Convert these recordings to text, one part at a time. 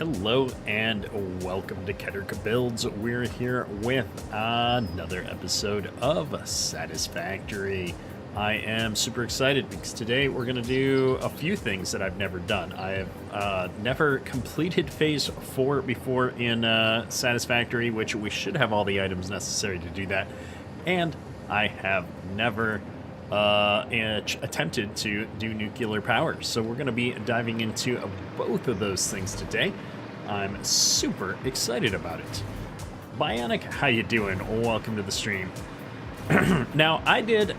Hello and welcome to Ketterka Builds. We're here with another episode of Satisfactory. I am super excited because today we're going to do a few things that I've never done. I have never completed Phase 4 before in Satisfactory, which we should have all the items necessary to do that. And I have never attempted to do nuclear power. So we're going to be diving into both of those things today. I'm super excited about it. Bionic, how you doing? Welcome to the stream. Now, I did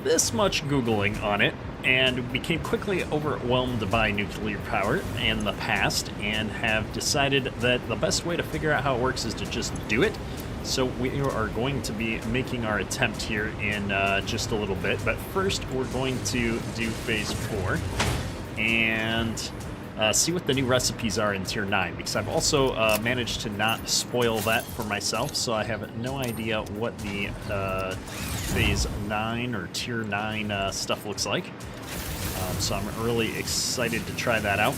this much Googling on it and became quickly overwhelmed by nuclear power in the past and have decided that the best way to figure out how it works is to just do it. So we are going to be making our attempt here in just a little bit, but first we're going to do Phase 4 and see what the new recipes are in Tier 9, because I've also managed to not spoil that for myself, so I have no idea what the Phase 9 or Tier 9 stuff looks like. So I'm really excited to try that out.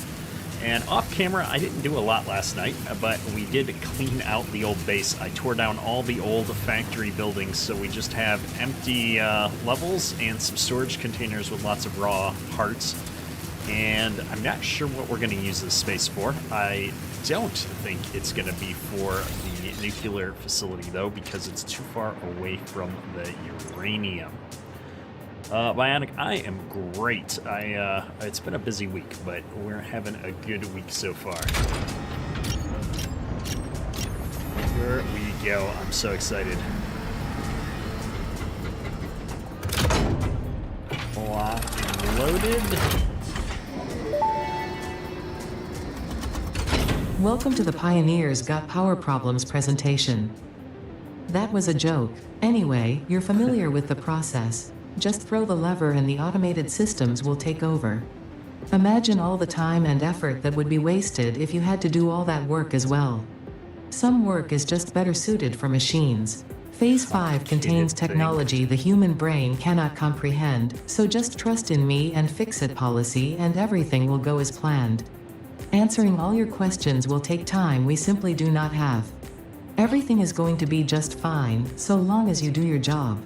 And off camera, I didn't do a lot last night, but we did clean out the old base. I tore down all the old factory buildings, so we just have empty levels and some storage containers with lots of raw parts. And I'm not sure what we're going to use this space for. I don't think it's going to be for the nuclear facility, though, because it's too far away from the uranium. Bionic, I am great. It's been a busy week, but we're having a good week so far. Here we go. I'm so excited. Locked and loaded. Welcome to the Pioneers Got Power Problems presentation. That was a joke. Anyway, you're familiar with the process. Just throw the lever and the automated systems will take over. Imagine all the time and effort that would be wasted if you had to do all that work as well. Some work is just better suited for machines. Phase 5 contains technology the human brain cannot comprehend, so just trust in me and fix-it policy and everything will go as planned. Answering all your questions will take time we simply do not have. Everything is going to be just fine, so long as you do your job.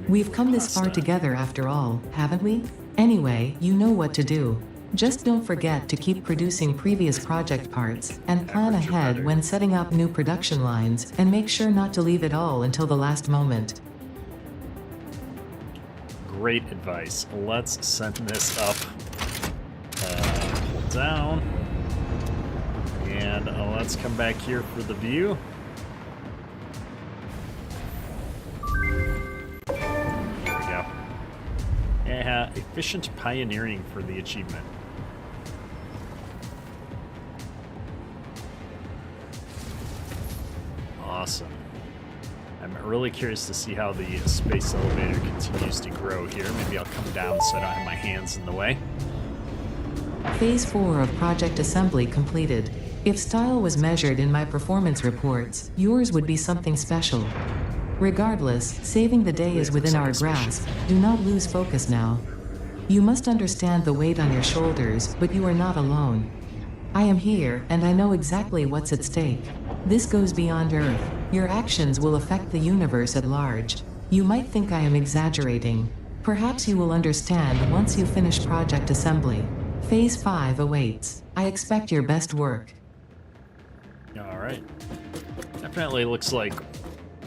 We've come this far together after all, haven't we? Anyway, you know what to do. Just don't forget to keep producing previous project parts, and plan ahead when setting up new production lines, and make sure not to leave it all until the last moment. Great advice. Let's send this up. Pull down. And let's come back here for the view. Yeah, efficient pioneering for the achievement. Awesome. I'm really curious to see how the space elevator continues to grow here. Maybe I'll come down so I don't have my hands in the way. Phase 4 of project assembly completed. If style was measured in my performance reports, yours would be something special. Regardless, saving the day is within our grasp. Do not lose focus now. You must understand the weight on your shoulders, but you are not alone. I am here, and I know exactly what's at stake. This goes beyond Earth. Your actions will affect the universe at large. You might think I am exaggerating. Perhaps you will understand once you finish project assembly. Phase 5 awaits. I expect your best work. Alright. Definitely looks like,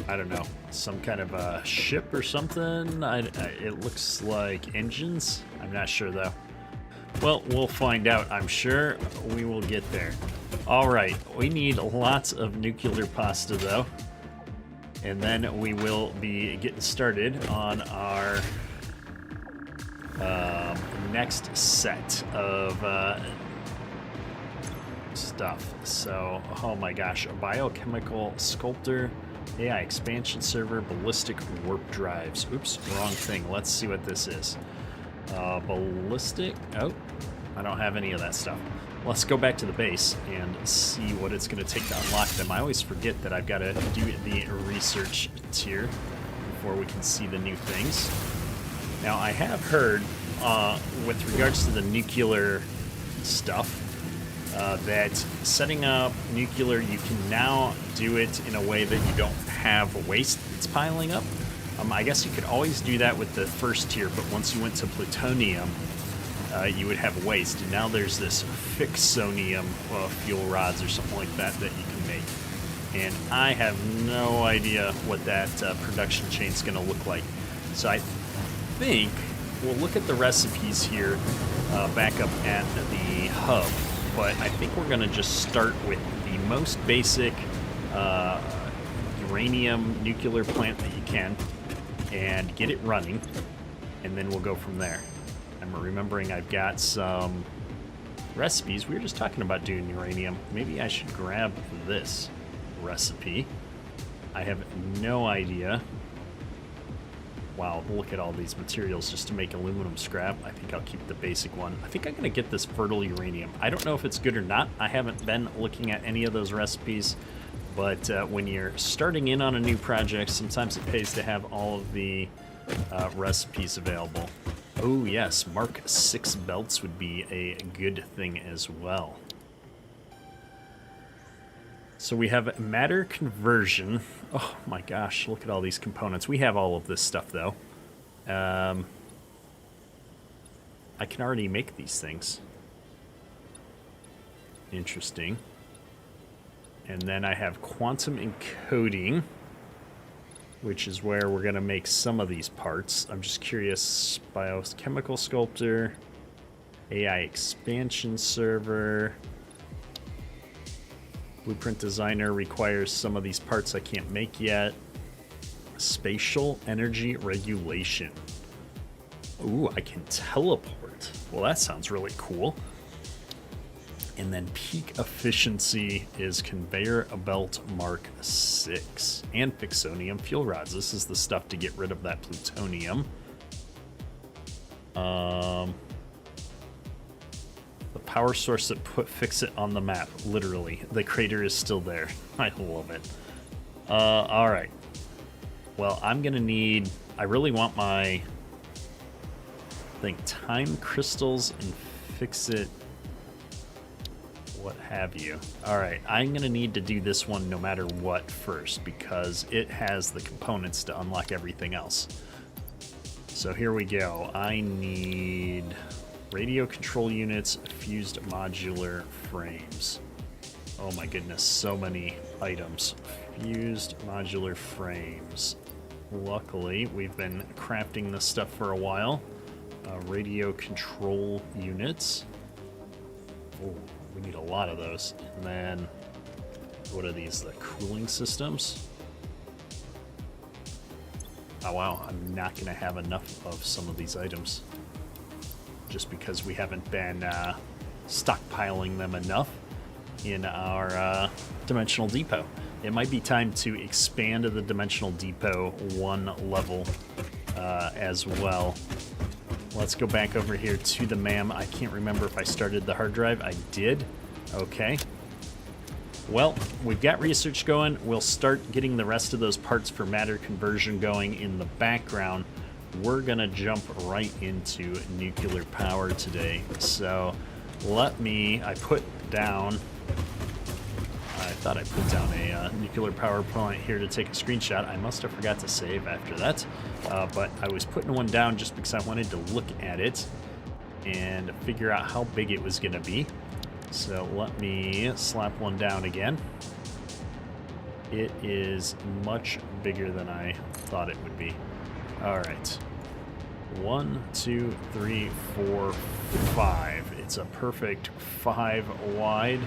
I don't know, some kind of a ship or something. It looks like engines. I'm not sure though. Well, we'll find out. I'm sure we will get there. All right, we need lots of nuclear pasta though. And then we will be getting started on our next set of stuff. So, oh my gosh, a biochemical sculptor, AI expansion server, ballistic warp drives. Oops, wrong thing. Let's see what this is. Ballistic. Oh, I don't have any of that stuff. Let's go back to the base and see what it's going to take to unlock them. I always forget that I've got to do the research tier before we can see the new things. Now, I have heard, with regards to the nuclear stuff, that setting up nuclear, you can now do it in a way that you don't have waste that's piling up. I guess you could always do that with the first tier, but once you went to plutonium, you would have waste. And now there's this fixonium fuel rods or something like that that you can make. And I have no idea what that production chain is going to look like. So I think we'll look at the recipes here back up at the hub. But I think we're going to just start with the most basic uranium nuclear plant that you can and get it running, and then we'll go from there. I'm remembering I've got some recipes. We were just talking about doing uranium. Maybe I should grab this recipe. I have no idea. Wow, look at all these materials just to make aluminum scrap. I think I'll keep the basic one. I think I'm going to get this fertile uranium. I don't know if it's good or not. I haven't been looking at any of those recipes. But when you're starting in on a new project, sometimes it pays to have all of the recipes available. Oh yes, Mark 6 belts would be a good thing as well. So we have matter conversion. Oh my gosh, look at all these components. We have all of this stuff though. I can already make these things. Interesting. And then I have quantum encoding, which is where we're going to make some of these parts. I'm just curious, biochemical sculptor, AI expansion server, blueprint designer requires some of these parts I can't make yet. Spatial energy regulation. Ooh, I can teleport. Well, that sounds really cool. And then peak efficiency is conveyor belt Mark 6 and fixonium fuel rods. This is the stuff to get rid of that plutonium. The power source that fix it on the map. Literally, the crater is still there. I love it. All right. Well, I'm gonna need. I really want my thing. Time crystals and fix it. What have you. Alright, I'm going to need to do this one no matter what first, because it has the components to unlock everything else. So here we go. I need radio control units, fused modular frames. Oh my goodness, so many items. Fused modular frames. Luckily, we've been crafting this stuff for a while. Radio control units. Oh. We need a lot of those. And then, what are these? The cooling systems? Oh wow, I'm not going to have enough of some of these items. Just because we haven't been stockpiling them enough in our dimensional depot. It might be time to expand the dimensional depot one level as well. Let's go back over here to the MAM. I can't remember if I started the hard drive. I did. Okay. Well, we've got research going. We'll start getting the rest of those parts for matter conversion going in the background. We're going to jump right into nuclear power today. So I put down... I thought I put down a nuclear power plant here to take a screenshot. I must have forgot to save after that, but I was putting one down just because I wanted to look at it and figure out how big it was going to be. So let me slap one down again. It is much bigger than I thought it would be. All right. 1, 2, 3, 4, 5. It's a perfect 5 wide.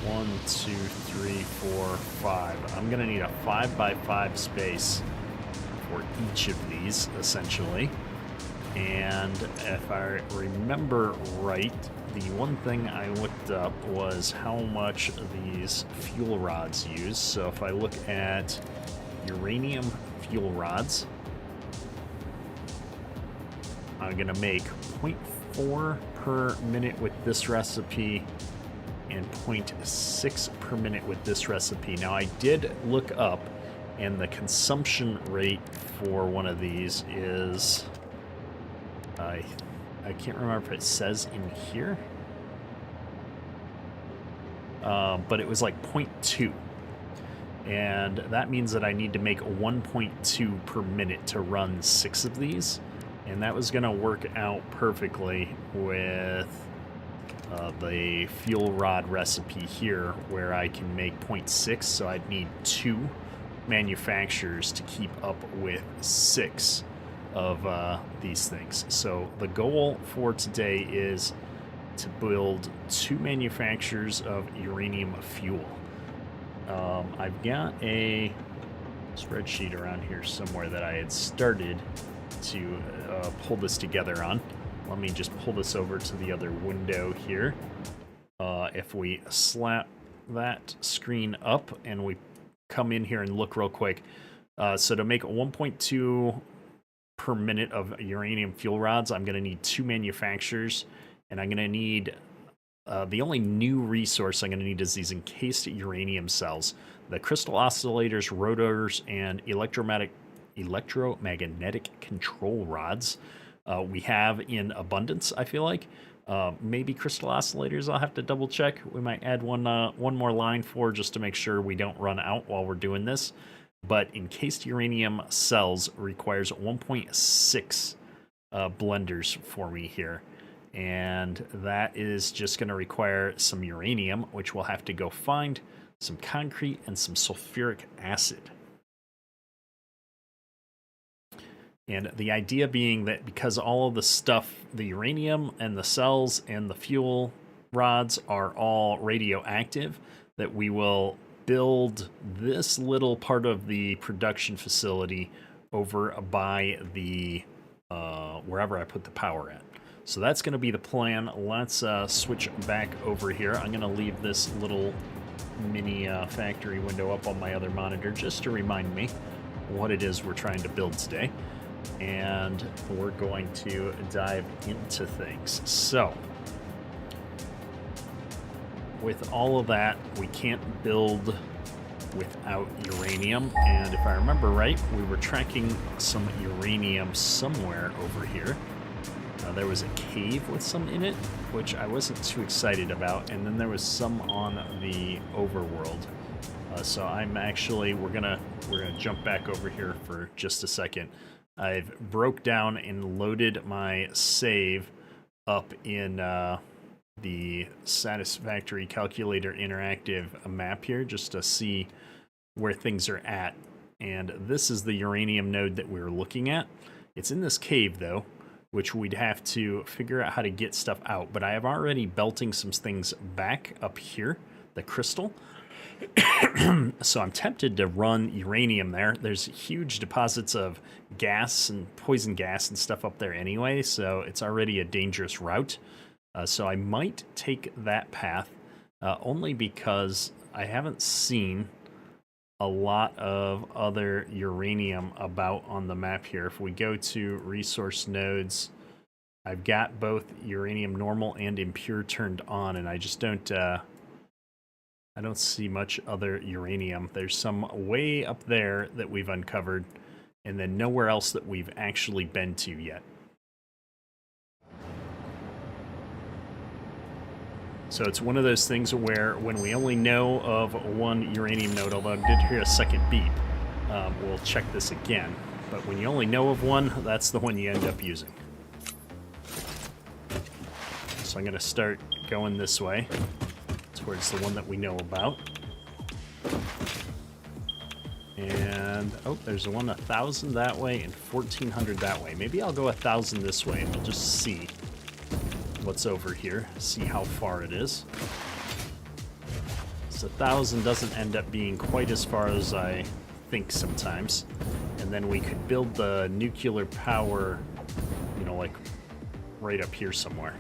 1, 2, 3, 4, 5. I'm gonna need a 5x5 space for each of these, essentially. And if I remember right, the one thing I looked up was how much these fuel rods use. So if I look at uranium fuel rods, I'm gonna make 0.4 per minute with this recipe and 0.6 per minute with this recipe. Now I did look up, and the consumption rate for one of these is, I can't remember if it says in here. but it was like 0.2. And that means that I need to make 1.2 per minute to run 6 of these. And that was going to work out perfectly with the fuel rod recipe here, where I can make 0.6, so I'd need 2 manufacturers to keep up with 6 of these things. So the goal for today is to build 2 manufacturers of uranium fuel. I've got a spreadsheet around here somewhere that I had started to pull this together on. Let me just pull this over to the other window here. If we slap that screen up and we come in here and look real quick. So to make 1.2 per minute of uranium fuel rods, I'm going to need 2 manufacturers, and I'm going to need the only new resource I'm going to need is these encased uranium cells. The crystal oscillators, rotors, and electromagnetic control rods we have in abundance, I feel like. Maybe crystal oscillators, I'll have to double check. We might add one more line for, just to make sure we don't run out while we're doing this. But encased uranium cells requires 1.6 blenders for me here. And that is just going to require some uranium, which we'll have to go find, some concrete, and some sulfuric acid. And the idea being that because all of the stuff, the uranium and the cells and the fuel rods are all radioactive, that we will build this little part of the production facility over by the wherever I put the power at. So that's going to be the plan. Let's switch back over here. I'm going to leave this little mini factory window up on my other monitor just to remind me what it is we're trying to build today. And we're going to dive into things. So, with all of that, we can't build without uranium. And if I remember right, we were tracking some uranium somewhere over here. There was a cave with some in it, which I wasn't too excited about. And then there was some on the overworld. So I'm actually, we're gonna jump back over here for just a second. I've broke down and loaded my save up in the Satisfactory Calculator Interactive map here, just to see where things are at. And this is the uranium node that we're looking at. It's in this cave, though, which we'd have to figure out how to get stuff out. But I am already belting some things back up here, the crystal. So I'm tempted to run uranium there. There's huge deposits of gas and poison gas and stuff up there anyway, so it's already a dangerous route. So I might take that path, only because I haven't seen a lot of other uranium about on the map here. If we go to resource nodes, I've got both uranium normal and impure turned on, and I just don't I don't see much other uranium. There's some way up there that we've uncovered, and then nowhere else that we've actually been to yet. So it's one of those things where when we only know of one uranium node, although I did hear a second beep, we'll check this again. But when you only know of one, that's the one you end up using. So I'm going to start going this way towards the one that we know about. And, oh, there's one 1,000 that way and 1,400 that way. Maybe I'll go 1,000 this way and we'll just see what's over here, see how far it is. So 1,000 doesn't end up being quite as far as I think sometimes. And then we could build the nuclear power, you know, like right up here somewhere.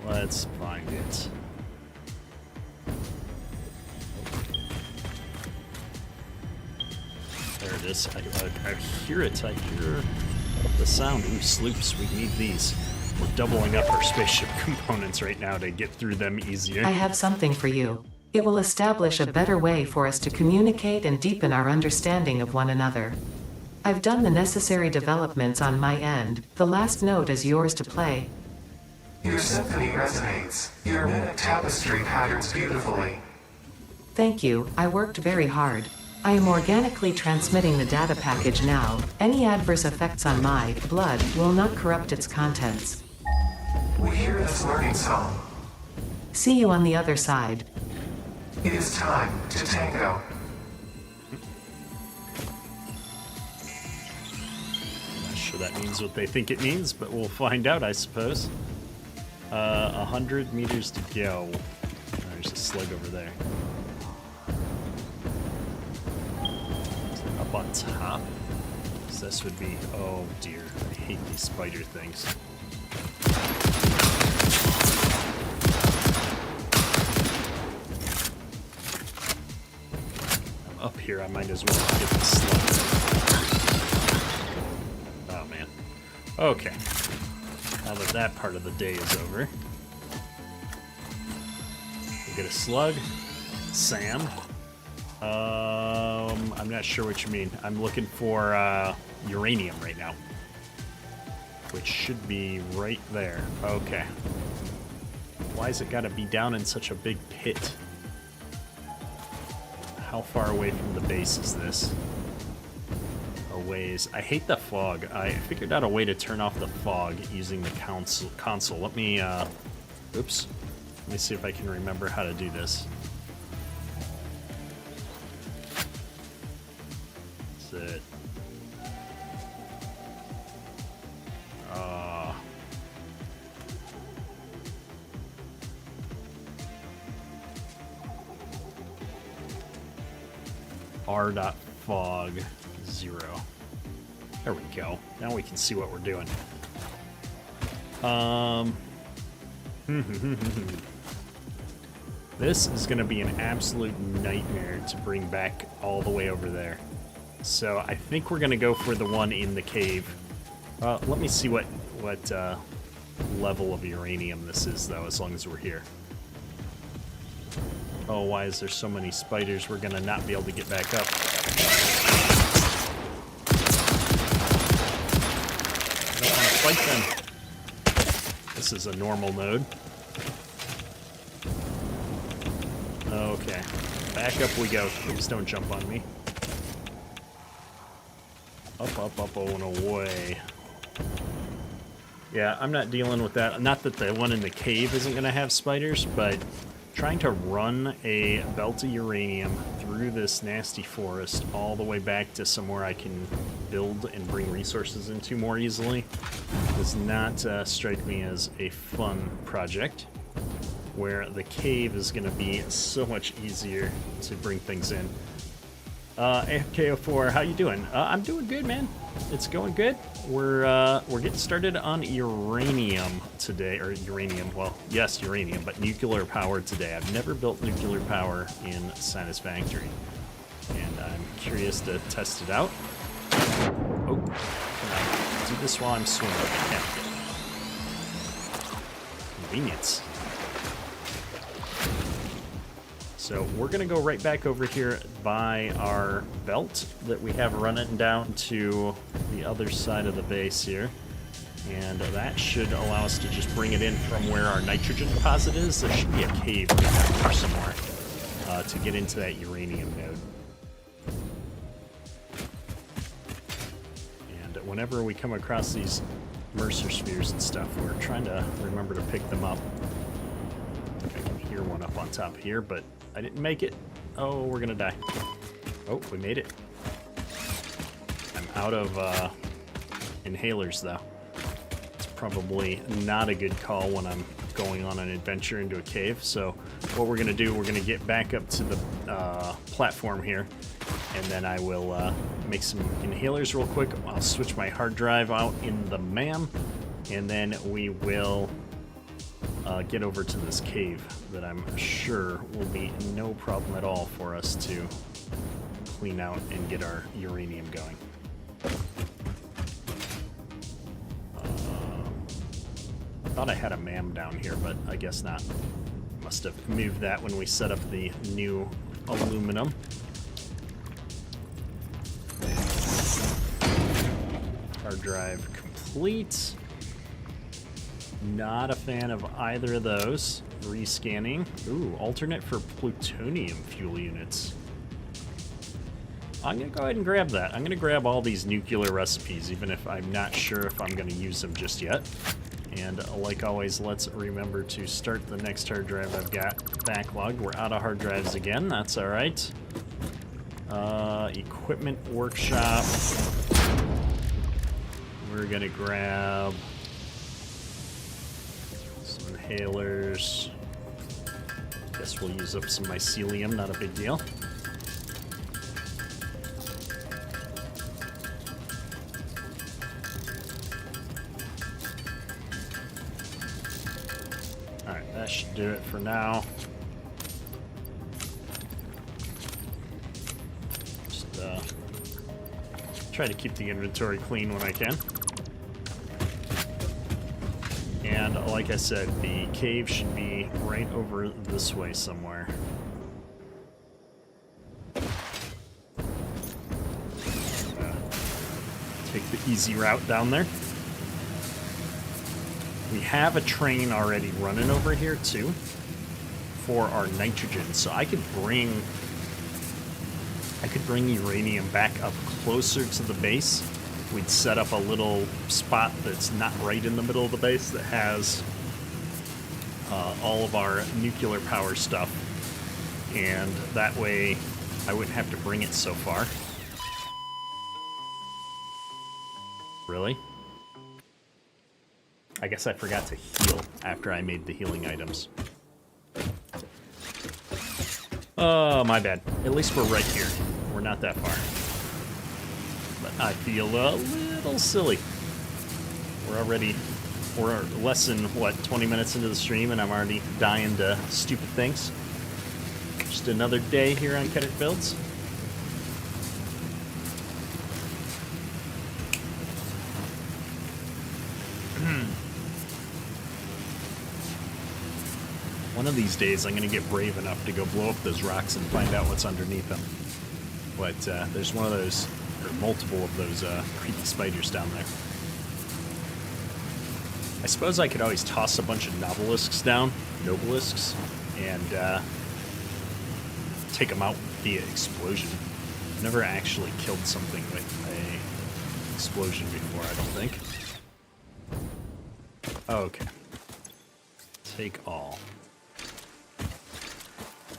Let's find it. There it is. I hear it. I hear the sound. Ooh, sloops. We need these. We're doubling up our spaceship components right now to get through them easier. I have something for you. It will establish a better way for us to communicate and deepen our understanding of one another. I've done the necessary developments on my end. The last note is yours to play. Your symphony resonates. Your mimic tapestry patterns beautifully. Thank you, I worked very hard. I am organically transmitting the data package now. Any adverse effects on my blood will not corrupt its contents. We hear this learning song. See you on the other side. It is time to tango. Not sure that means what they think it means, but we'll find out, I suppose. 100 meters to go. There's a slug over there. Is it up on top? So this would be... Oh dear, I hate these spider things. I'm up here, I might as well get the slug. Oh man. Okay. Now that that part of the day is over, we get a slug. Sam. I'm not sure what you mean. I'm looking for uranium right now, which should be right there. Okay. Why's it got to be down in such a big pit? How far away from the base is this? A ways. I hate the fog. I figured out a way to turn off the fog using the console. Let me, oops. Let me see if I can remember how to do this. That's it. R.fog 0. There we go. Now we can see what we're doing. This is going to be an absolute nightmare to bring back all the way over there. So I think we're going to go for the one in the cave. Let me see what level of uranium this is, though, as long as we're here. Oh, why is there so many spiders? We're going to not be able to get back up. I don't want to fight them. This is a normal node. Okay. Back up we go. Please don't jump on me. Up, up, up, oh, and away. Yeah, I'm not dealing with that. Not that the one in the cave isn't going to have spiders, but trying to run a belt of uranium through this nasty forest all the way back to somewhere I can build and bring resources into more easily does not strike me as a fun project, where the cave is going to be so much easier to bring things in. FKO4, how you doing? I'm doing good, man. It's going good. We're getting started on uranium today, or uranium. Well, yes, uranium, but nuclear power today. I've never built nuclear power in Satisfactory, and I'm curious to test it out. Oh, can I do this while I'm swimming? Yeah. Convenience. So we're going to go right back over here by our belt that we have running down to the other side of the base here. And that should allow us to just bring it in from where our nitrogen deposit is. There should be a cave here somewhere to get into that uranium node. And whenever we come across these Mercer spheres and stuff, we're trying to remember to pick them up. I can hear one up on top here, but I didn't make it. Oh, we're gonna die. Oh, we made it. I'm out of inhalers, though. It's probably not a good call when I'm going on an adventure into a cave. So what we're gonna do, we're gonna get back up to the platform here, and then I will make some inhalers real quick. I'll switch my hard drive out in the MAM, and then we will get over to this cave that I'm sure will be no problem at all for us to clean out and get our uranium going. Thought I had a MAM down here, but I guess not. Must have moved that when we set up the new aluminum. hard drive complete. Not a fan of either of those. Rescanning. Ooh, alternate for plutonium fuel units. I'm going to go ahead and grab that. I'm going to grab all these nuclear recipes, even if I'm not sure if I'm going to use them just yet. And like always, let's remember to start the next hard drive I've got backlogged. We're out of hard drives again. That's all right. Equipment workshop. We're going to grab some inhalers. Guess we'll use up some mycelium. Not a big deal. Should do it for now. Just try to keep the inventory clean when I can. And like I said, the cave should be right over this way somewhere. Take the easy route down there. We have a train already running over here, too, for our nitrogen. So I could bring uranium back up closer to the base. We'd set up a little spot that's not right in the middle of the base that has all of our nuclear power stuff. And that way I wouldn't have to bring it so far. Really? I guess I forgot to heal after I made the healing items. Oh, my bad. At least we're right here. We're not that far. But I feel a little silly. We're less than, what, 20 minutes into the stream, and I'm already dying to stupid things. Just another day here on Kedit Builds. One of these days, I'm going to get brave enough to go blow up those rocks and find out what's underneath them. But there's one of those, or multiple of those creepy spiders down there. I suppose I could always toss a bunch of nobelisks down, and take them out via explosion. I've never actually killed something with a explosion before, I don't think. Okay. Take all.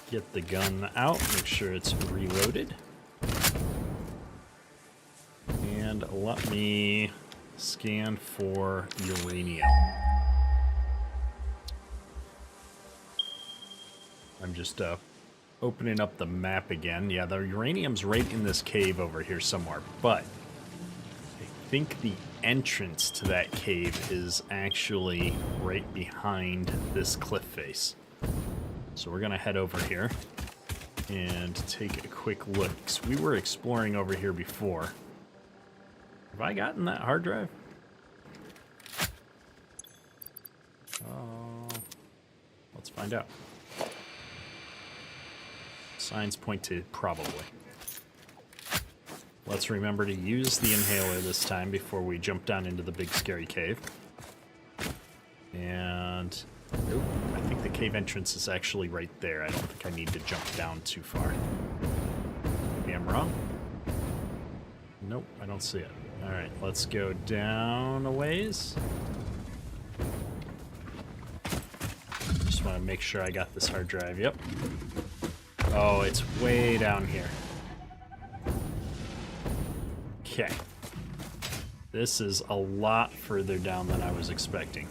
Get the gun out, make sure it's reloaded. And let me scan for uranium. I'm just opening up the map again. Yeah, the uranium's right in this cave over here somewhere, but I think the entrance to that cave is actually right behind this cliff face. So we're going to head over here and take a quick look. We were exploring over here before. Have I gotten that hard drive? Let's find out. Signs point to probably. Let's remember to use the inhaler this time before we jump down into the big scary cave. And nope, I think the cave entrance is actually right there. I don't think I need to jump down too far. Maybe I'm wrong? Nope, I don't see it. Alright, let's go down a ways. Just want to make sure I got this hard drive. Yep. Oh, it's way down here. Okay. This is a lot further down than I was expecting.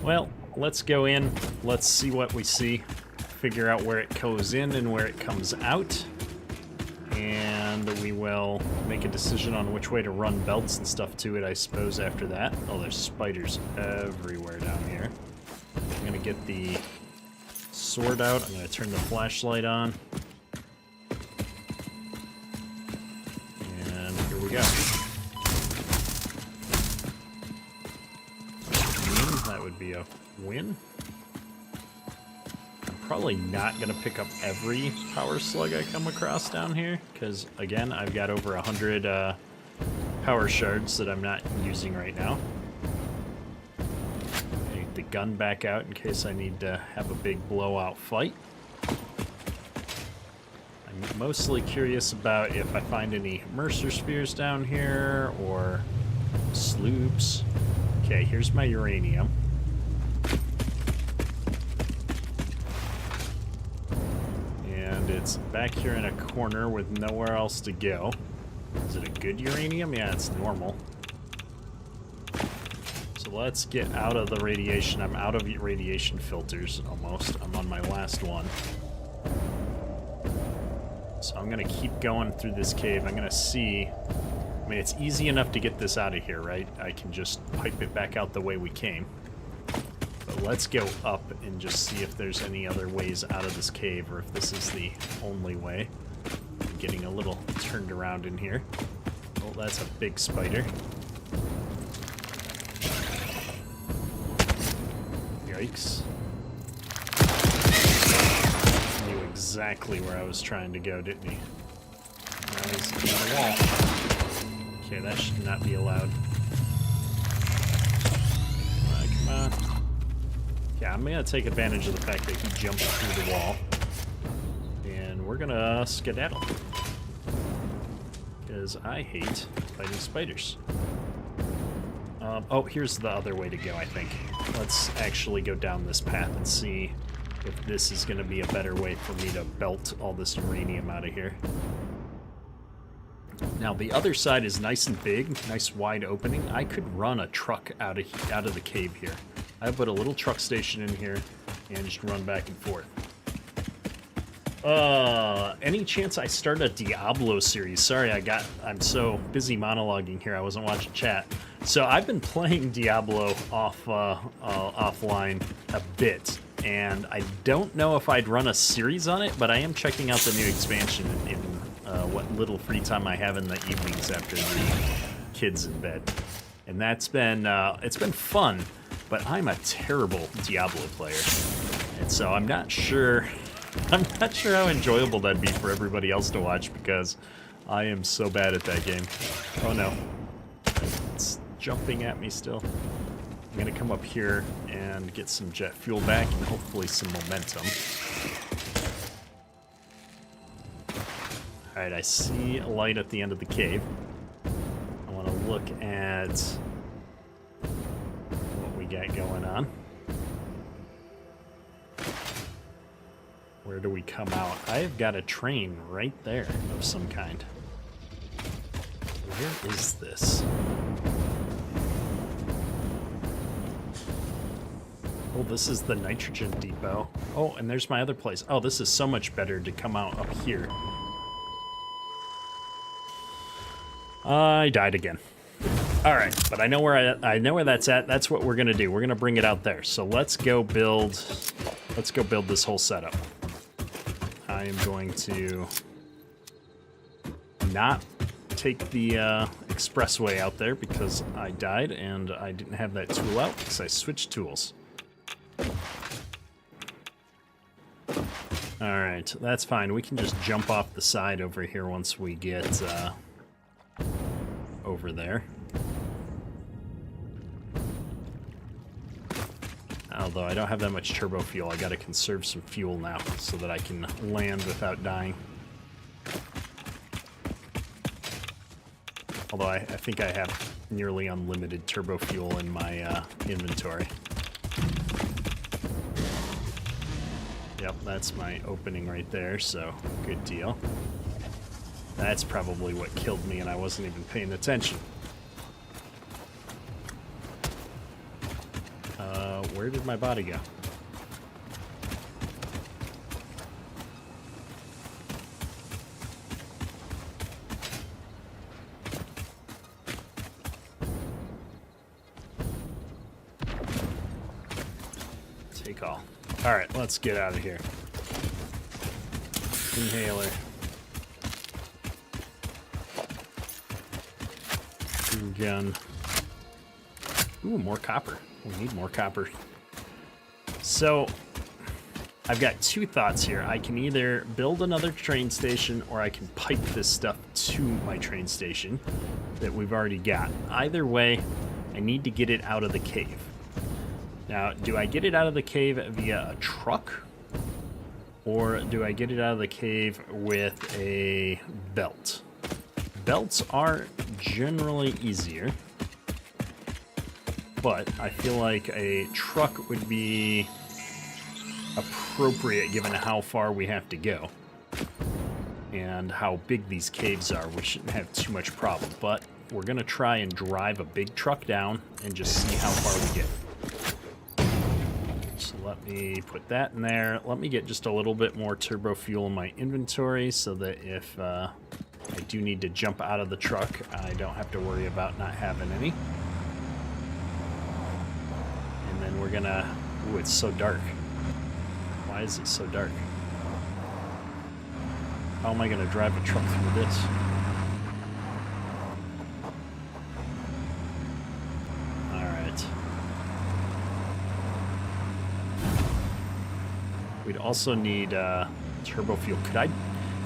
Well, let's go in. Let's see what we see. Figure out where it goes in and where it comes out. And we will make a decision on which way to run belts and stuff to it, I suppose, after that. Oh, there's spiders everywhere down here. I'm going to get the sword out. I'm going to turn the flashlight on. And here we go. That would be a win. I'm probably not going to pick up every power slug I come across down here, because, again, I've got over 100 power shards that I'm not using right now. Take the gun back out in case I need to have a big blowout fight. I'm mostly curious about if I find any Mercer spheres down here, or sloops. Okay, here's my uranium. It's back here in a corner with nowhere else to go. Is it a good uranium? Yeah, it's normal. So let's get out of the radiation. I'm out of radiation filters almost. I'm on my last one. So I'm going to keep going through this cave. I'm going to see... I mean, it's easy enough to get this out of here, right? I can just pipe it back out the way we came. But let's go up and just see if there's any other ways out of this cave, or if this is the only way. I'm getting a little turned around in here. Oh, that's a big spider. Yikes. Knew exactly where I was trying to go, didn't he? Now he's in the wall. Okay, that should not be allowed. Come on. Yeah, I'm gonna take advantage of the fact that he jumped through the wall. And we're gonna skedaddle. Because I hate fighting spiders. Oh, here's the other way to go, I think. Let's actually go down this path and see if this is gonna be a better way for me to belt all this uranium out of here. Now, the other side is nice and big, nice wide opening. I could run a truck out of the cave here. I put a little truck station in here and just run back and forth. Any chance I start a Diablo series? Sorry, I'm so busy monologuing here, I wasn't watching chat. So I've been playing Diablo offline a bit, and I don't know if I'd run a series on it, but I am checking out the new expansion in what little free time I have in the evenings after the kids in bed. And that's been, it's been fun. But I'm a terrible Diablo player, and so I'm not sure how enjoyable that'd be for everybody else to watch, because I am so bad at that game. Oh no, it's jumping at me still. I'm gonna come up here and get some jet fuel back and hopefully some momentum. Alright, I see a light at the end of the cave. I want to look at got going on. Where do we come out? I've got a train right there of some kind. Where is this? Oh, this is the nitrogen depot. Oh, and there's my other place. Oh, this is so much better to come out up here. I died again. All right, but I know where that's at. That's what we're gonna do. We're gonna bring it out there. So let's go build this whole setup. I am going to not take the expressway out there because I died and I didn't have that tool out because I switched tools. All right, that's fine. We can just jump off the side over here once we get over there. Although I don't have that much turbo fuel, I gotta conserve some fuel now so that I can land without dying. Although I think I have nearly unlimited turbo fuel in my inventory. Yep, that's my opening right there, so good deal. That's probably what killed me and I wasn't even paying attention. Where did my body go? Take all. All right, let's get out of here. Inhaler. Gun. Ooh, more copper. We need more copper. So, I've got two thoughts here. I can either build another train station or I can pipe this stuff to my train station that we've already got. Either way, I need to get it out of the cave. Now, do I get it out of the cave via a truck? Or do I get it out of the cave with a belt? Belts are generally easier, but I feel like a truck would be appropriate given how far we have to go and how big these caves are. We shouldn't have too much problem, but we're gonna try and drive a big truck down and just see how far we get. So let me put that in there. Let me get just a little bit more turbo fuel in my inventory so that if I do need to jump out of the truck, I don't have to worry about not having any. And then we're gonna... Ooh, it's so dark. Why is it so dark? How am I going to drive a truck through this? Alright. We'd also need turbo fuel. Can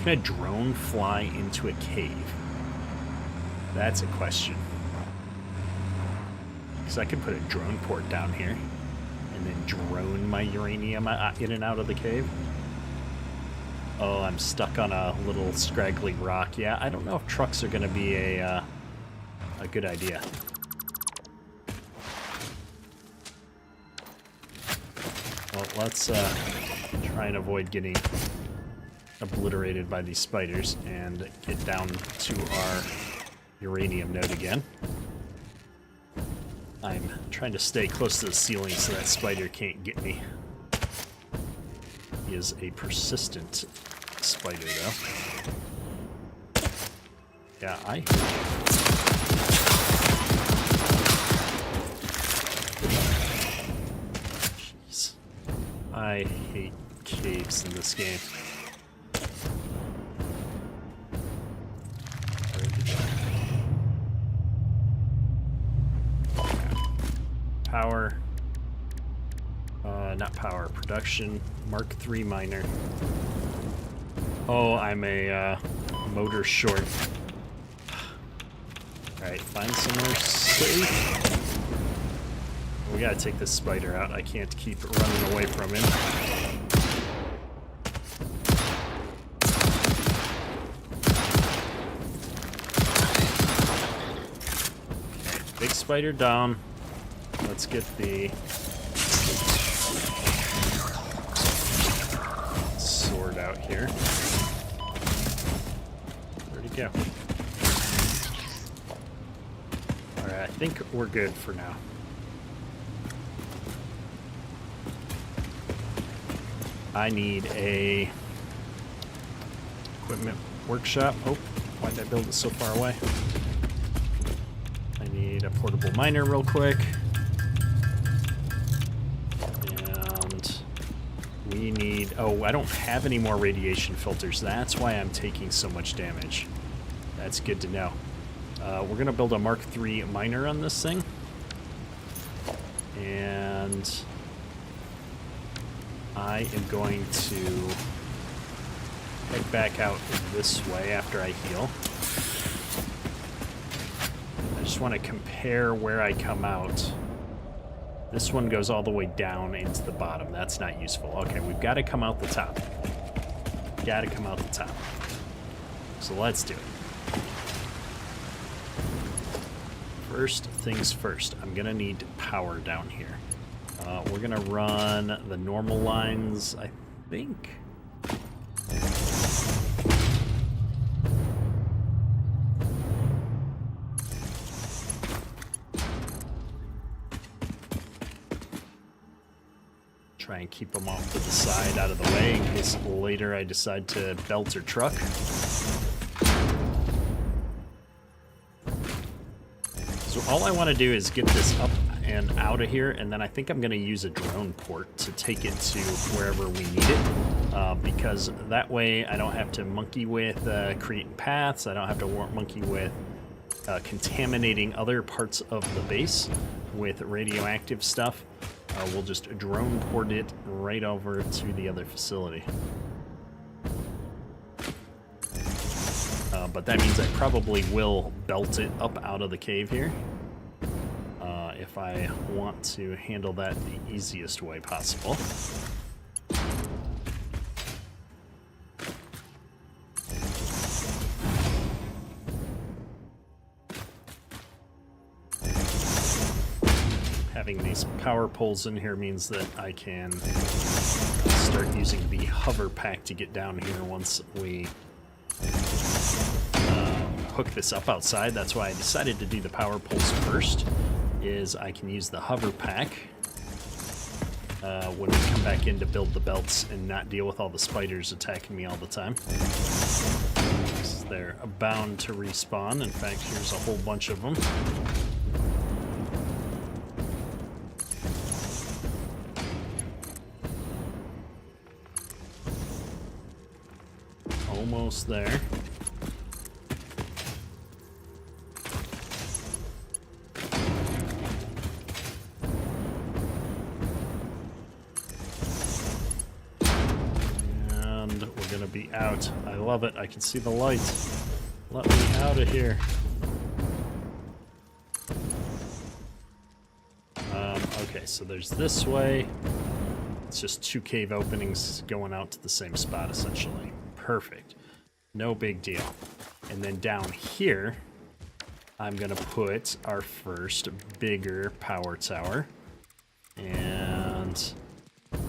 a drone fly into a cave? That's a question. Because I could put a drone port down here and then drone my uranium in and out of the cave. Oh, I'm stuck on a little scraggly rock. Yeah, I don't know if trucks are going to be a good idea. Well, let's try and avoid getting obliterated by these spiders and get down to our uranium node again. I'm trying to stay close to the ceiling so that spider can't get me. He is a persistent spider, though. Yeah, Jeez. I hate caves in this game. Power, not power, production, Mark III miner. Oh, I'm a motor short. Alright, find somewhere safe. We gotta take this spider out. I can't keep running away from him. Okay, big spider down. Let's get the sword out here. Where'd he go? Alright, I think we're good for now. I need a equipment workshop. Oh, why did I build it so far away? I need a portable miner real quick. We need... Oh, I don't have any more radiation filters. That's why I'm taking so much damage. That's good to know. We're going to build a Mark III miner on this thing. And I am going to head back out this way after I heal. I just want to compare where I come out. This one goes all the way down into the bottom. That's not useful. Okay, we've got to come out the top. Got to come out the top. So let's do it. First things first, I'm going to need power down here. We're going to run the normal lines, I think. Try and keep them off to the side out of the way in case later I decide to belt or truck. So all I want to do is get this up and out of here, and then I think I'm going to use a drone port to take it to wherever we need it, because that way I don't have to monkey with creating paths, I don't have to monkey with contaminating other parts of the base with radioactive stuff. we'll just drone port it right over to the other facility. But that means I probably will belt it up out of the cave here if I want to handle that the easiest way possible. Having these power poles in here means that I can start using the hover pack to get down here once we hook this up outside. That's why I decided to do the power poles first, is I can use the hover pack when we come back in to build the belts and not deal with all the spiders attacking me all the time. They're bound to respawn. In fact, here's a whole bunch of them. Almost there. And we're gonna be out. I love it. I can see the light. Let me out of here. Okay, so there's this way. It's just 2 cave openings going out to the same spot, essentially. Perfect. No big deal. And then down here, I'm going to put our first bigger power tower. And, you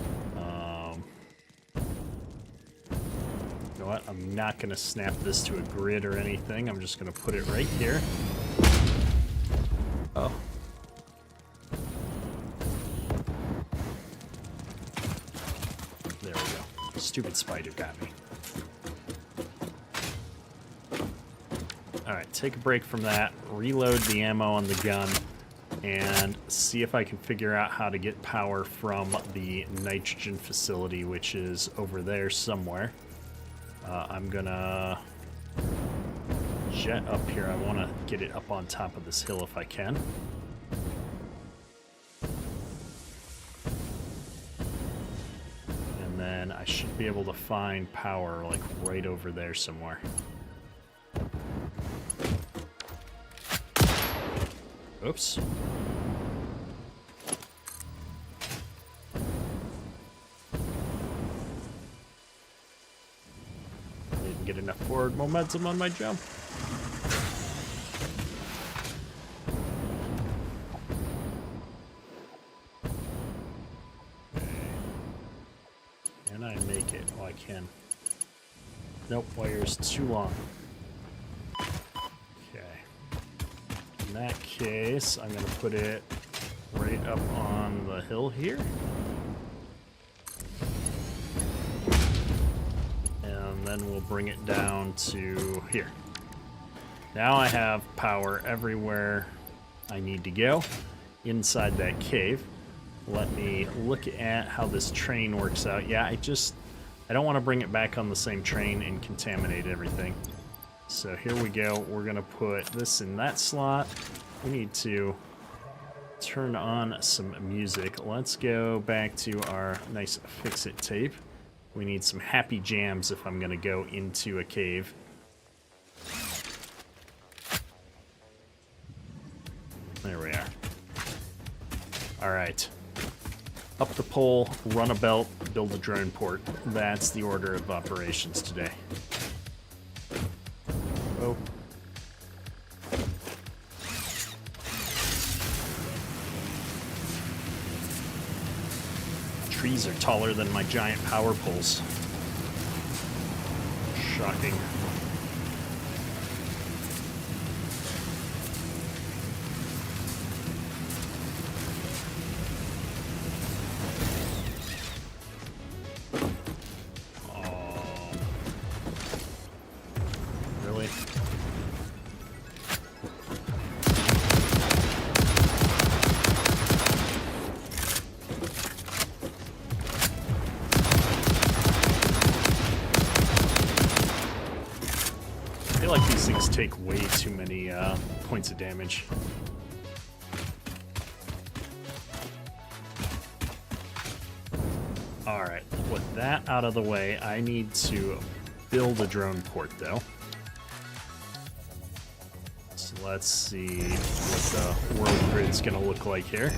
know what? I'm not going to snap this to a grid or anything. I'm just going to put it right here. Oh. There we go. Stupid spider got me. Alright, take a break from that, reload the ammo on the gun, and see if I can figure out how to get power from the nitrogen facility, which is over there somewhere. I'm gonna jet up here. I want to get it up on top of this hill if I can. And then I should be able to find power like right over there somewhere. Oops. Didn't get enough forward momentum on my jump. Okay. Can I make it? Oh, I can. Nope, wire's too long. In that case, I'm going to put it right up on the hill here. And then we'll bring it down to here. Now I have power everywhere I need to go inside that cave. Let me look at how this train works out. Yeah, I don't want to bring it back on the same train and contaminate everything. So here we go. We're going to put this in that slot. We need to turn on some music. Let's go back to our nice fix-it tape. We need some happy jams if I'm going to go into a cave. There we are. All right. Up the pole, run a belt, build a drone port. That's the order of operations today. Oh. Trees are taller than my giant power poles. Shocking. I feel like these things take way too many points of damage. that out of the way. I need to build a drone port, though. So let's see what the world grid's gonna look like here.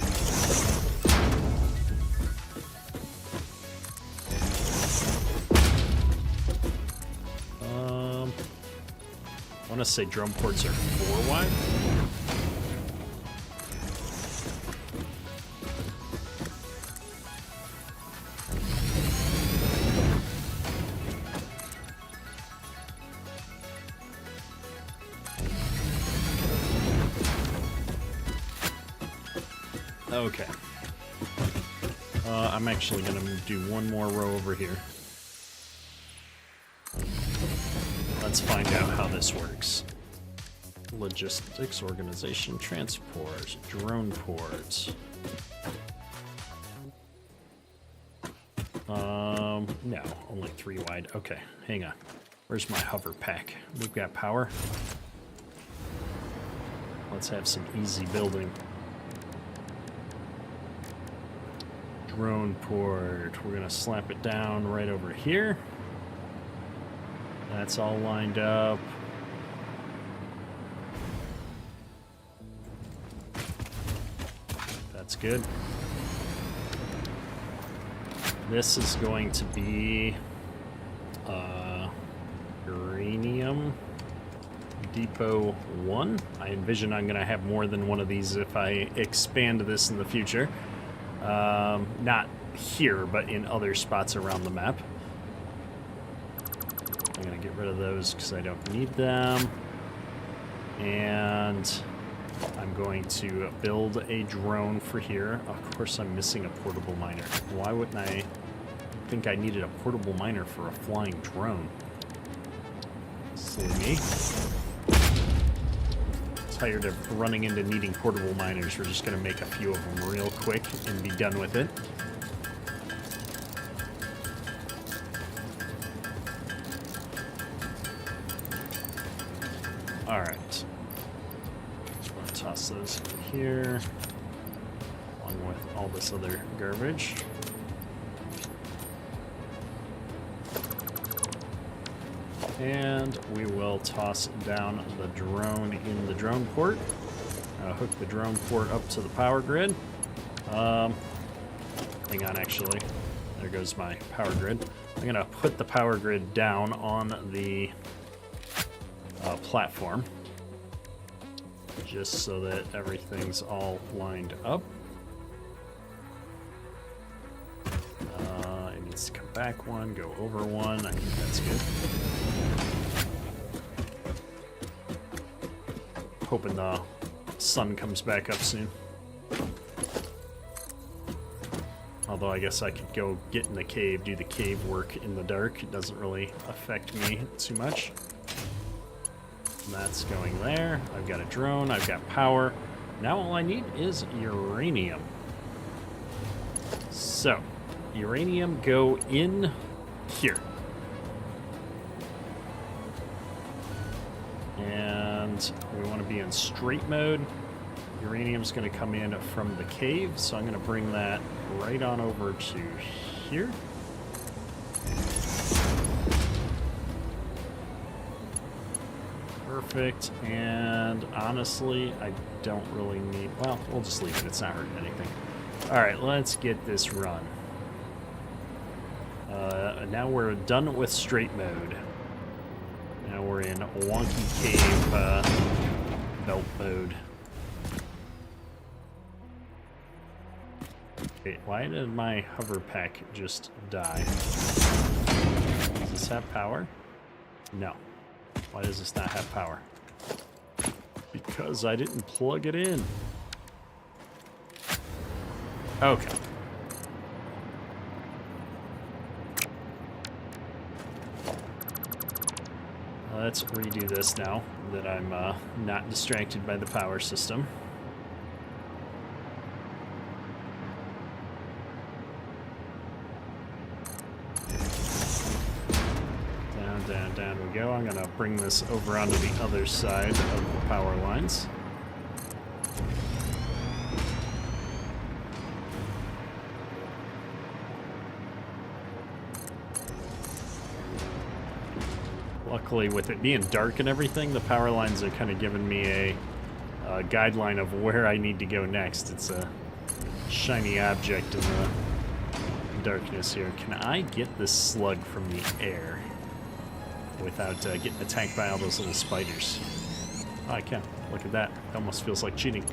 I want to say drone ports are 4 wide. Okay. I'm actually going to do one more row over here. Let's find out how this works. Logistics, organization, transport, drone port. No, only 3 wide. Okay, hang on. Where's my hover pack? We've got power. Let's have some easy building. Drone port. We're gonna slap it down right over here. That's all lined up. That's good. This is going to be uranium depot 1. I envision I'm going to have more than one of these if I expand this in the future. Not here, but in other spots around the map. I'm going to get rid of those because I don't need them. And I'm going to build a drone for here. Of course, I'm missing a portable miner. Why wouldn't I think I needed a portable miner for a flying drone? Silly me. Tired of running into needing portable miners. We're just going to make a few of them real quick and be done with it. All right. Just want to toss those in here, along with all this other garbage. And we will toss down the drone in the drone port. Hook the drone port up to the power grid. Hang on, actually. There goes my power grid. I'm going to put the power grid down on the platform, just so that everything's all lined up. It needs to come back one, go over one. I think that's good. Hoping the sun comes back up soon. Although I guess I could go get in the cave, do the cave work in the dark. It doesn't really affect me too much. And that's going there. I've got a drone, I've got power. Now all I need is uranium. So, uranium go in here. And we want to be in straight mode. Uranium's going to come in from the cave, so I'm going to bring that right on over to here. Perfect. And honestly, I don't really need... Well, we'll just leave it. It's not hurting anything. All right, let's get this run. Now we're done with straight mode. Now we're in wonky cave belt mode. Okay, why did my hover pack just die? Does this have power? No. Why does this not have power? Because I didn't plug it in. Okay. Let's redo this now that I'm not distracted by the power system. Down we go. I'm going to bring this over onto the other side of the power lines. luckily, with it being dark and everything, the power lines are kind of giving me a guideline of where I need to go next. It's a shiny object in the darkness here. Can I get this slug from the air without getting attacked by all those little spiders? Oh, I can. Look at that. It almost feels like cheating.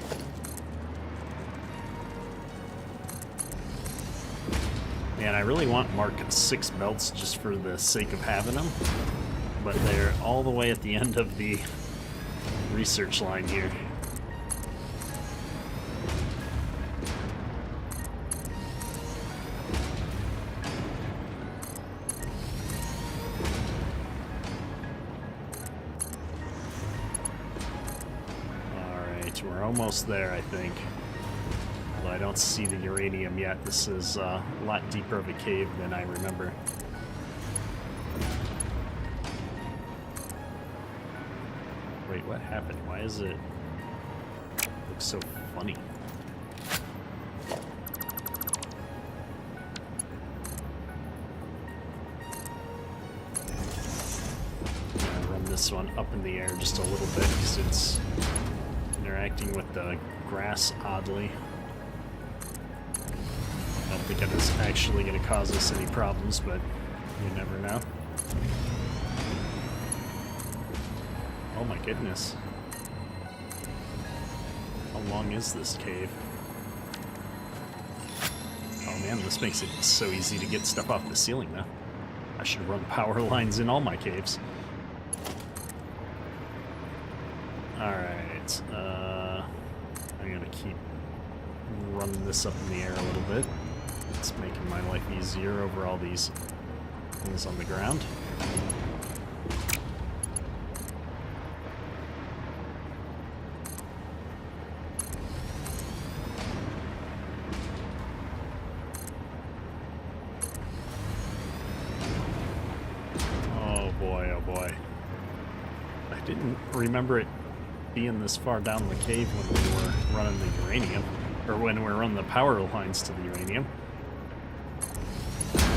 Man, I really want Mark 6 belts just for the sake of having them, but they're all the way at the end of the research line here. Alright, we're almost there, I think. I don't see the uranium yet. This is a lot deeper of a cave than I remember. Wait, what happened? Why is it look so funny? I'm gonna run this one up in the air just a little bit because it's interacting with the grass oddly. I don't think it is actually going to cause us any problems, but you never know. Oh my goodness. How long is this cave? Oh man, this makes it so easy to get stuff off the ceiling though. I should run power lines in all my caves. Alright, I'm going to keep running this up in the air a little bit. It's making my life easier over all these things on the ground. Oh boy, oh boy. I didn't remember it being this far down the cave when we were running the uranium, or when we were running the power lines to the uranium.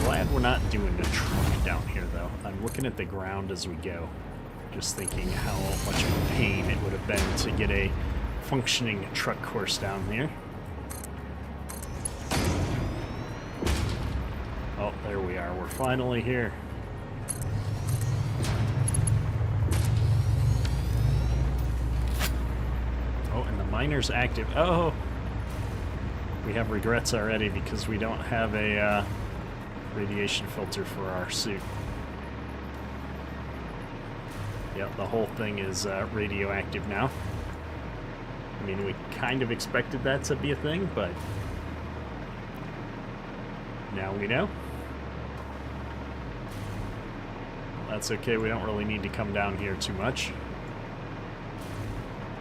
Glad we're not doing a truck down here, though. I'm looking at the ground as we go, just thinking how much of a pain it would have been to get a functioning truck course down here. Oh, there we are. We're finally here. Oh, and the miner's active. Oh! We have regrets already because we don't have a radiation filter for our suit. Yep, the whole thing is radioactive now. I mean, we kind of expected that to be a thing, but now we know. That's okay, we don't really need to come down here too much.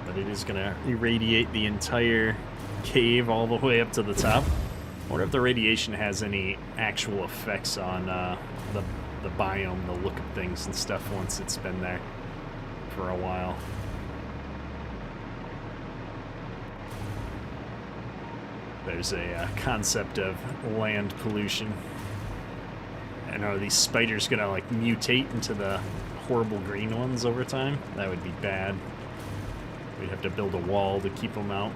But it is going to irradiate the entire cave all the way up to the top. I wonder if the radiation has any actual effects on the biome, the look of things and stuff once it's been there for a while. There's a concept of land pollution. And are these spiders gonna like mutate into the horrible green ones over time? That would be bad. We'd have to build a wall to keep them out.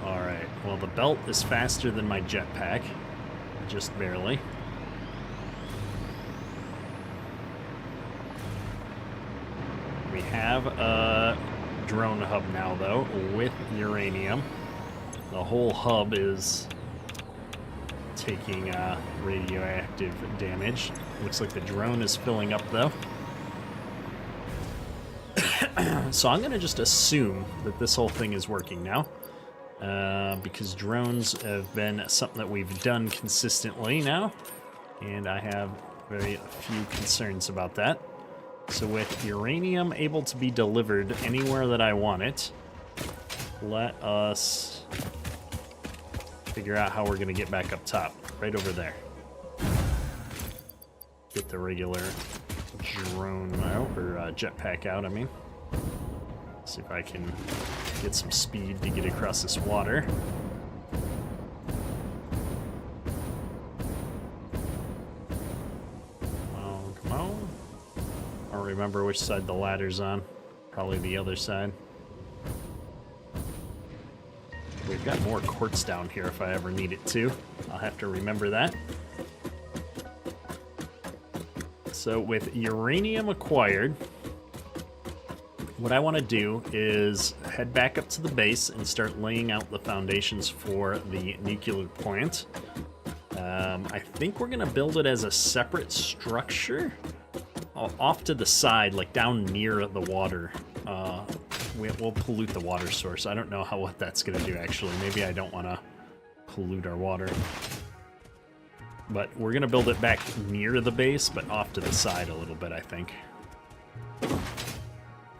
Alright, well the belt is faster than my jetpack. Just barely. We have a drone hub now though, with uranium. The whole hub is taking radioactive damage. Looks like the drone is filling up though. So I'm gonna just assume that this whole thing is working now. Because drones have been something that we've done consistently now, and I have very few concerns about that. So with uranium able to be delivered anywhere that I want it, let us figure out how we're going to get back up top, right over there. Get the regular drone out, or jetpack out, I mean. See if I can get some speed to get across this water. remember which side the ladder's on. Probably the other side. We've got more quartz down here if I ever need it to. I'll have to remember that. So with uranium acquired, what I want to do is head back up to the base and start laying out the foundations for the nuclear plant. I think we're going to build it as a separate structure off to the side, like down near the water. We'll pollute the water source. I don't know what that's going to do, actually. Maybe I don't want to pollute our water. But we're going to build it back near the base, but off to the side a little bit, I think.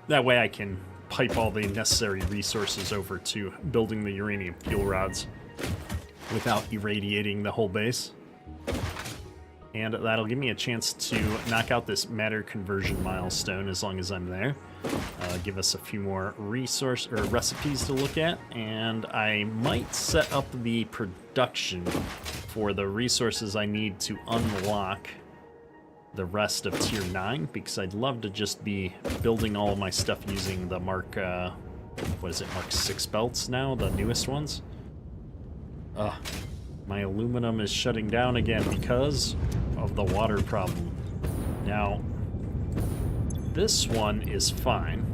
That way I can pipe all the necessary resources over to building the uranium fuel rods without irradiating the whole base. And that'll give me a chance to knock out this matter conversion milestone as long as I'm there. Give us a few more recipes to look at, and I might set up the production for the resources I need to unlock the rest of Tier 9, because I'd love to just be building all of my stuff using the Mark 6 belts now, the newest ones. My aluminum is shutting down again because of the water problem. Now, this one is fine.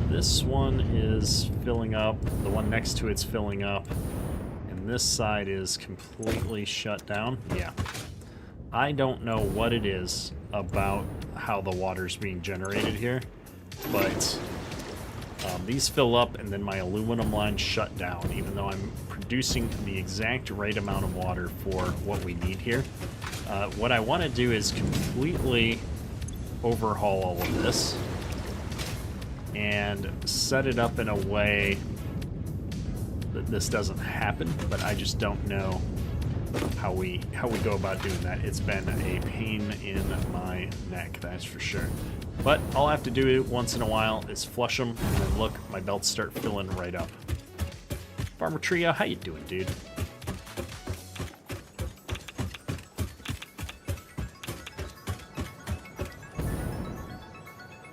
This one is filling up. The one next to it's filling up. And this side is completely shut down. Yeah. I don't know what it is about how the water's being generated here, but these fill up and then my aluminum line shut down, even though I'm producing the exact right amount of water for what we need here. What I want to do is completely overhaul all of this and set it up in a way that this doesn't happen, but I just don't know how we go about doing that. It's been a pain in my neck, that's for sure. But all I have to do once in a while is flush them, and then look, my belts start filling right up. Farmer Trio, how you doing, dude?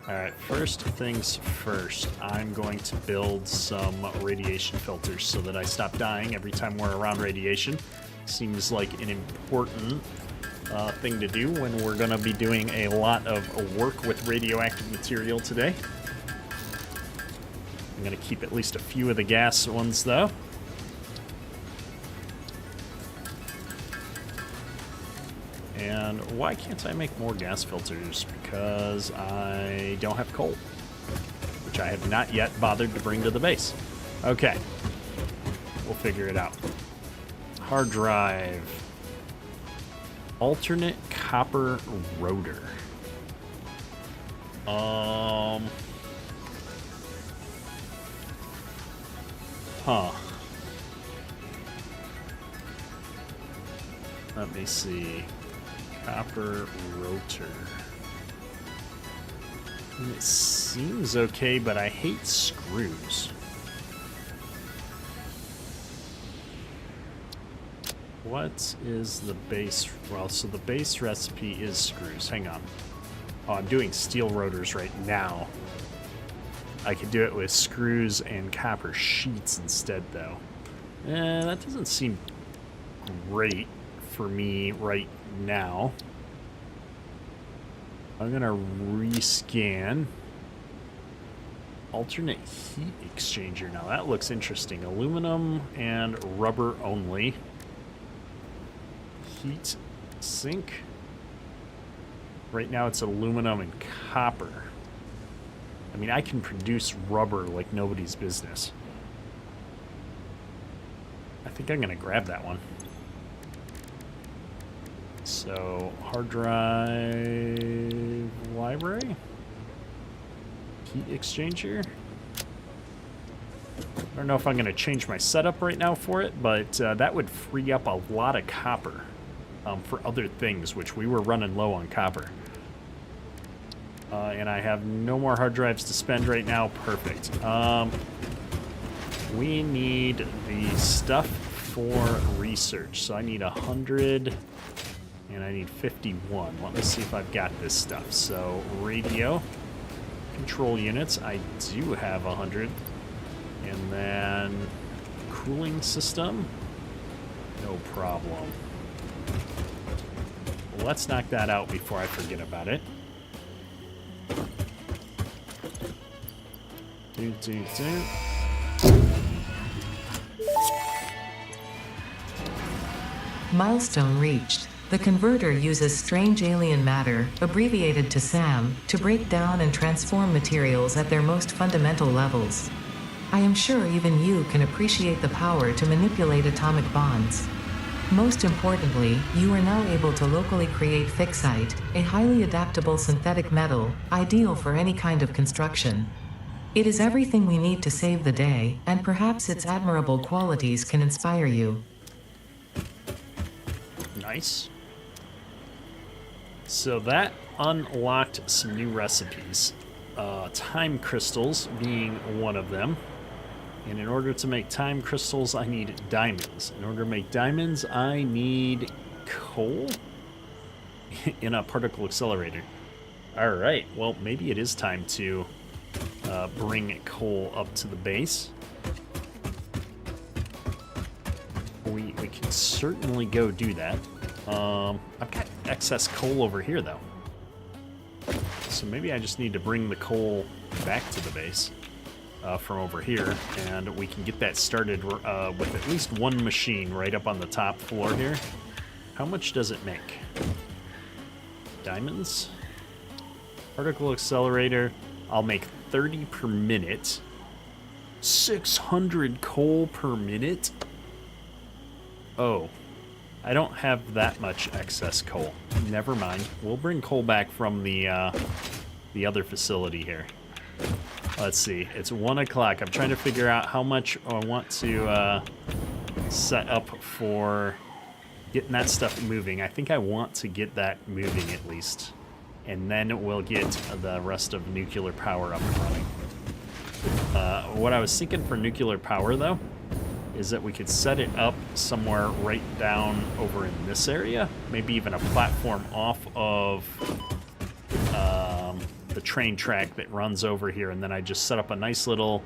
Alright, first things first, I'm going to build some radiation filters so that I stop dying every time we're around radiation. Seems like an important thing to do when we're going to be doing a lot of work with radioactive material today. I'm going to keep at least a few of the gas ones, though. And why can't I make more gas filters? Because I don't have coal, which I have not yet bothered to bring to the base. Okay, we'll figure it out. Hard drive. Alternate copper rotor. Let me see. Copper rotor. It seems okay, but I hate screws. What is the base? Well, so the base recipe is screws. Hang on. Oh, I'm doing steel rotors right now. I could do it with screws and copper sheets instead, though. That doesn't seem great for me right now. I'm gonna rescan. Alternate heat exchanger. Now that looks interesting. Aluminum and rubber only. Heat sink. Right now it's aluminum and copper. I mean, I can produce rubber like nobody's business. I think I'm gonna grab that one. So, hard drive library. Heat exchanger. I don't know if I'm gonna change my setup right now for it, but that would free up a lot of copper. For other things, which we were running low on copper. And I have no more hard drives to spend right now. Perfect. We need the stuff for research. So I need 100 And I need 51. Let me see if I've got this stuff. So, radio, control units, I do have 100. And then cooling system, no problem. Well, let's knock that out before I forget about it. Do. Milestone reached. The converter uses strange alien matter, abbreviated to SAM, to break down and transform materials at their most fundamental levels. I am sure even you can appreciate the power to manipulate atomic bonds. Most importantly, you are now able to locally create fixite, a highly adaptable synthetic metal, ideal for any kind of construction. It is everything we need to save the day, and perhaps its admirable qualities can inspire you. Nice. So that unlocked some new recipes. Time crystals being one of them. And in order to make time crystals, I need diamonds. In order to make diamonds, I need coal in a particle accelerator. All right, well, maybe it is time to bring coal up to the base. We can certainly go do that. I've got excess coal over here, though. So maybe I just need to bring the coal back to the base from over here, and we can get that started with at least one machine right up on the top floor here. How much does it make? Diamonds? Particle accelerator. I'll make 30 per minute. 600 coal per minute? Oh, I don't have that much excess coal. Never mind. We'll bring coal back from the other facility here. Let's see. It's 1 o'clock. I'm trying to figure out how much I want to set up for getting that stuff moving. I think I want to get that moving at least. And then we'll get the rest of nuclear power up and running. What I was thinking for nuclear power, though, is that we could set it up somewhere right down over in this area. Maybe even a platform off of the train track that runs over here. And then I just set up a nice little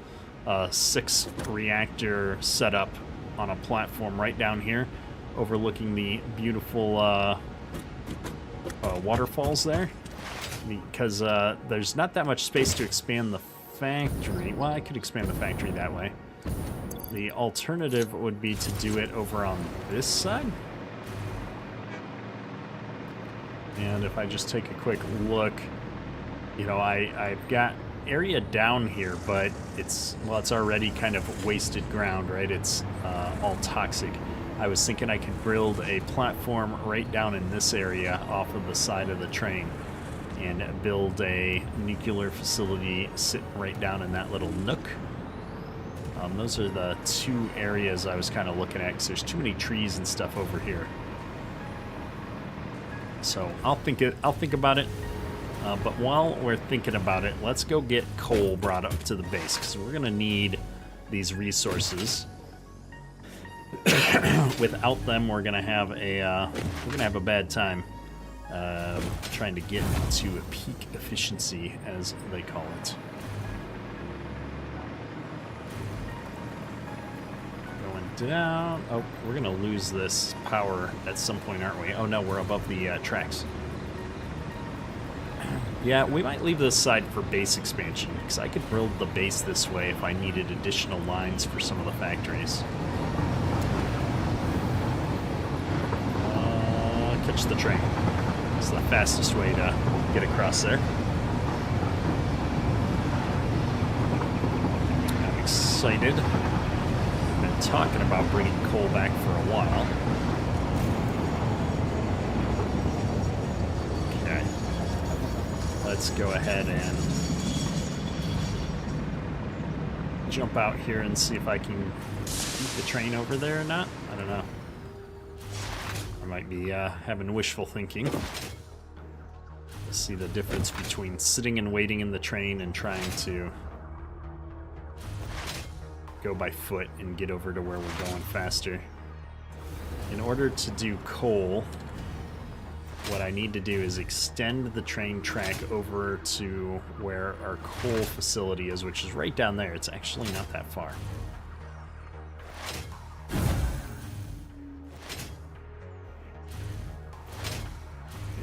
6-reactor setup on a platform right down here, overlooking the beautiful waterfalls there. Because there's not that much space to expand the factory. Well, I could expand the factory that way. The alternative would be to do it over on this side. And if I just take a quick look, you know, I've got area down here, but it's already kind of wasted ground, right? It's all toxic. I was thinking I could build a platform right down in this area off of the side of the train and build a nuclear facility sitting right down in that little nook. Those are the two areas I was kind of looking at, because there's too many trees and stuff over here. So I'll think about it. But while we're thinking about it, let's go get coal brought up to the base, because we're gonna need these resources. Without them, we're gonna have a bad time trying to get to a peak efficiency, as they call it. Going down. Oh, we're gonna lose this power at some point, aren't we? Oh no, we're above the tracks. Yeah, we might leave this side for base expansion, because I could build the base this way if I needed additional lines for some of the factories. Catch the train. It's the fastest way to get across there. I'm excited. I've been talking about bringing coal back for a while. Okay. Let's go ahead and jump out here and see if I can keep the train over there or not. I don't know. I might be having wishful thinking. See the difference between sitting and waiting in the train and trying to go by foot and get over to where we're going faster. In order to do coal, what I need to do is extend the train track over to where our coal facility is, which is right down there. It's actually not that far.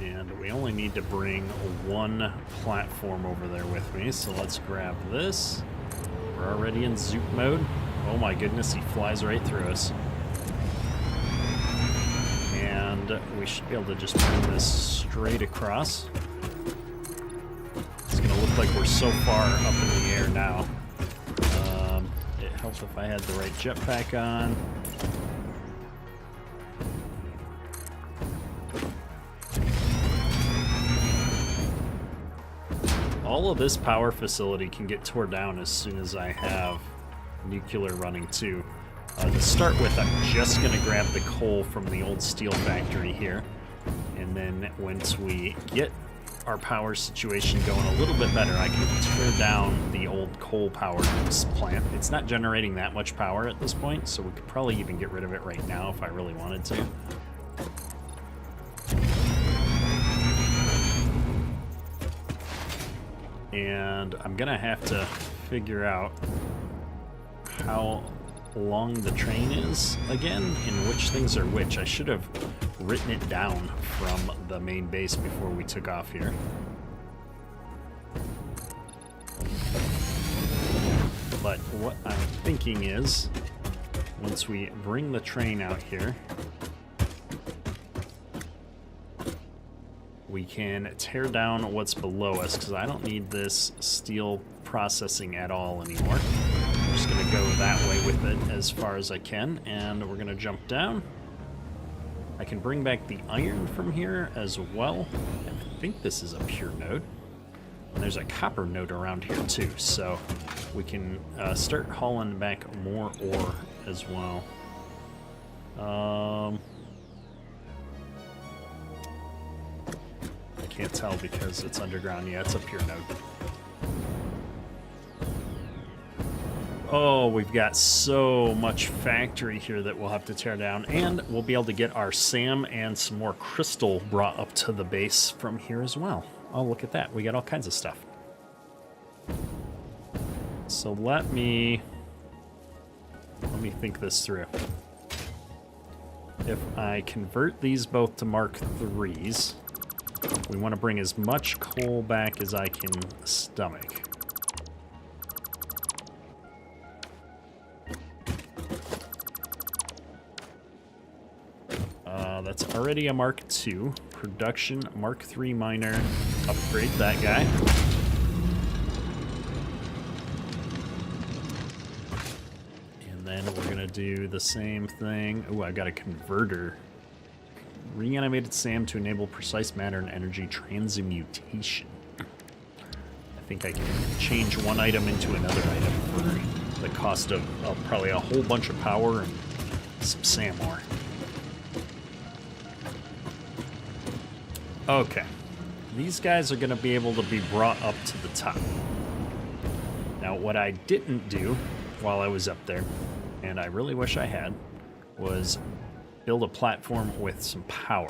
And we only need to bring one platform over there with me, so let's grab this. We're already in zoop mode. Oh my goodness, he flies right through us. And we should be able to just bring this straight across. It's gonna look like we're so far up in the air now. It helps if I had the right jetpack on. All of this power facility can get torn down as soon as I have nuclear running too. To start with, I'm just going to grab the coal from the old steel factory here. And then once we get our power situation going a little bit better, I can tear down the old coal power plant. It's not generating that much power at this point, so we could probably even get rid of it right now if I really wanted to. And I'm gonna have to figure out how long the train is again and which things are which. I should have written it down from the main base before we took off here. But what I'm thinking is, once we bring the train out here, we can tear down what's below us, because I don't need this steel processing at all anymore. I'm just going to go that way with it as far as I can, and we're going to jump down. I can bring back the iron from here as well. I think this is a pure node. And there's a copper node around here too, so we can start hauling back more ore as well. I can't tell because it's underground. Yeah, it's a pure node. Oh, we've got so much factory here that we'll have to tear down, and we'll be able to get our SAM and some more crystal brought up to the base from here as well. Oh, look at that. We got all kinds of stuff. So let me think this through. If I convert these both to Mark IIIs, we want to bring as much coal back as I can stomach. That's already a Mark II. Production Mark III miner. Upgrade that guy. And then we're going to do the same thing. Oh, I got a converter. Reanimated SAM to enable precise matter and energy transmutation. I think I can change one item into another item for the cost of probably a whole bunch of power and some SAM ore. Okay, these guys are going to be able to be brought up to the top. Now, what I didn't do while I was up there, and I really wish I had, was build a platform with some power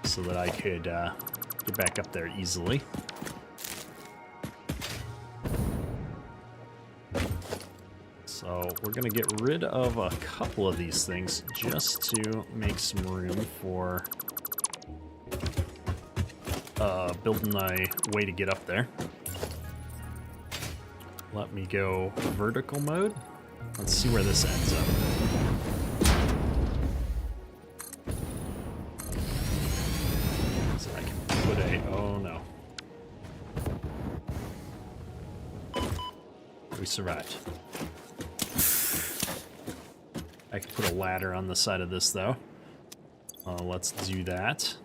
so that I could get back up there easily. So we're going to get rid of a couple of these things just to make some room for building a way to get up there. Let me go vertical mode. Let's see where this ends up. So I can put a... oh no. We survived. I can put a ladder on the side of this though. Let's do that.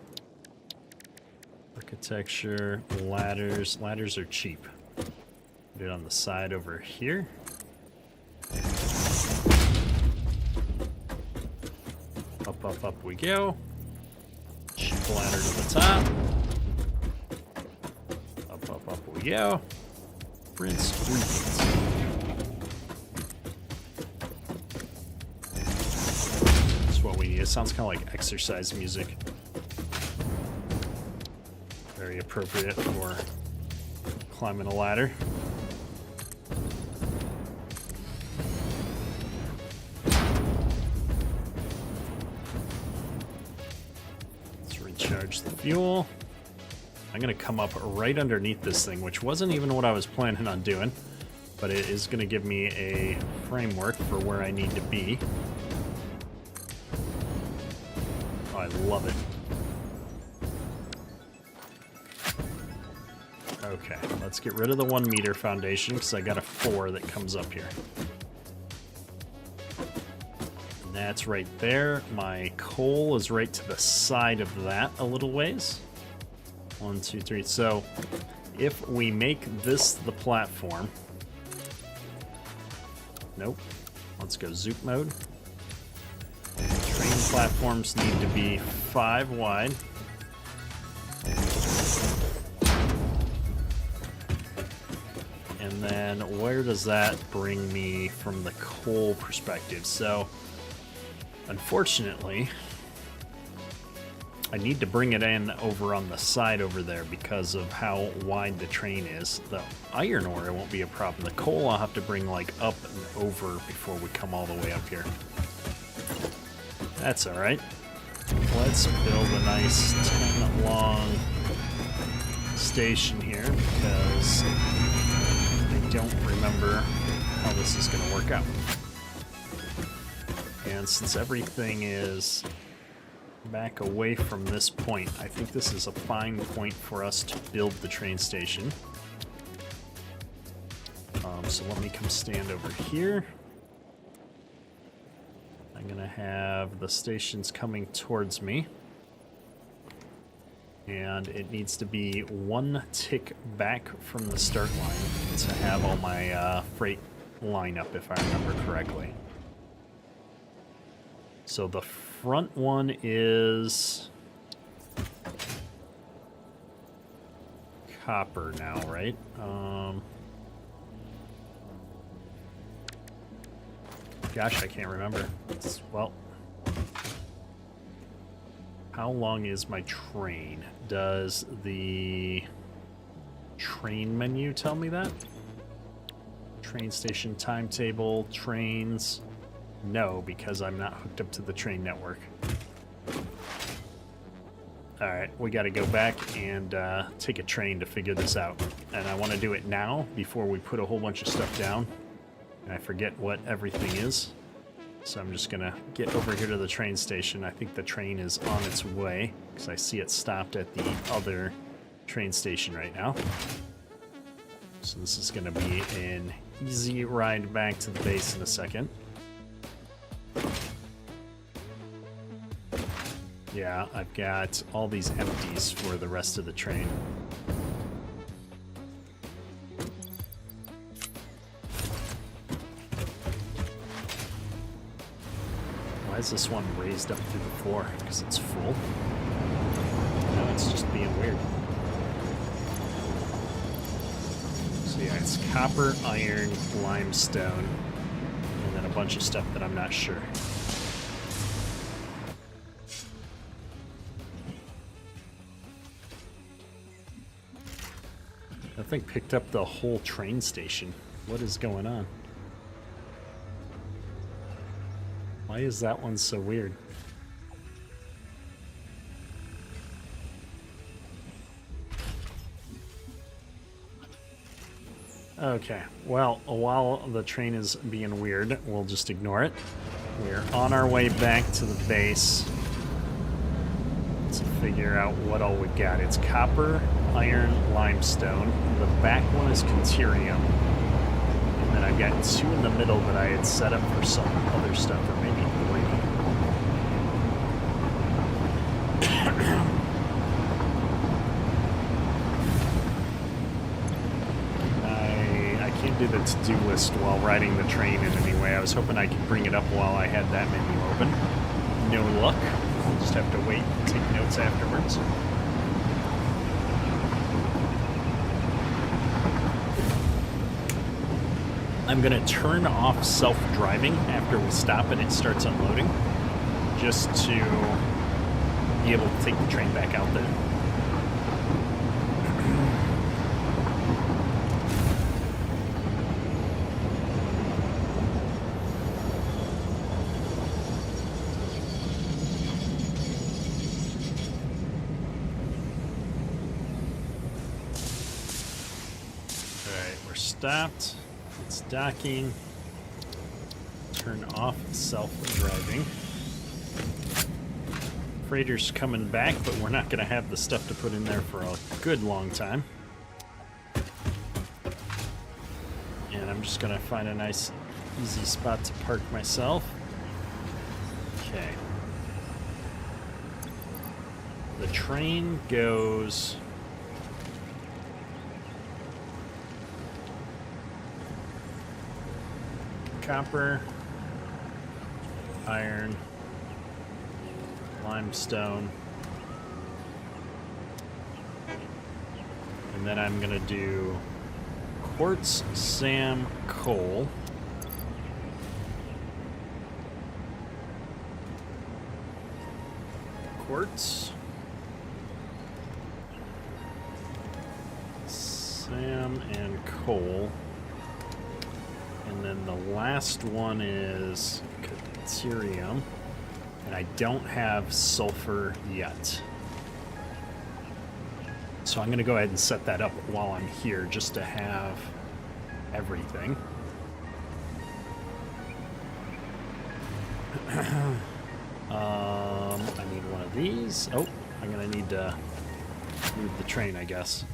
Architecture, ladders. Ladders are cheap. Put it on the side over here. Up, up, up we go. Cheap ladder to the top. Up, up, up we go. Rinse, repeat. That's what we need. It sounds kind of like exercise music. very appropriate for climbing a ladder. Let's recharge the fuel. I'm going to come up right underneath this thing, which wasn't even what I was planning on doing, but it is going to give me a framework for where I need to be. Oh, I love it. Okay, let's get rid of the 1 meter foundation because I got a 4 that comes up here. And that's right there. My coal is right to the side of that a little ways. 1, 2, 3. So if we make this the platform, nope. Let's go zoop mode. Train platforms need to be 5 wide. And then where does that bring me from the coal perspective? So unfortunately, I need to bring it in over on the side over there because of how wide the train is. The iron ore won't be a problem. The coal I'll have to bring like up and over before we come all the way up here. That's all right. Let's build a nice 10 long station here because I don't remember how this is going to work out. And since everything is back away from this point, I think this is a fine point for us to build the train station. So let me come stand over here. I'm gonna have the stations coming towards me, and it needs to be 1 tick back from the start line to have all my freight line up, if I remember correctly. So the front one is copper now, right? Gosh, I can't remember. Well, how long is my train? Does the train menu tell me that? Train station timetable, trains. No, because I'm not hooked up to the train network. Alright, we gotta go back and take a train to figure this out. And I want to do it now before we put a whole bunch of stuff down. And I forget what everything is. So I'm just gonna get over here to the train station. I think the train is on its way, because I see it stopped at the other train station right now. So this is gonna be an easy ride back to the base in a second. Yeah, I've got all these empties for the rest of the train. Why is this one raised up through the floor? Because it's full? No, it's just being weird. So yeah, it's copper, iron, limestone, and then a bunch of stuff that I'm not sure. That thing picked up the whole train station. What is going on? Why is that one so weird? Okay, well, while the train is being weird, we'll just ignore it. We're on our way back to the base to figure out what all we got. It's copper, iron, limestone. The back one is Conterium. And then I've got 2 in the middle that I had set up for some other stuff, or maybe 3. I can't do the to-do list while riding the train in any way. I was hoping I could bring it up while I had that menu open. No luck. I'll just have to wait and take notes afterwards. I'm going to turn off self-driving after we stop and it starts unloading, just to be able to take the train back out there. stopped. It's docking. Turn off self-driving. Freighter's coming back, but we're not going to have the stuff to put in there for a good long time. And I'm just going to find a nice, easy spot to park myself. Okay. The train goes... copper, iron, limestone, and then I'm going to do quartz, sand, coal. Quartz, sand, and coal. And then the last one is deuterium. And I don't have sulfur yet. So I'm going to go ahead and set that up while I'm here just to have everything. I need one of these. Oh, I'm going to need to move the train, I guess.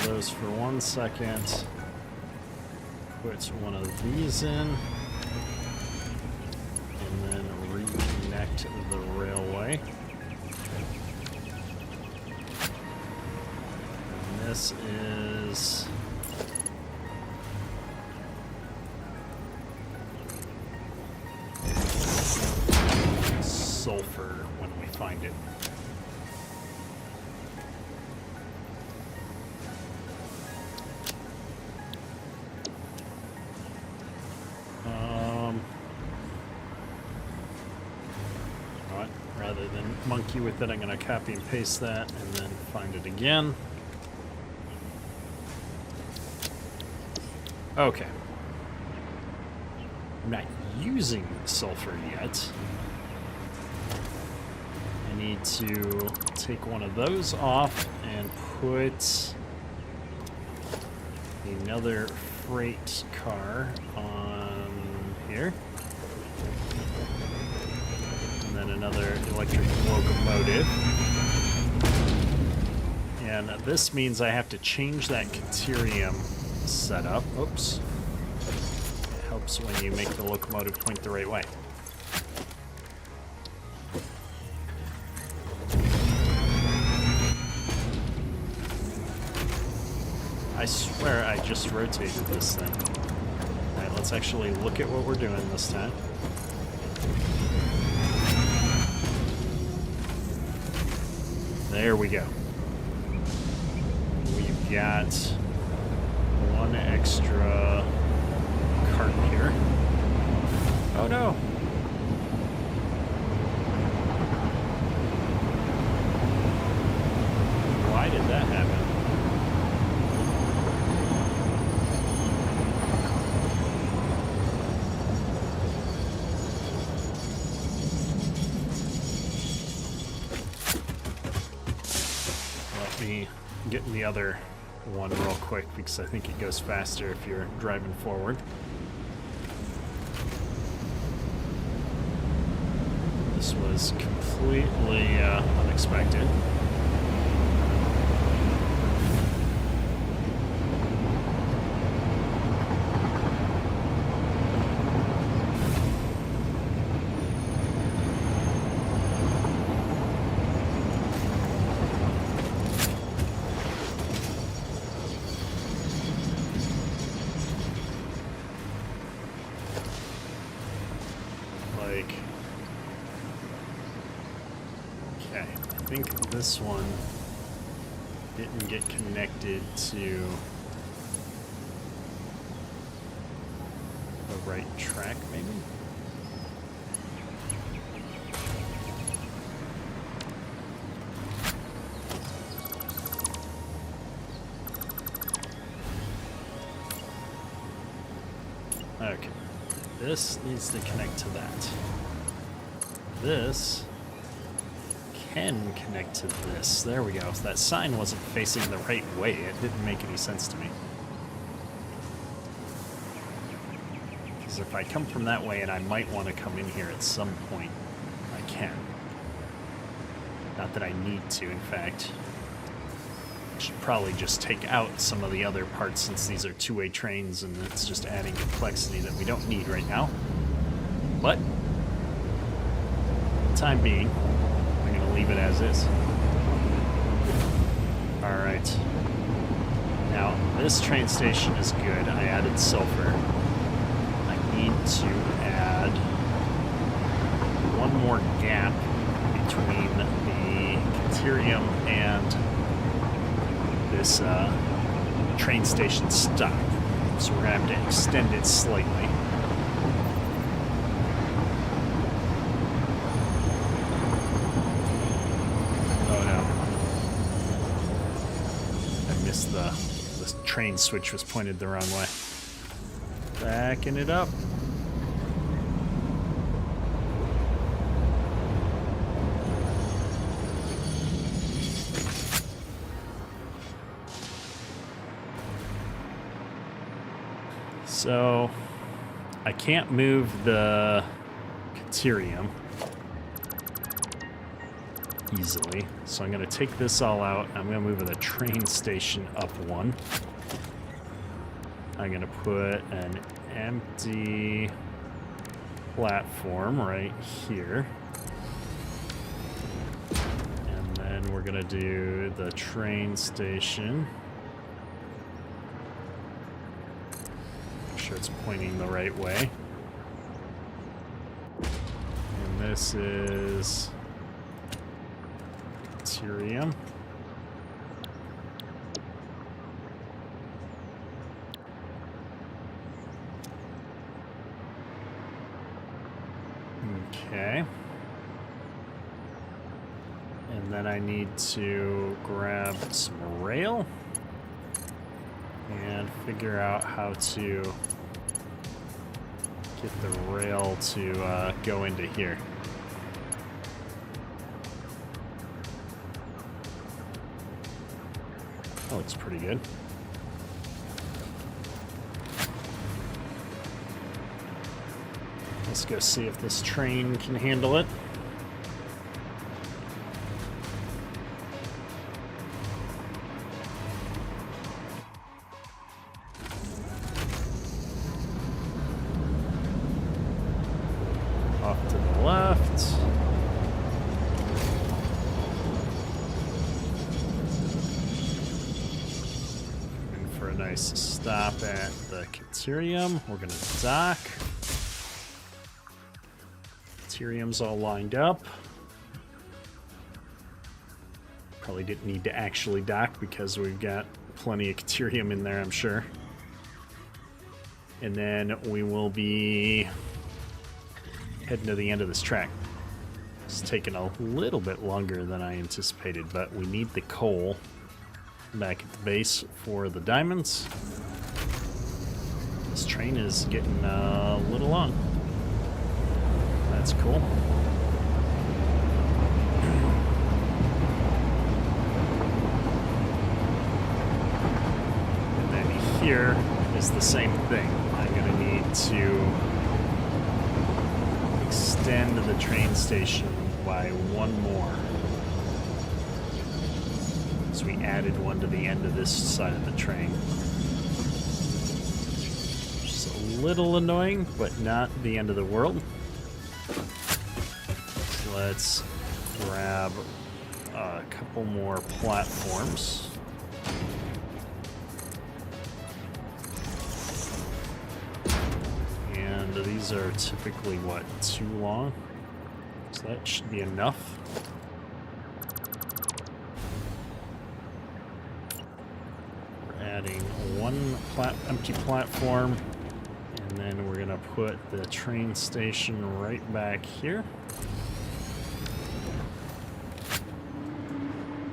Those for 1 second. Put one of these in, and then reconnect the railway. And this is sulfur when we find it. Rather than monkey with it, I'm going to copy and paste that and then find it again. Okay. I'm not using sulfur yet. I need to take one of those off and put another freight car on here. And then another electric locomotive. And this means I have to change that deuterium setup. Oops. It helps when you make the locomotive point the right way. I swear I just rotated this thing. Alright, let's actually look at what we're doing this time. There we go. We've got one extra cart here. Oh no! Why did that happen? Getting the other one real quick because I think it goes faster if you're driving forward. This was completely unexpected. I think this one didn't get connected to the right track, maybe? this needs to connect to that. This can connect to this. There we go. So that sign wasn't facing the right way. It didn't make any sense to me. Because if I come from that way, and I might want to come in here at some point, I can. Not that I need to, in fact. I should probably just take out some of the other parts since these are two-way trains and it's just adding complexity that we don't need right now. But, for the time being, I'm going to leave it as is. Alright. Now, this train station is good. I added sulfur. I need to add one more gap between the Caterium and this train station stop. So we're going to have to extend it slightly. Oh no. I missed the train switch was pointed the wrong way. Backing it up. So, I can't move the Caterium easily. So I'm going to take this all out. I'm going to move the train station up one. I'm going to put an empty platform right here. And then we're going to do the train station. Sure it's pointing the right way. And this is Caterium. Okay. And then I need to grab some rail and figure out how to get the rail to go into here. That looks pretty good. Let's go see if this train can handle it. Off to the left. And for a nice stop at the Caterium, we're going to dock. Caterium's all lined up. Probably didn't need to actually dock because we've got plenty of Caterium in there, I'm sure. And then we will be heading to the end of this track. It's taken a little bit longer than I anticipated, but we need the coal back at the base for the diamonds. This train is getting a little long. That's cool. And then here is the same thing. I'm going to need to extend the train station by one more. So we added one to the end of this side of the train. Which is a little annoying, but not the end of the world. So let's grab a couple more platforms. And these are typically, what, too long? So that should be enough. We're adding one empty platform, and then we're gonna put the train station right back here.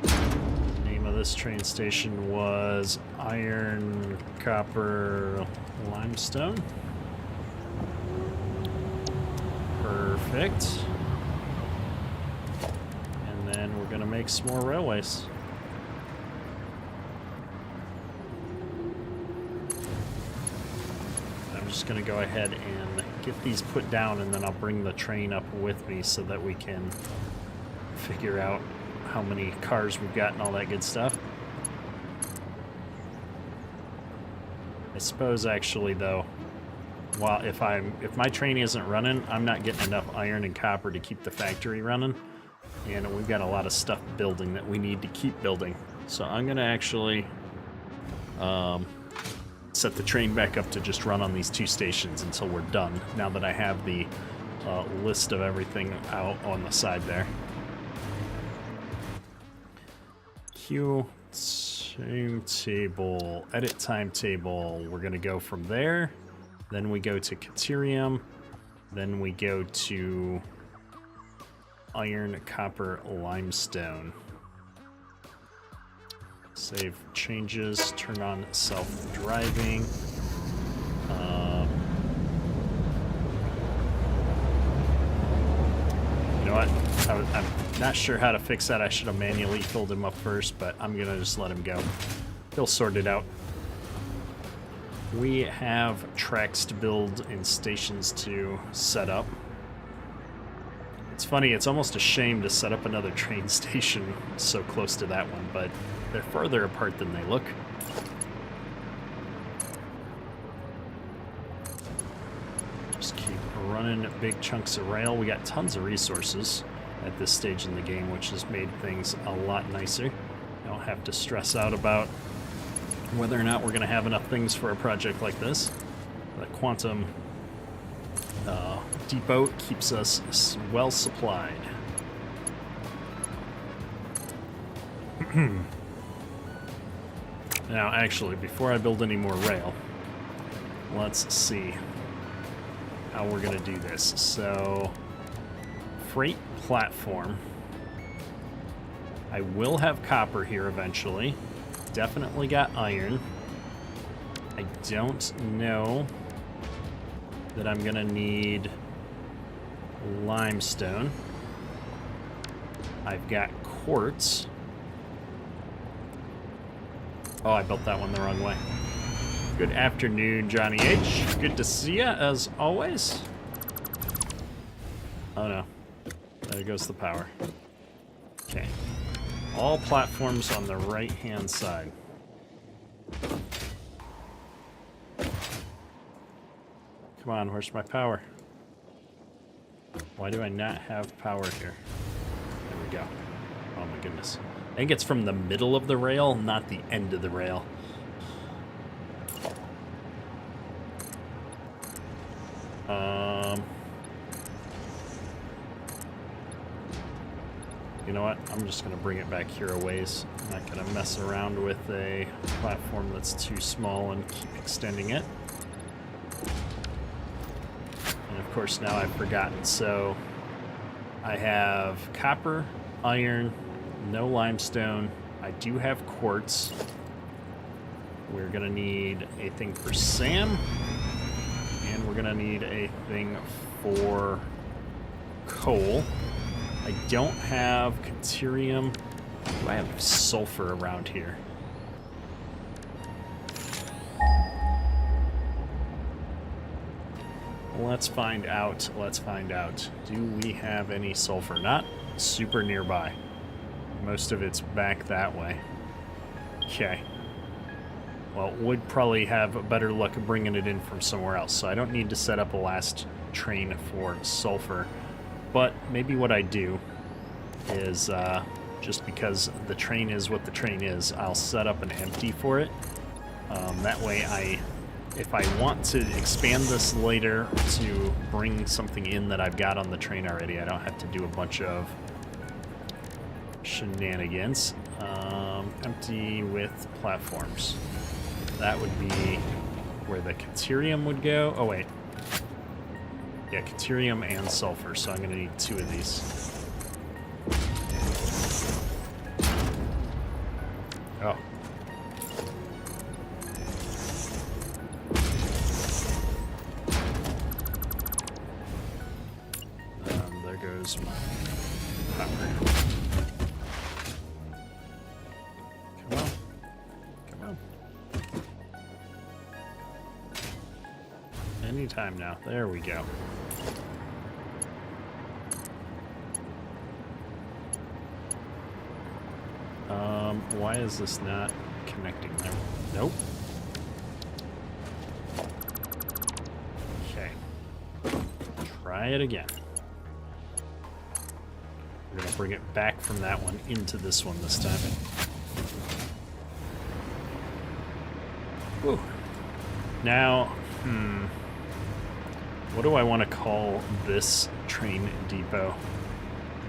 The name of this train station was Iron, Copper, Limestone. Perfect. And then we're gonna make some more railways. I'm just gonna go ahead and get these put down, and then I'll bring the train up with me so that we can figure out how many cars we've got and all that good stuff. I suppose actually though, while if my train isn't running, I'm not getting enough iron and copper to keep the factory running, and we've got a lot of stuff building that we need to keep building. So I'm gonna actually set the train back up to just run on these 2 stations until we're done, now that I have the list of everything out on the side there. Queue timetable, edit timetable. We're gonna go from there, then we go to Caterium, then we go to iron, copper, limestone. Save changes, turn on self-driving. You know what? I'm not sure how to fix that. I should have manually filled him up first, but I'm gonna just let him go. He'll sort it out. We have tracks to build and stations to set up. It's funny, it's almost a shame to set up another train station so close to that one, but they're further apart than they look. Just keep running big chunks of rail. We got tons of resources at this stage in the game, which has made things a lot nicer. I don't have to stress out about whether or not we're going to have enough things for a project like this. The Quantum Depot keeps us well supplied. Now, actually, before I build any more rail, let's see how we're going to do this. So, freight platform. I will have copper here eventually. Definitely got iron. I don't know that I'm going to need limestone. I've got quartz. Oh, I built that one the wrong way. Good afternoon, Johnny H. Good to see ya, as always. Oh no. There goes the power. Okay. All platforms on the right-hand side. Come on, where's my power? Why do I not have power here? There we go. Oh my goodness. I think it's from the middle of the rail, not the end of the rail. You know what? I'm just going to bring it back here a ways. I'm not going to mess around with a platform that's too small and keep extending it. And of course now I've forgotten. So I have copper, iron, no limestone. I do have quartz. We're going to need a thing for Sam. And we're going to need a thing for coal. I don't have Caterium. Do I have sulfur around here? Let's find out. Let's find out. Do we have any sulfur? Not super nearby. Most of it's back that way. Okay. Well, would probably have better luck of bringing it in from somewhere else, so I don't need to set up a last train for sulfur. But maybe what I do is, just because the train is what the train is, I'll set up an empty for it. That way if I want to expand this later to bring something in that I've got on the train already, I don't have to do a bunch of shenanigans. Empty with platforms. That would be where the Caterium would go. Oh, wait. Yeah, Caterium and sulfur, so I'm going to need 2 of these. Oh. Anytime now. There we go. Why is this not connecting there? Nope. Okay. Try it again. We're gonna bring it back from that one into this one this time. Whew. Now, what do I want to call this train depot?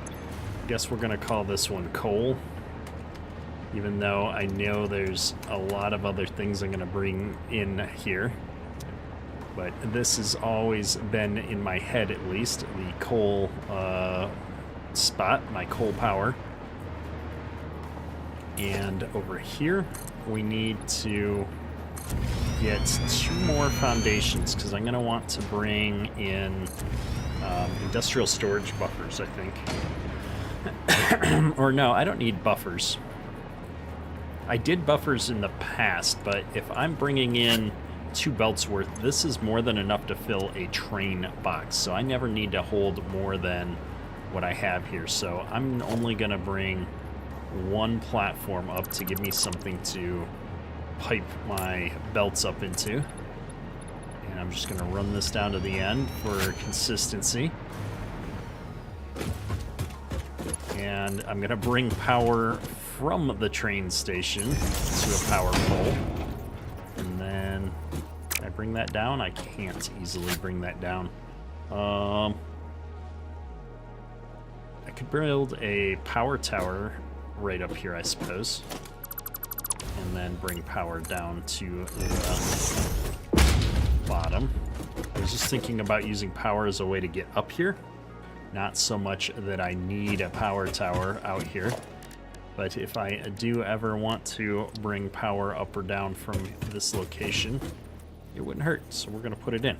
I guess we're gonna call this one coal. Even though I know there's a lot of other things I'm gonna bring in here. But this has always been in my head, at least, the coal spot, my coal power. And over here, we need to get 2 more foundations, because I'm gonna want to bring in industrial storage buffers, I think. Or no, I don't need buffers. I did buffers in the past, but if I'm bringing in 2 belts worth, this is more than enough to fill a train box. So I never need to hold more than what I have here. So I'm only gonna bring 1 platform up to give me something to pipe my belts up into. And I'm just gonna run this down to the end for consistency. And I'm gonna bring power from the train station to a power pole. And then, can I bring that down? I can't easily bring that down. I could build a power tower right up here, I suppose. And then bring power down to the bottom. I was just thinking about using power as a way to get up here. Not so much that I need a power tower out here. But if I do ever want to bring power up or down from this location, it wouldn't hurt. So we're going to put it in.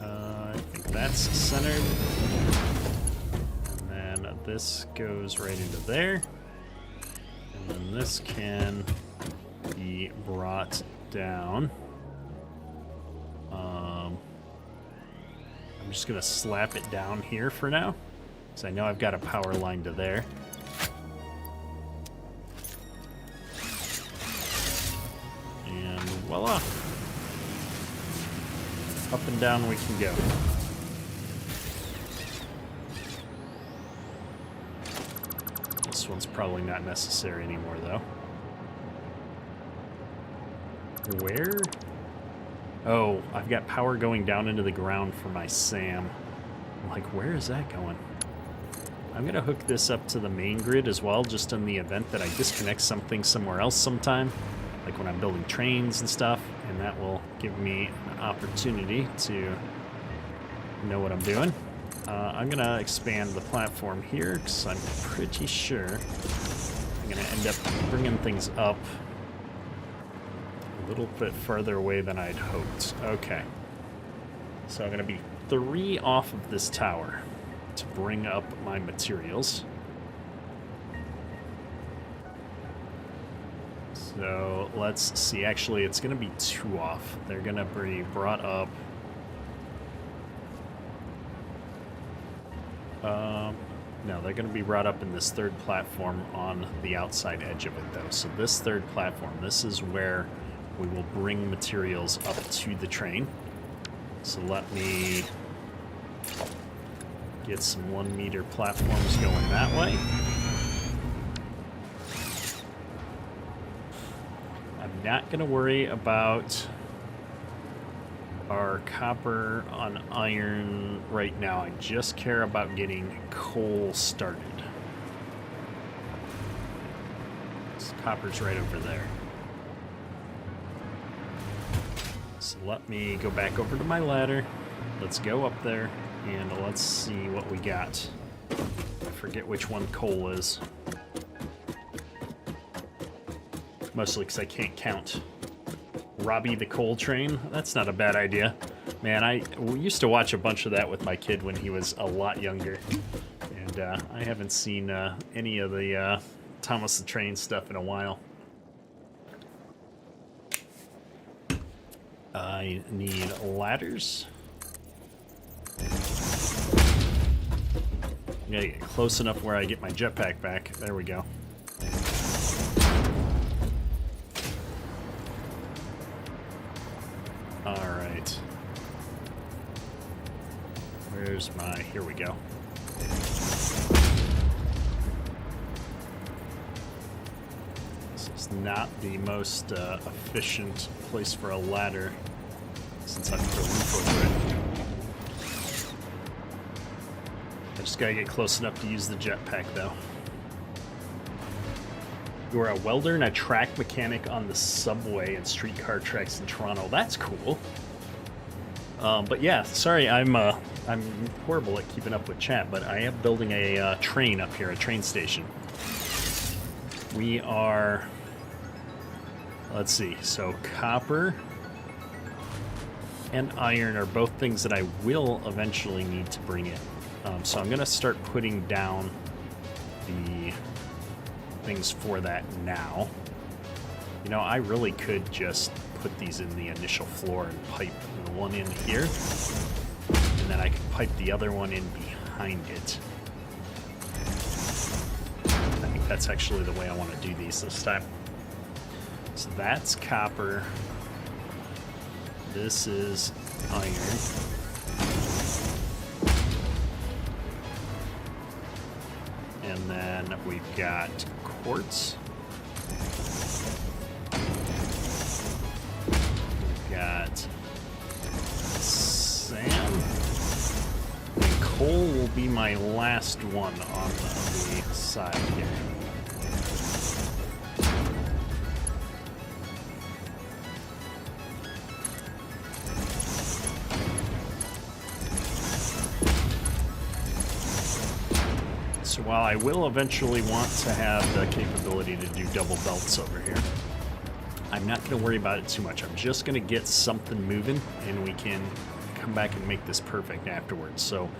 I think that's centered. And then this goes right into there. And then this can be brought down. I'm just going to slap it down here for now. Because I know I've got a power line to there. And voila. Up and down we can go. This one's probably not necessary anymore, though. Where? Oh, I've got power going down into the ground for my SAM. I'm like, where is that going? I'm going to hook this up to the main grid as well, just in the event that I disconnect something somewhere else sometime, like when I'm building trains and stuff, and that will give me an opportunity to know what I'm doing. I'm going to expand the platform here, because I'm pretty sure I'm going to end up bringing things up a little bit further away than I'd hoped. Okay. So I'm going to be 3 off of this tower to bring up my materials. So let's see. Actually, it's going to be 2 off. They're going to be brought up. No, they're going to be brought up in this 3rd platform on the outside edge of it, though. So this 3rd platform, this is where we will bring materials up to the train. So let me get some 1-meter platforms going that way. I'm not going to worry about our copper on iron right now. I just care about getting coal started. This copper's right over there. So let me go back over to my ladder. Let's go up there and let's see what we got. I forget which one coal is. Mostly because I can't count. Robbie the coal train? That's not a bad idea. Man, we used to watch a bunch of that with my kid when he was a lot younger. And I haven't seen any of the Thomas the Train stuff in a while. I need ladders. I gotta get close enough where I get my jetpack back. There we go. Alright. Where's my... Here we go. This is not the most efficient place for a ladder since I put a roof over it. I just gotta get close enough to use the jetpack though. You are a welder and a track mechanic on the subway and streetcar tracks in Toronto. That's cool. But yeah, sorry, I'm horrible at keeping up with chat, but I am building a train up here, a train station. We are, let's see, so copper and iron are both things that I will eventually need to bring in. So I'm going to start putting down the things for that now. You know, I really could just put these in the initial floor and pipe one in here, and then I can pipe the other one in behind it. I think that's actually the way I want to do these this time. So that's copper. This is iron. And then we've got quartz. We've got sand. And coal will be my last one on the side here. So while I will eventually want to have the capability to do double belts over here, I'm not going to worry about it too much. I'm just going to get something moving, and we can come back and make this perfect afterwards. So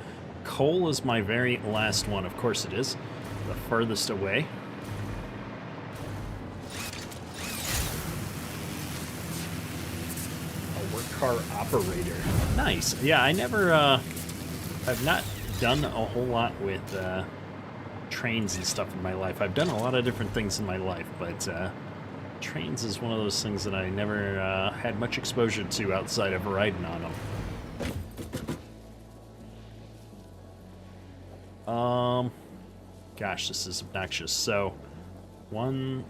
coal is my very last one. Of course it is. The furthest away. A work car operator. Nice. Yeah, I never... I've not done a whole lot with... trains and stuff in my life. I've done a lot of different things in my life, but trains is one of those things that I never had much exposure to outside of riding on them. Gosh, this is obnoxious. So 1,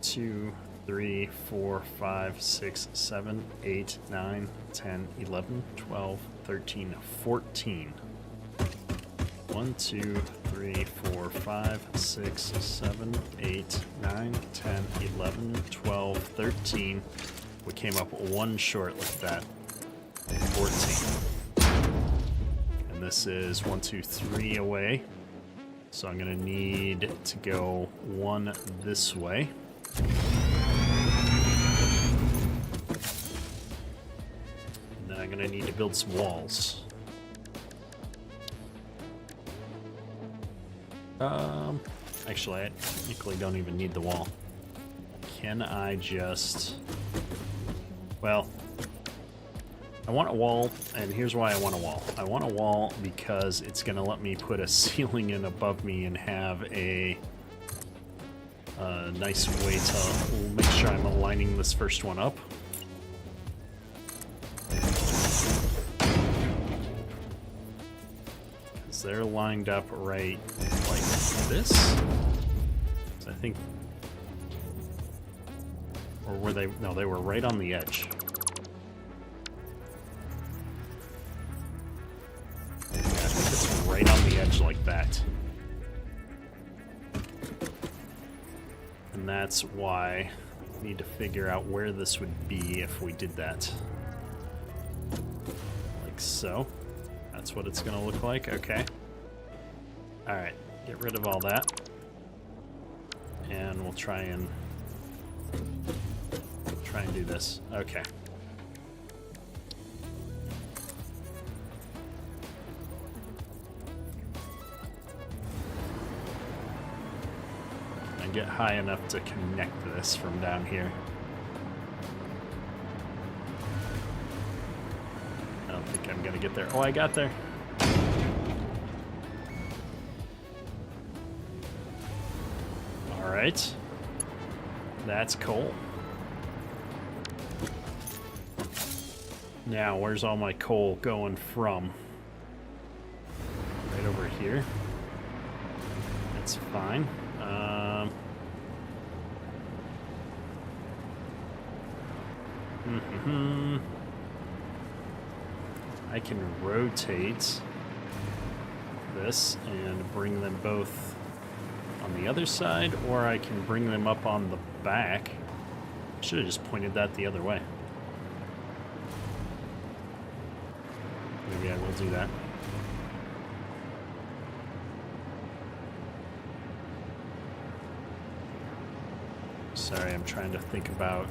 2, 3, 4, 5, 6, 7, 8, 9, 10, 11, 12, 13, 14. 1, 2, 3, 4, 5, 6, 7, 8, 9, 10, 11, 12, 13. We came up one short like that. 14. And this is 1, 2, 3 away. So I'm going to need to go one this way. And then I'm going to need to build some walls. Actually, I technically don't even need the wall. Can I just... Well, I want a wall, and here's why I want a wall. I want a wall because it's going to let me put a ceiling in above me and have a nice way to make sure I'm aligning this first one up. Because they're lined up right like this. So I think... Or were they... No, they were right on the edge. Right on the edge like that. And that's why I need to figure out where this would be if we did that. Like so. That's what it's going to look like. Okay. Alright. Get rid of all that. And we'll try and do this. Okay. Get high enough to connect this from down here. I'm gonna get there. Oh, I got there. All right. That's coal. Now, where's all my coal going from? Right over here. That's fine. I can rotate this and bring them both on the other side, or I can bring them up on the back. Should have just pointed that the other way. Maybe I will do that. Sorry, I'm trying to think about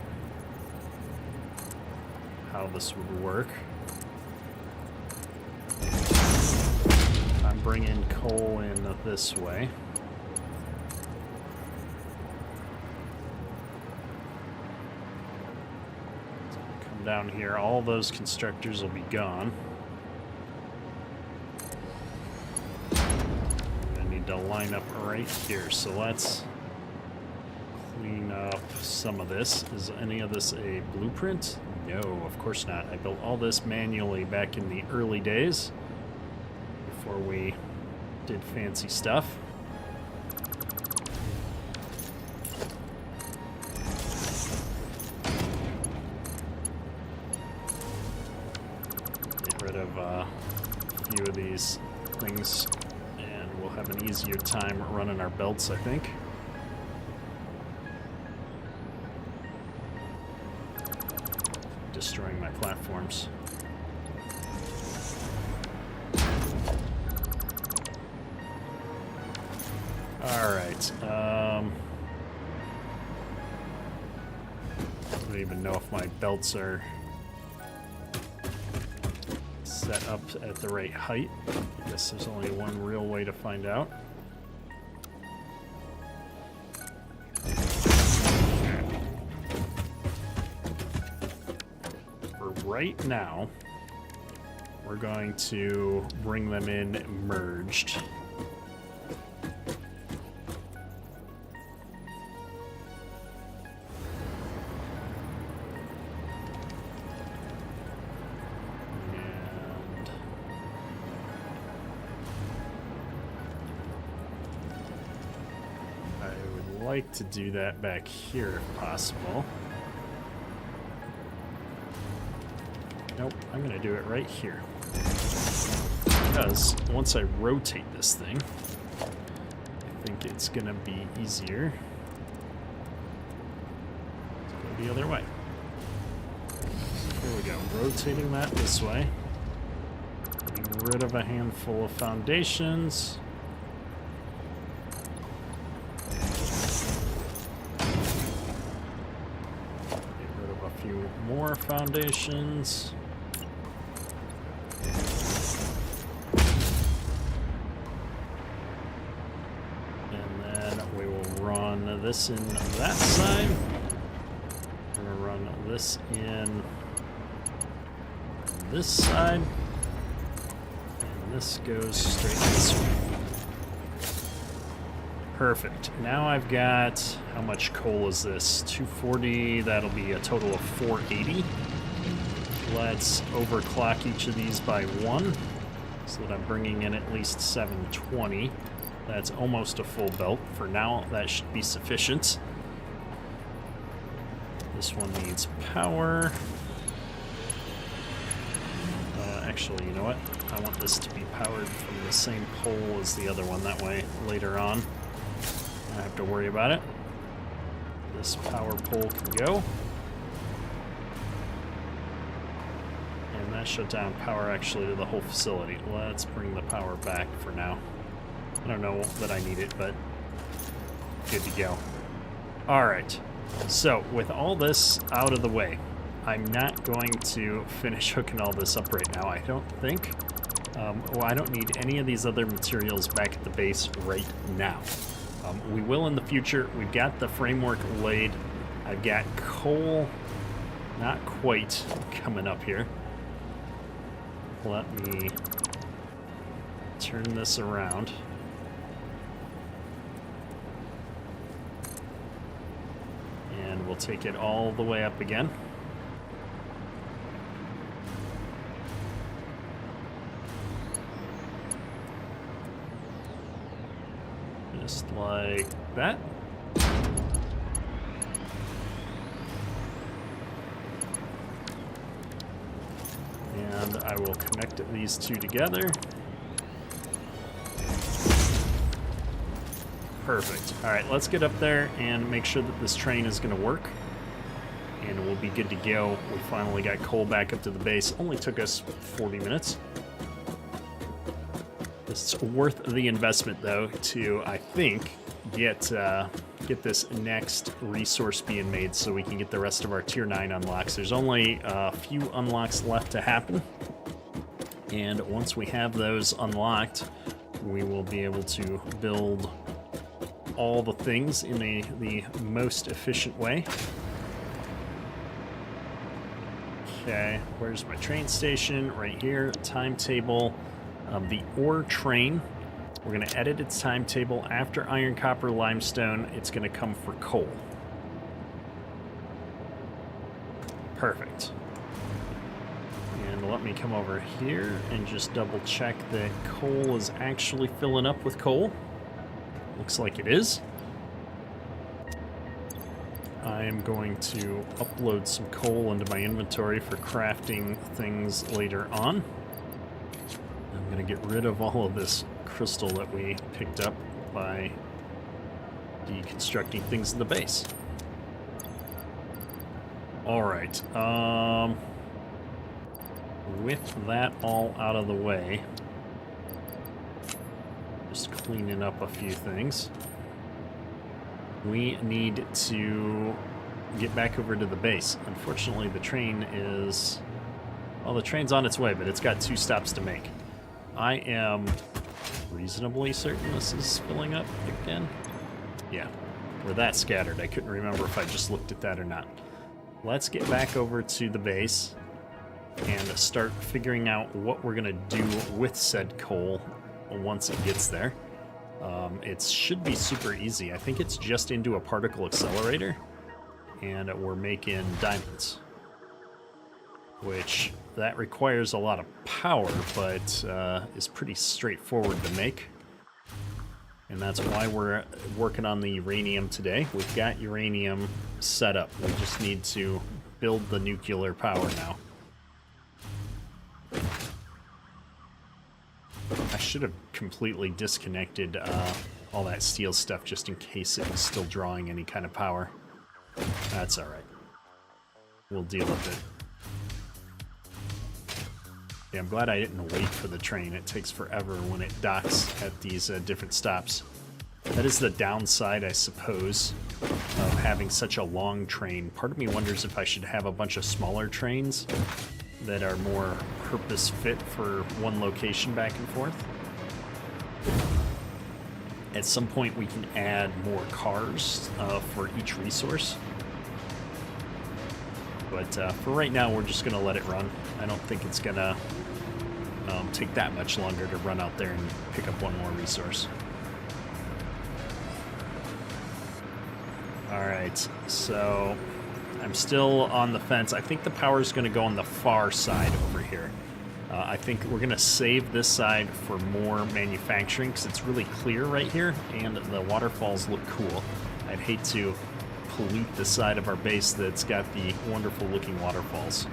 how this would work. I'm bringing coal in this way. Come down here, all those constructors will be gone. I need to line up right here, so let's clean up some of this. Is any of this a blueprint? No, of course not. I built all this manually back in the early days before we did fancy stuff. Get rid of a few of these things and we'll have an easier time running our belts, I think. Destroying my platforms. All right. I don't even know if my belts are set up at the right height. I guess there's only one real way to find out. Right now, we're going to bring them in merged. And I would like to do that back here if possible. Nope, I'm going to do it right here. Because once I rotate this thing, I think it's going to be easier to go the other way. So here we go, rotating that this way. Getting rid of a handful of foundations. Get rid of a few more foundations. This in that side. We're going to run this in this side. And this goes straight this way. Perfect. Now I've got, how much coal is this? 240, that'll be a total of 480. Let's overclock each of these by 1 so that I'm bringing in at least 720. That's almost a full belt. For now, that should be sufficient. This one needs power. Actually, you know what? I want this to be powered from the same pole as the other one. That way, later on, I don't have to worry about it. This power pole can go. And that shut down power actually to the whole facility. Let's bring the power back for now. I don't know that I need it, but good to go. All right, so with all this out of the way, I'm not going to finish hooking all this up right now, I don't think. Well, I don't need any of these other materials back at the base right now. We will in the future. We've got the framework laid. I've got coal, not quite, coming up here. let me turn this around. And we'll take it all the way up again. Just like that. And I will connect these two together. Perfect. All right, let's get up there and make sure that this train is going to work. And we'll be good to go. We finally got coal back up to the base. Only took us 40 minutes. It's worth the investment, though, to, I think, get this next resource being made so we can get the rest of our Tier 9 unlocks. There's only a few unlocks left to happen. And once we have those unlocked, we will be able to build all the things in the most efficient way. Okay, where's my train station? Right here, timetable. The ore train, we're going to edit its timetable. After iron, copper, limestone, it's going to come for coal. Perfect. And let me come over here and just double check that coal is actually filling up with coal. Looks like it is. I am going to upload some coal into my inventory for crafting things later on. I'm going to get rid of all of this crystal that we picked up by deconstructing things in the base. Alright, with that all out of the way, just cleaning up a few things, we need to get back over to the base. Unfortunately, the train is... well, the train's on its way, but it's got 2 stops to make. I am reasonably certain this is filling up again. Yeah, we're that scattered. I couldn't remember if I just looked at that or not. Let's get back over to the base and start figuring out what we're going to do with said coal once it gets there. It should be super easy. I think it's just into a particle accelerator, and we're making diamonds, which that requires a lot of power, but is pretty straightforward to make. And that's why we're working on the uranium today. We've got uranium set up. We just need to build the nuclear power now. I should have completely disconnected all that steel stuff just in case it was still drawing any kind of power. That's alright. We'll deal with it. Yeah, I'm glad I didn't wait for the train. It takes forever when it docks at these different stops. That is the downside, I suppose, of having such a long train. Part of me wonders if I should have a bunch of smaller trains that are more purpose fit for one location back and forth. At some point we can add more cars for each resource. But for right now, we're just going to let it run. I don't think it's going to take that much longer to run out there and pick up one more resource. Alright, so I'm still on the fence. I think the power is going to go on the far side over here. I think we're going to save this side for more manufacturing because it's really clear right here and the waterfalls look cool. I'd hate to pollute the side of our base that's got the wonderful looking waterfalls.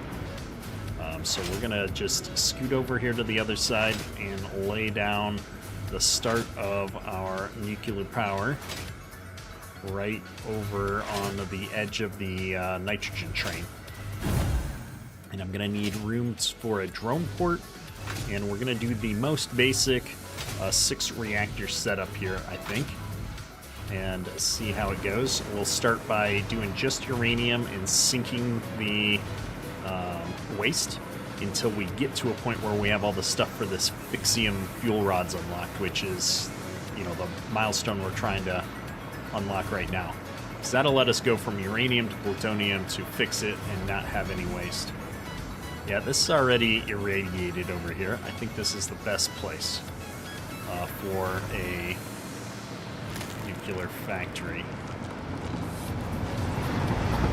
So we're going to just scoot over here to the other side and lay down the start of our nuclear power right over on the edge of the nitrogen train. And I'm going to need rooms for a drone port, and we're going to do the most basic 6 reactor setup here, I think, and see how it goes. We'll start by doing just uranium and sinking the waste until we get to a point where we have all the stuff for this Fixium fuel rods unlocked, which is, you know, the milestone we're trying to unlock right now. Because that'll let us go from uranium to plutonium to fix it and not have any waste. Yeah, this is already irradiated over here. I think this is the best place for a nuclear factory.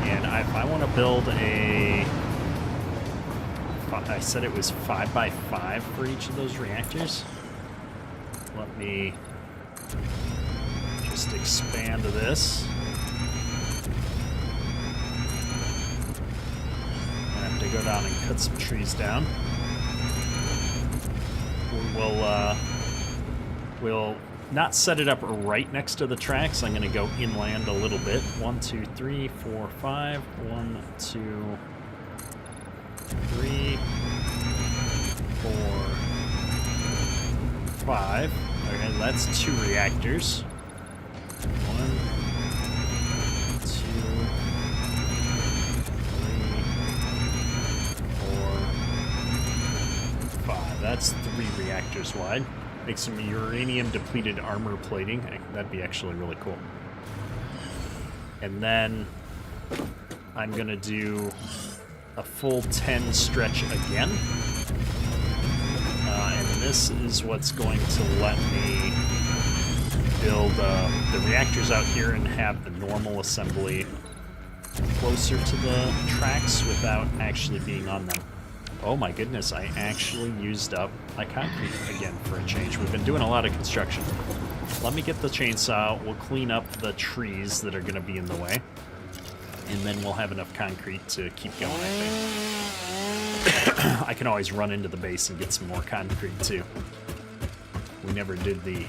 And if I want to build a... I said it was 5x5 for each of those reactors. Let me just expand this. I have to go down and cut some trees down. We'll not set it up right next to the tracks. I'm going to go inland a little bit. 1, 2, 3, 4, 5. 1, 2, 3, 4, 5. Okay, that's 2 reactors. 1, 2, 3, 4, 5. That's 3 reactors wide. Make some uranium depleted armor plating. That'd be actually really cool. And then I'm gonna do a full 10 stretch again. And this is what's going to let me build the reactors out here and have the normal assembly closer to the tracks without actually being on them. Oh my goodness, I actually used up my concrete again for a change. We've been doing a lot of construction. Let me get the chainsaw, we'll clean up the trees that are going to be in the way, and then we'll have enough concrete to keep going, I think. I can always run into the base and get some more concrete too. We never did the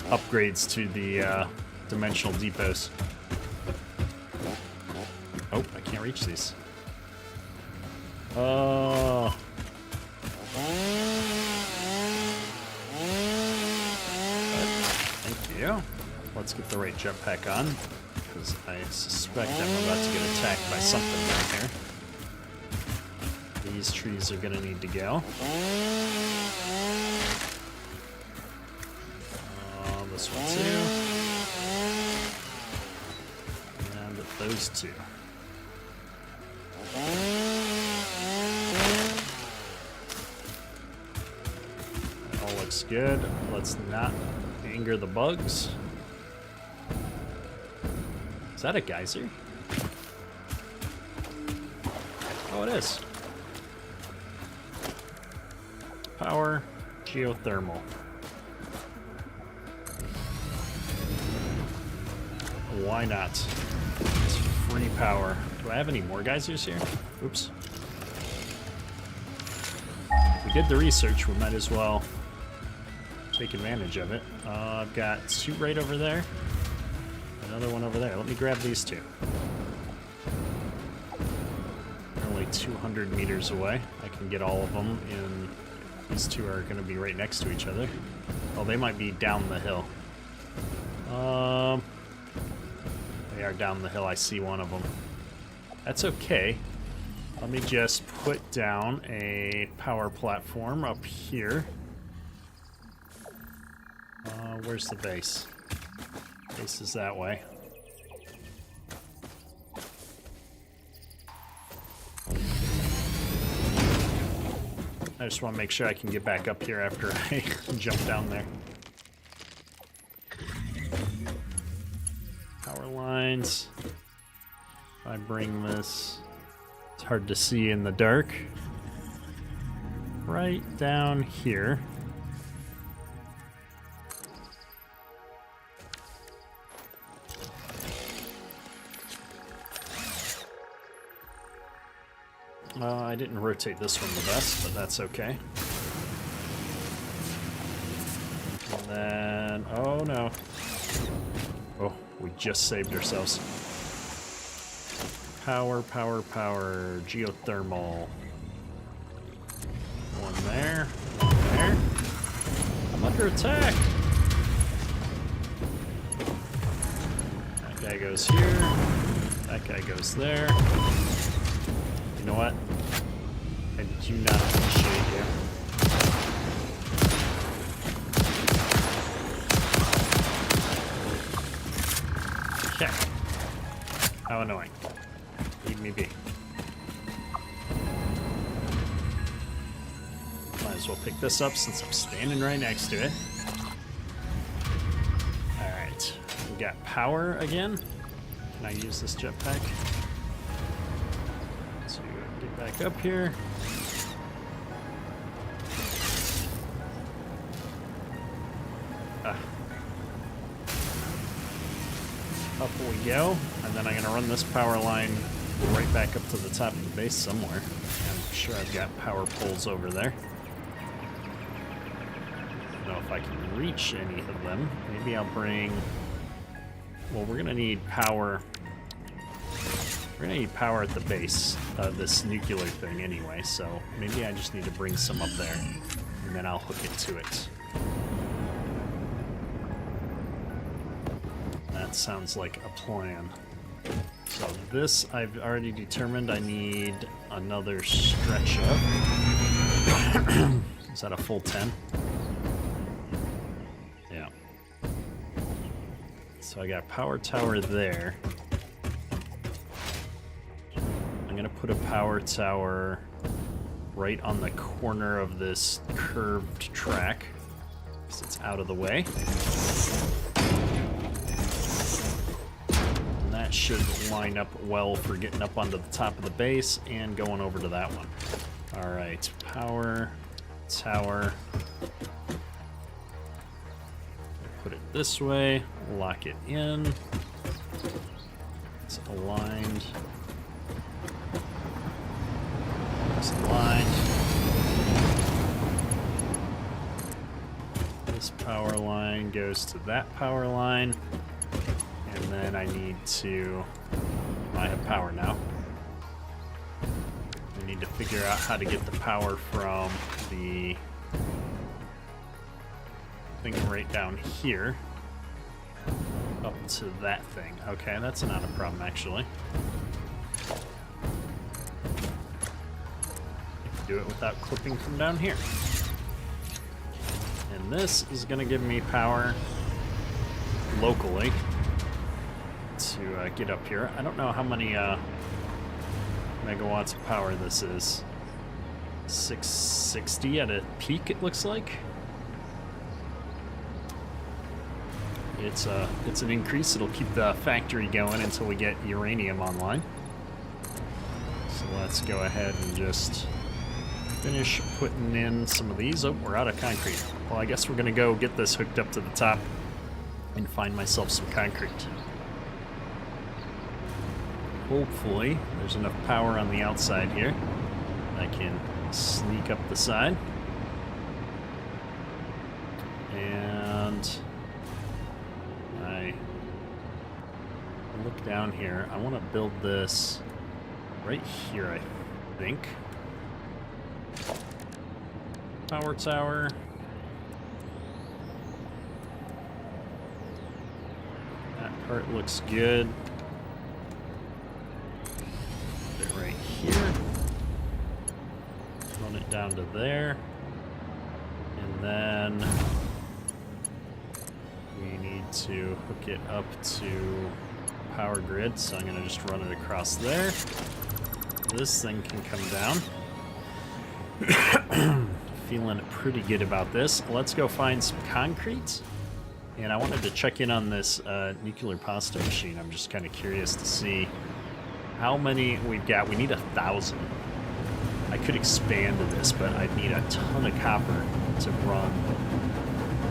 upgrades to the dimensional depots. Oh, I can't reach these. Oh. Thank you. Let's get the right jetpack on, because I suspect I'm about to get attacked by something down here. These trees are going to need to go. This one too. And those two. That all looks good. Let's not anger the bugs. Is that a geyser? Oh, it is. Power, geothermal. Why not? It's free power. Do I have any more geysers here? Oops. We did the research, we might as well take advantage of it. I've got 2 right over there. Another one over there. Let me grab these 2. They're only 200 meters away. I can get all of them in. These 2 are going to be right next to each other. Oh, they might be down the hill. They are down the hill. I see one of them. That's okay. Let me just put down a power platform up here. Where's the base? Base is that way. I just want to make sure I can get back up here after I jump down there. Power lines. If I bring this, it's hard to see in the dark. Right down here. I didn't rotate this one the best, but that's okay. And then, oh no. Oh, we just saved ourselves. Power, power, power, geothermal. One there, one there. I'm under attack. That guy goes here. That guy goes there. You know what? I do not appreciate you. Okay. How annoying. Leave me be. as well pick this up since I'm standing right next to it. Alright, we got power again. Can I use this jetpack? So get back up here. Up we go, and then I'm going to run this power line right back up to the top of the base somewhere. I'm sure I've got power poles over there. I don't know if I can reach any of them. Maybe I'll bring... Well, we're going to need power. We're going to need power at the base of this nuclear thing anyway, so maybe I just need to bring some up there, and then I'll hook it to it. That sounds like a plan. So this, I've already determined I need another stretch up. Is that a full 10? Yeah. So I got power tower there. I'm gonna put a power tower right on the corner of this curved track, because it's out of the way. That should line up well for getting up onto the top of the base and going over to that one. All right, power tower. Put it this way, lock it in. It's aligned. It's aligned. This power line goes to that power line. And then I need to... I have power now. I need to figure out how to get the power from the thing right down here up to that thing. Okay, that's not a problem actually. I can do it without clipping from down here. And this is going to give me power locally to get up here. I don't know how many megawatts of power this is. 660 at a peak, it looks like. It's an increase. It'll keep the factory going until we get uranium online. So let's go ahead and just finish putting in some of these. Oh, we're out of concrete. Well, I guess we're gonna go get this hooked up to the top and find myself some concrete. Hopefully, there's enough power on the outside here. I can sneak up the side. And I look down here. I want to build this right here, I think. Power tower. That part looks good. Right here, run it down to there, and then we need to hook it up to power grid, so I'm going to just run it across there. This thing can come down. Feeling pretty good about this. Let's go find some concrete, and I wanted to check in on this nuclear pasta machine. I'm just kind of curious to see how many we've got. We need 1,000. I could expand this, but I'd need a ton of copper to run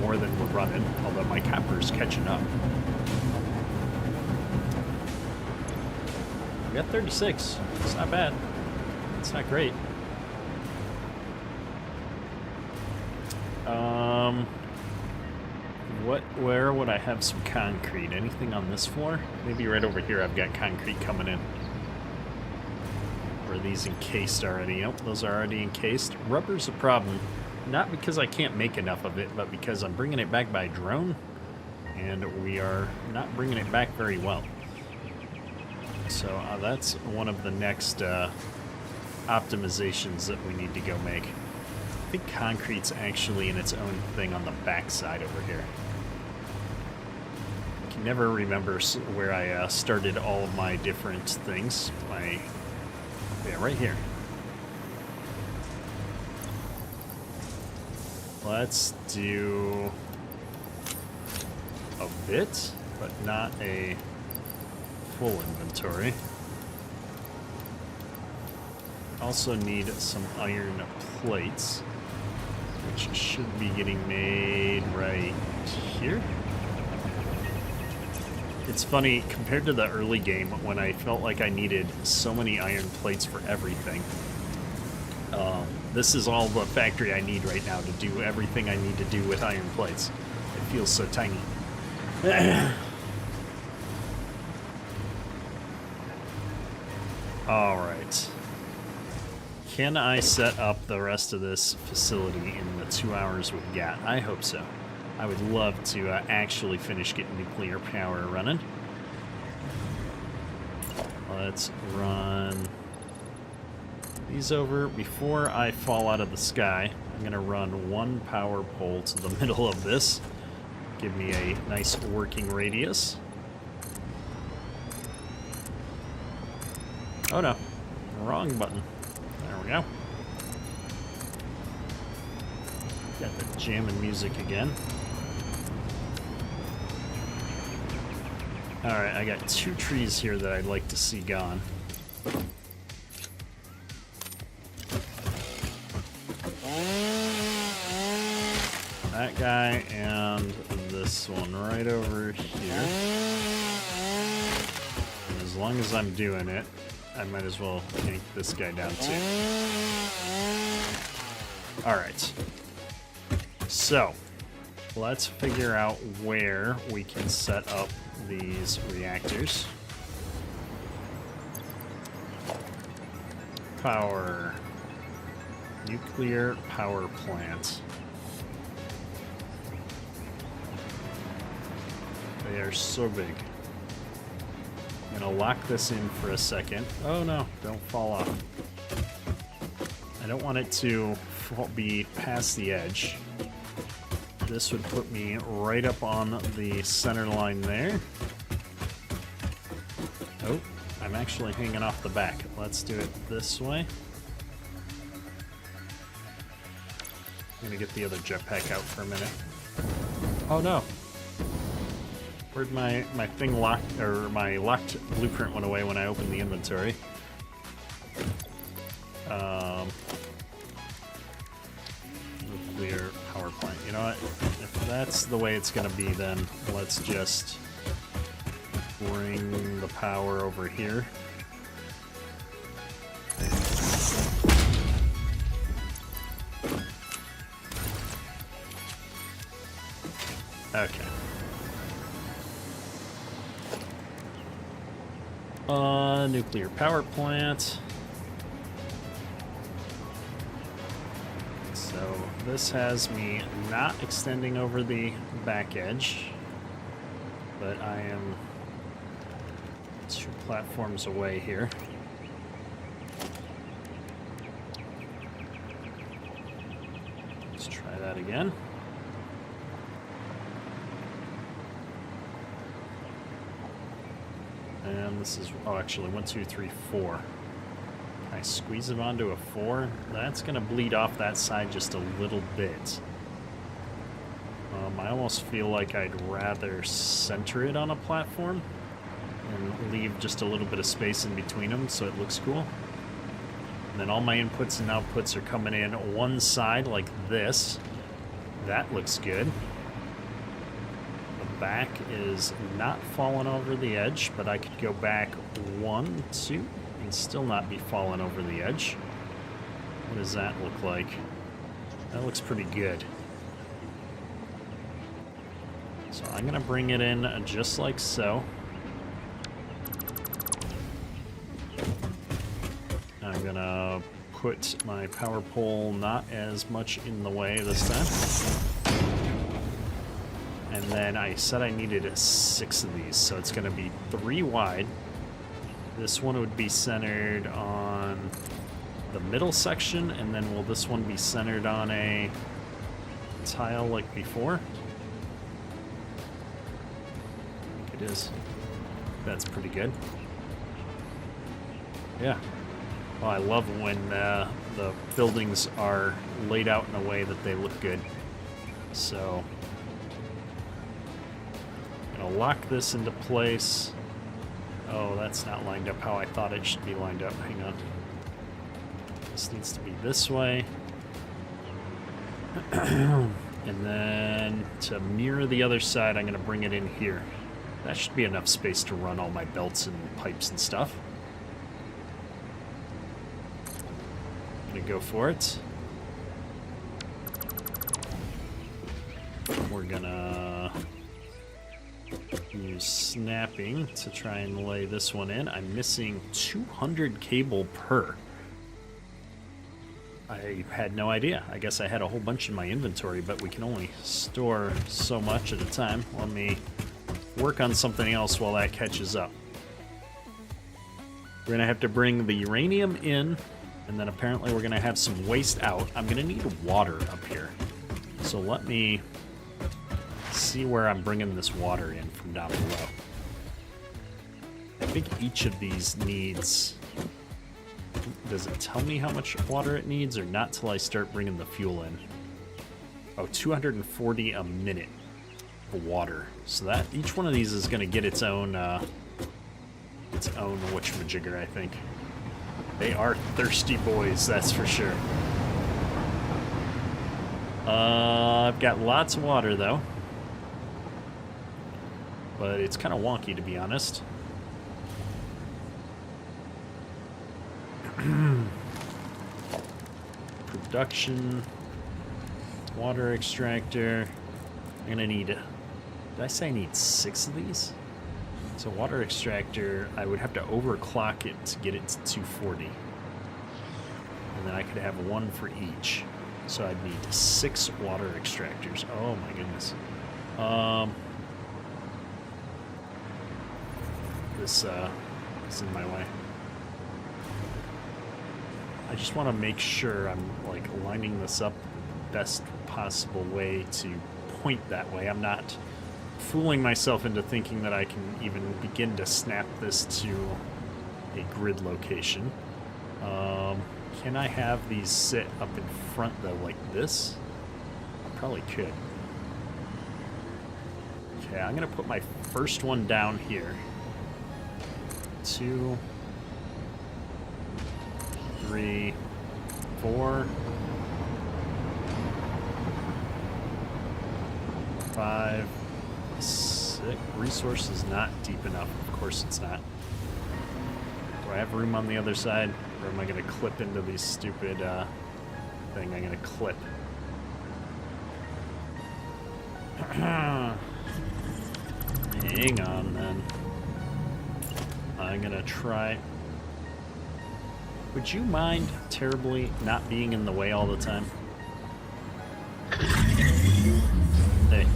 more than we're running, although my copper is catching up. We got 36. It's not bad. It's not great. Where would I have some concrete? Anything on this floor? Maybe right over here I've got concrete coming in. Or are these encased already? Nope, those are already encased. Rubber's a problem. Not because I can't make enough of it, but because I'm bringing it back by drone, and we are not bringing it back very well. So that's one of the next optimizations that we need to go make. I think concrete's actually in its own thing on the back side over here. I can never remember where I started all of my different things. Yeah, right here. Let's do a bit, but not a full inventory. Also need some iron plates, which should be getting made right here. It's funny, compared to the early game when I felt like I needed so many iron plates for everything. This is all the factory I need right now to do everything I need to do with iron plates. It feels so tiny. Alright. Can I set up the rest of this facility in the 2 hours we've got? I hope so. I would love to actually finish getting nuclear power running. Let's run these over. Before I fall out of the sky, I'm going to run one power pole to the middle of this. Give me a nice working radius. Oh no, wrong button. There we go. Got the jamming music again. Alright, I got 2 trees here that I'd like to see gone. That guy and this one right over here. And as long as I'm doing it, I might as well yank this guy down too. Alright. So, let's figure out where we can set up these reactors. Power. Nuclear power plant. They are so big. I'm gonna lock this in for a second. Oh no, don't fall off. I don't want it to be past the edge. This would put me right up on the center line there. Oh, I'm actually hanging off the back. Let's do it this way. I'm gonna get the other jetpack out for a minute. Oh no. Where'd my thing locked, or my locked blueprint went away when I opened the inventory? Nuclear power plant. You know what? If that's the way it's gonna be, then let's just bring the power over here. Okay. Nuclear power plant. So this has me not extending over the back edge, but I am 2 platforms away here. Let's try that again. And this is, oh, actually, 1, 2, 3, 4. Can I squeeze it onto a 4? That's going to bleed off that side just a little bit. I almost feel like I'd rather center it on a platform and leave just a little bit of space in between them so it looks cool. And then all my inputs and outputs are coming in one side like this. That looks good. Back is not falling over the edge, but I could go back 1, 2, and still not be falling over the edge. What does that look like? That looks pretty good. So I'm gonna bring it in just like so. I'm gonna put my power pole not as much in the way this time. And then I said I needed 6 of these, so it's going to be 3 wide. This one would be centered on the middle section, and then will this one be centered on a tile like before? I think it is. That's pretty good. Yeah. Well, I love when the buildings are laid out in a way that they look good. So I'm gonna lock this into place. Oh, that's not lined up how I thought it should be lined up. Hang on. This needs to be this way. And then to mirror the other side, I'm going to bring it in here. That should be enough space to run all my belts and pipes and stuff. I'm going to go for it. We're going to use snapping to try and lay this one in. I'm missing 200 cable per. I had no idea. I guess I had a whole bunch in my inventory, but we can only store so much at a time. Let me work on something else while that catches up. We're gonna have to bring the uranium in, and then apparently we're gonna have some waste out. I'm gonna need water up here. So let me see where I'm bringing this water in from down below. I think each of these needs... Does it tell me how much water it needs, or not till I start bringing the fuel in? Oh, 240 a minute of water. So that each one of these is going to get its own whatchamajigger, I think. They are thirsty boys, that's for sure. I've got lots of water, though. But it's kind of wonky, to be honest. Production, water extractor. I'm gonna need, did I say I need 6 of these? So water extractor, I would have to overclock it to get it to 240. And then I could have one for each. So I'd need 6 water extractors. Oh my goodness. This is in my way. I just want to make sure I'm like lining this up the best possible way to point that way. I'm not fooling myself into thinking that I can even begin to snap this to a grid location. Can I have these sit up in front though, like this? I probably could. Okay, I'm gonna put my first one down here. 2, 3, 4, 5, 6. Resource is not deep enough. Of course it's not. Do I have room on the other side? Or am I going to clip into these stupid thing? I'm going to clip. Hang on then. I'm going to try... Would you mind terribly not being in the way all the time? Hey.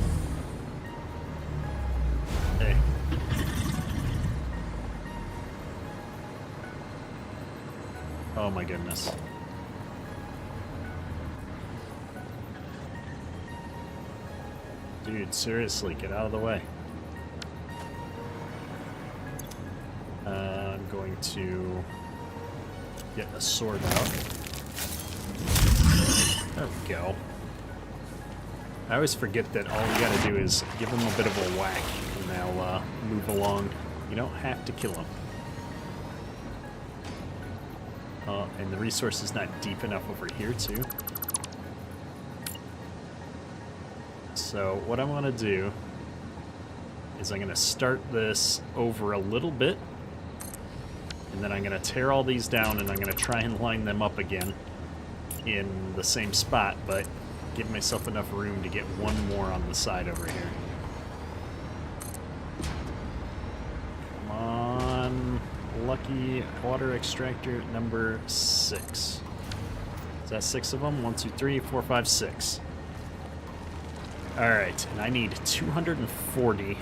Hey. Oh my goodness. Dude, seriously, get out of the way. I'm going to get a sword out. There we go. I always forget that all you gotta do is give them a bit of a whack and they'll move along. You don't have to kill them. And the resource is not deep enough over here too. So what I'm gonna do is I'm gonna start this over a little bit, and then I'm gonna tear all these down and I'm gonna try and line them up again in the same spot, but give myself enough room to get one more on the side over here. Come on, lucky water extractor number 6. Is that 6 of them? 1, 2, 3, 4, 5, 6. All right, and I need 240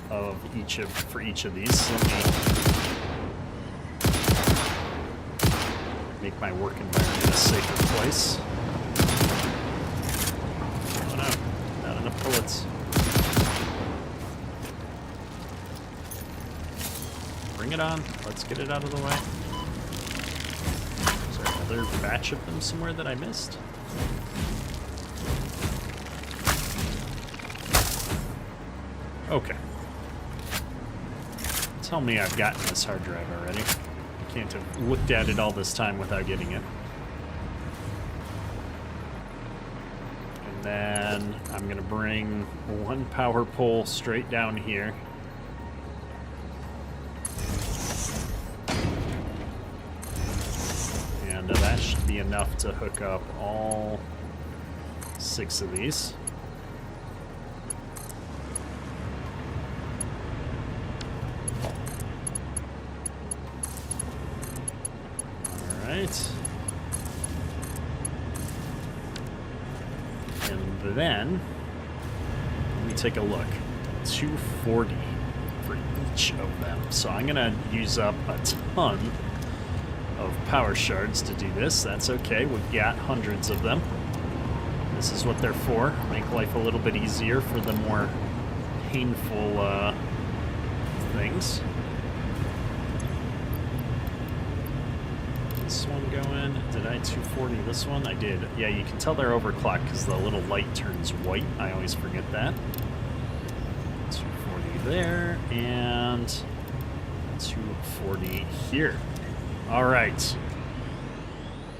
of each for each of these. Let me make my work environment a safer place. Oh no, not enough bullets. Bring it on. Let's get it out of the way. Is there another batch of them somewhere that I missed? Okay. Tell me I've gotten this hard drive already. I can't have looked at it all this time without getting it. And then I'm going to bring one power pole straight down here. And that should be enough to hook up all 6 of these. Alright. And then, let me take a look. 240 for each of them. So I'm going to use up a ton of power shards to do this. That's okay. We've got hundreds of them. This is what they're for. Make life a little bit easier for the more painful things. This one going. Did I 240 this one? I did. Yeah, you can tell they're overclocked because the little light turns white. I always forget that. 240 there and 240 here. All right.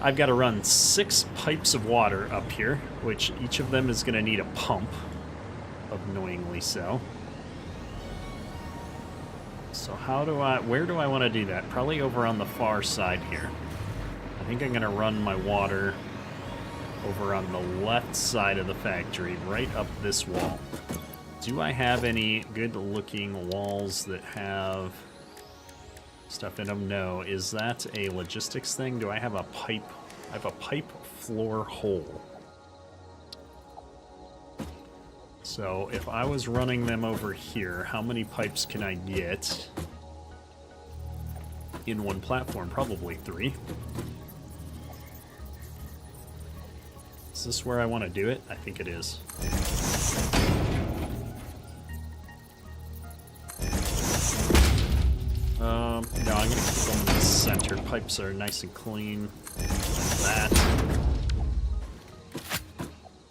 I've got to run 6 pipes of water up here, which each of them is going to need a pump, annoyingly so. So where do I want to do that? Probably over on the far side here. I think I'm going to run my water over on the left side of the factory, right up this wall. Do I have any good-looking walls that have stuff in them? No. Is that a logistics thing? Do I have a pipe? I have a pipe floor hole. So if I was running them over here, how many pipes can I get in one platform? Probably 3. Is this where I want to do it? I think it is. No, I'm going to keep them in the center. Pipes are nice and clean, like that.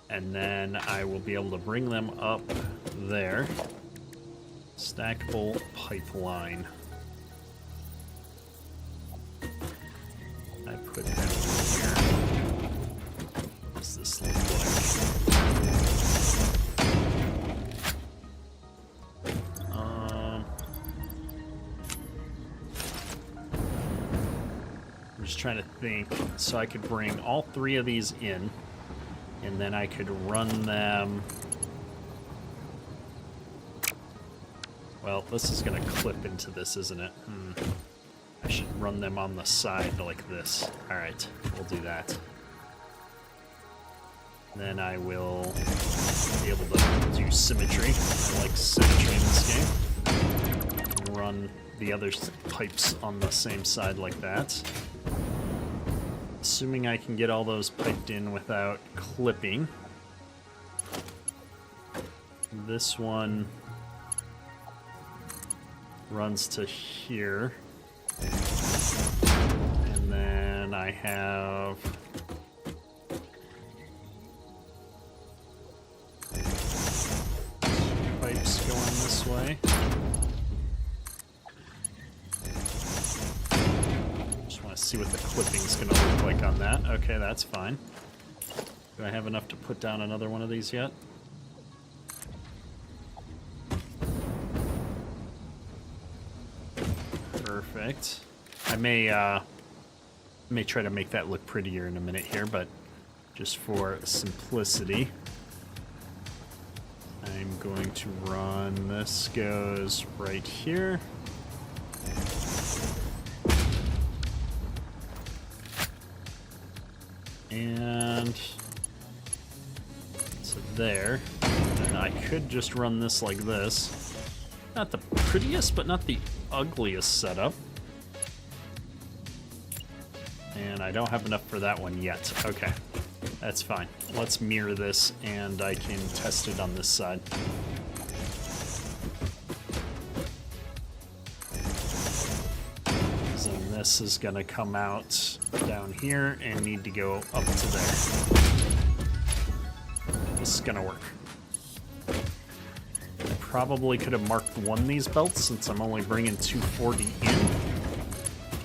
And then I will be able to bring them up there. Stackable pipeline. I put that in here. What's this look like? I'm just trying to think. So I could bring all 3 of these in. And then I could run them... Well, this is going to clip into this, isn't it? I should run them on the side like this. Alright, we'll do that. Then I will be able to do symmetry. I like symmetry in this game. And run the other pipes on the same side like that. Assuming I can get all those piped in without clipping. This one runs to here. And then I have pipes going this way. See what the clipping's gonna look like on that. Okay, that's fine. Do I have enough to put down another one of these yet? Perfect. I may try to make that look prettier in a minute here, but just for simplicity, I'm going to run this goes right here. And so there. And I could just run this like this. Not the prettiest, but not the ugliest setup. And I don't have enough for that one yet. Okay, that's fine. Let's mirror this, and I can test it on this side. So this is gonna come out down here and need to go up to there. This is gonna work. I probably could have marked one of these belts since I'm only bringing 240 in,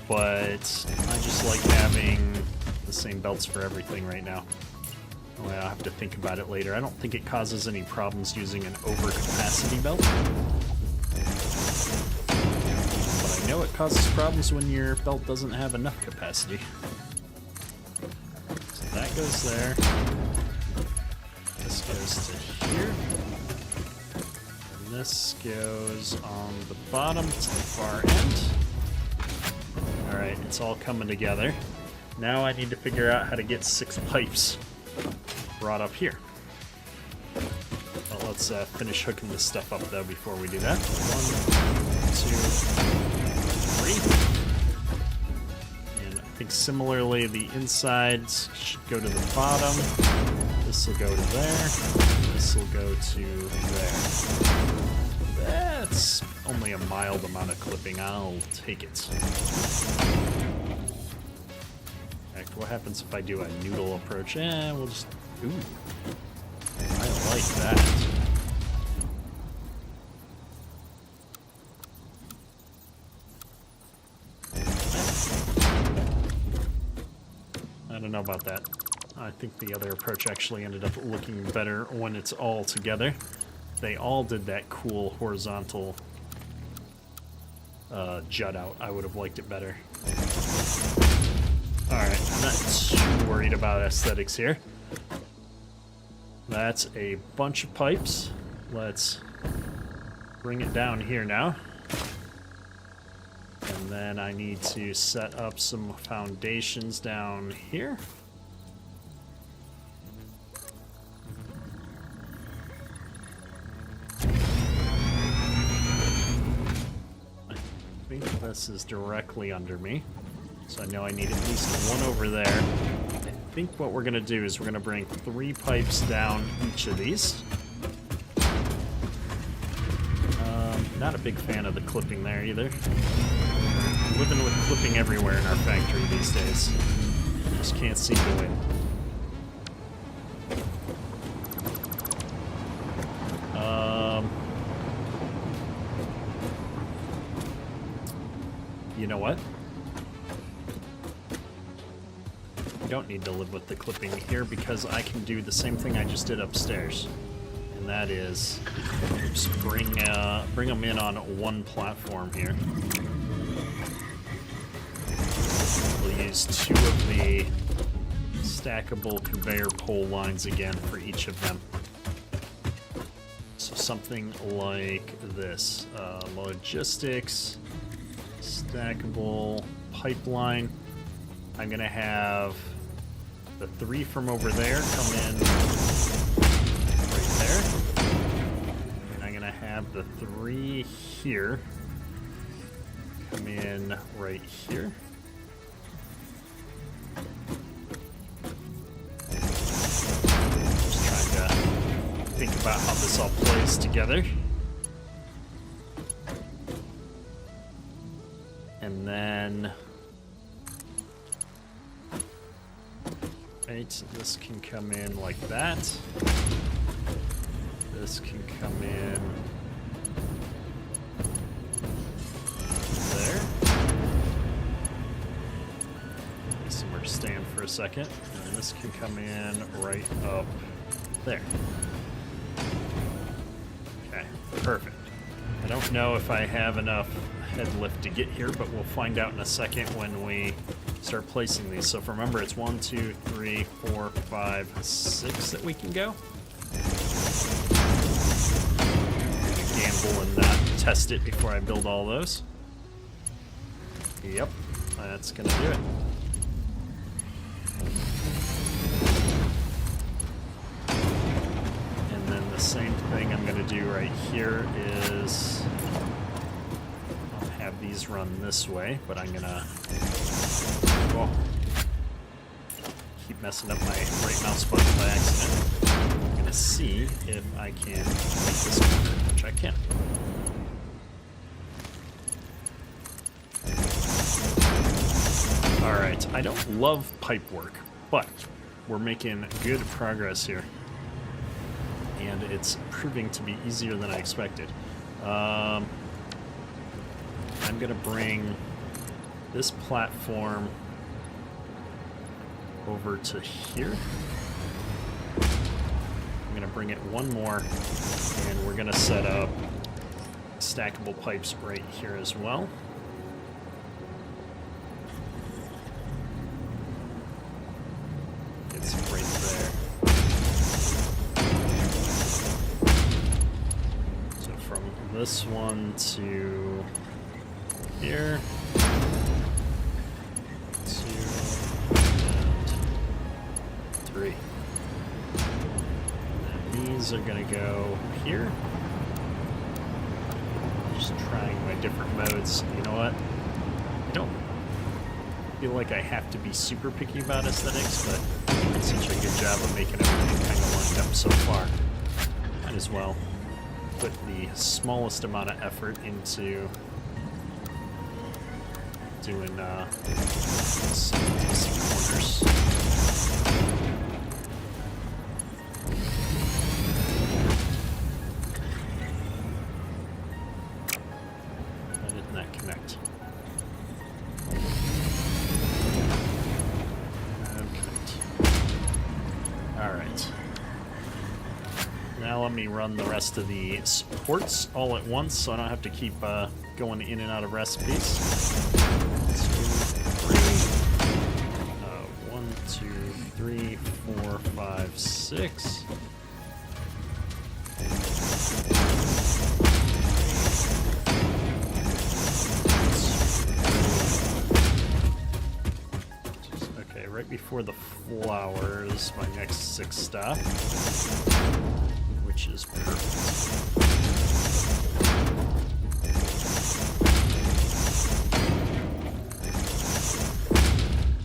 but I just like having the same belts for everything right now. Well, I'll have to think about it later. I don't think it causes any problems using an overcapacity belt, but I know it causes problems when your belt doesn't have enough capacity. So that goes there. This goes to here. And this goes on the bottom to the far end. Alright, it's all coming together. Now I need to figure out how to get 6 pipes brought up here. Well, let's finish hooking this stuff up though before we do that. 1, 2, 3. And I think similarly the insides should go to the bottom. This will go to there. This will go to there. That's only a mild amount of clipping. I'll take it. Heck, what happens if I do a noodle approach? We'll just... Ooh. I like that. I don't know about that. I think the other approach actually ended up looking better when it's all together. They all did that cool horizontal jut out. I would have liked it better. Alright, I'm not too worried about aesthetics here. That's a bunch of pipes. Let's bring it down here now. And then I need to set up some foundations down here. I think this is directly under me. So I know I need at least one over there. I think what we're going to do is we're going to bring 3 pipes down each of these. Not a big fan of the clipping there either. Living with clipping everywhere in our factory these days. Just can't seem to win. You know what? Don't need to live with the clipping here because I can do the same thing I just did upstairs, and that is just bring them in on one platform here. We'll use 2 of the stackable conveyor pole lines again for each of them. So something like this: logistics, stackable pipeline. I'm gonna have the 3 from over there come in right there. And I'm gonna have the 3 here come in right here. Just trying to think about how this all plays together. And then... Right, this can come in like that. This can come in there. Somewhere to stand for a second. And then this can come in right up there. Okay, perfect. I don't know if I have enough head lift to get here, but we'll find out in a second when we start placing these. So if remember, it's 1, 2, 3, 4, 5, 6 that we can go. Gamble and not test it before I build all those. Yep, that's gonna do it. And then the same thing I'm gonna do right here is I'll have these run this way, but I'm gonna keep messing up my right mouse button by accident. I'm gonna see if I can make this work, which I can. Alright, I don't love pipe work, but we're making good progress here. And and it's proving to be easier than I expected. I'm gonna bring this platform over to here. I'm gonna bring it one more, and we're gonna set up stackable pipes right here as well. It's right there. So from this one to here, 2 and 3. And these are gonna go here. Just trying my different modes. You know what? I don't feel like I have to be super picky about aesthetics, but I did such a good job of making everything kind of lined up so far. Might as well put the smallest amount of effort into doing some decent corners. Why didn't that connect? Alright. Now let me run the rest of the supports all at once so I don't have to keep going in and out of recipes. 1, 2, 3, 4, 5, 6. Okay, right before the flowers, my next 6 stop, which is perfect.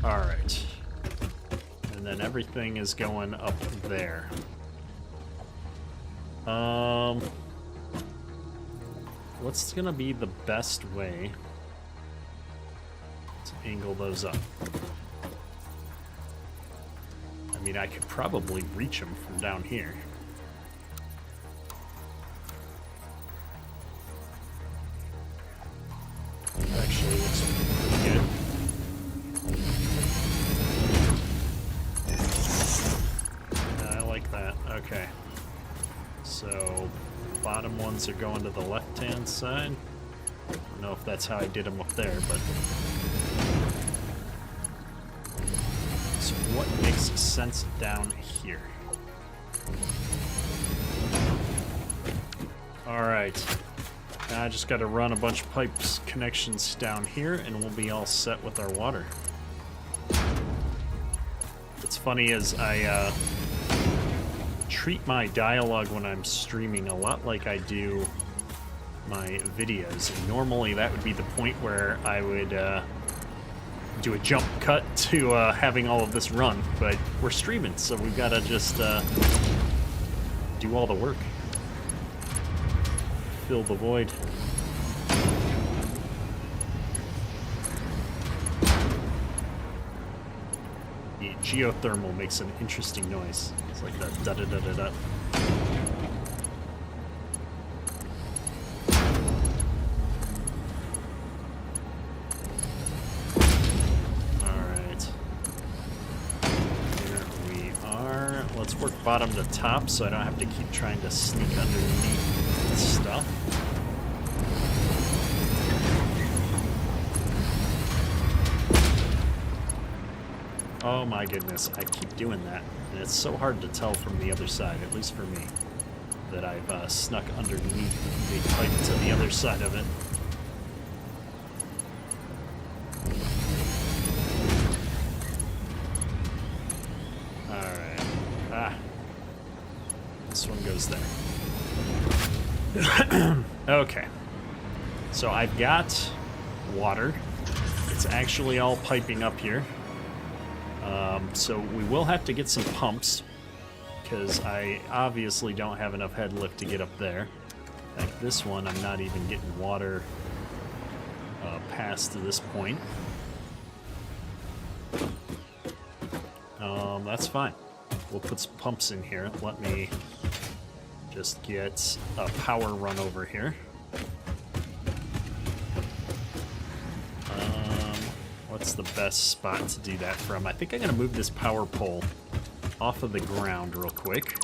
Alright. And then everything is going up there. What's gonna be the best way to angle those up? I mean, I could probably reach them from down here. Actually looks pretty good. I like that. Okay. So, bottom ones are going to the left-hand side. I don't know if that's how I did them up there, but... So what makes sense down here? Alright. Now I just got to run a bunch of pipes connections down here and we'll be all set with our water. What's funny is I treat my dialogue when I'm streaming a lot like I do my videos. And normally that would be the point where I would do a jump cut to having all of this run, but we're streaming, so we've got to just do all the work. Fill the void. The geothermal makes an interesting noise. It's like that da-da-da-da-da. Alright. Here we are. Let's work bottom to top so I don't have to keep trying to sneak underneath stuff. Oh my goodness, I keep doing that, and it's so hard to tell from the other side, at least for me, that I've snuck underneath the pipe to the other side of it. Alright. This one goes there. Okay. So I've got water. It's actually all piping up here. So we will have to get some pumps, because I obviously don't have enough head lift to get up there. Like this one, I'm not even getting water past to this point. That's fine. We'll put some pumps in here. Let me just get a power run over here. What's the best spot to do that from? I think I'm going to move this power pole off of the ground real quick.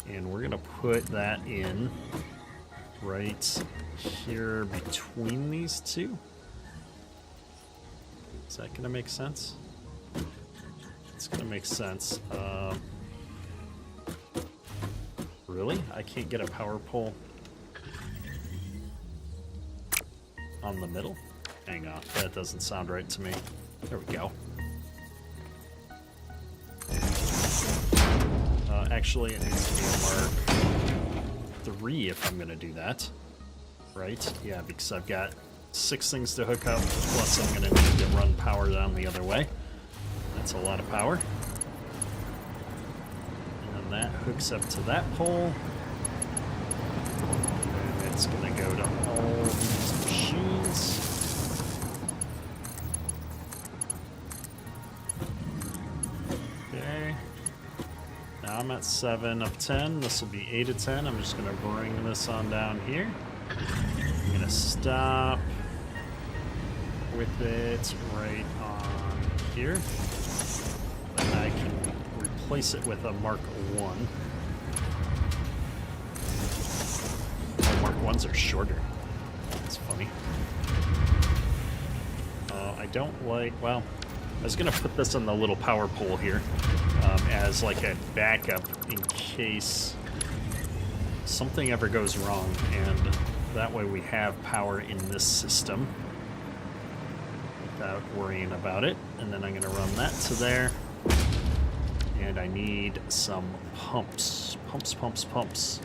And we're going to put that in right here between these two. Is that going to make sense? It's going to make sense. Really? I can't get a power pole on the middle? Hang on, that doesn't sound right to me. There we go. Actually, it needs to be a mark 3 if I'm going to do that. Right? Yeah, because I've got 6 things to hook up, plus I'm going to need to run power down the other way. That's a lot of power. And then that hooks up to that pole. And it's going to go to all these machines. Okay. Now I'm at 7 of 10. This will be 8 of 10. I'm just going to bring this on down here. I'm going to stop with it right on here. And I can replace it with a Mark 1. Oh, Mark 1s are shorter. That's funny. I don't like, well, I was going to put this on the little power pole here as like a backup in case something ever goes wrong, and that way we have power in this system without worrying about it. And then I'm going to run that to there. And I need some pumps. Pumps.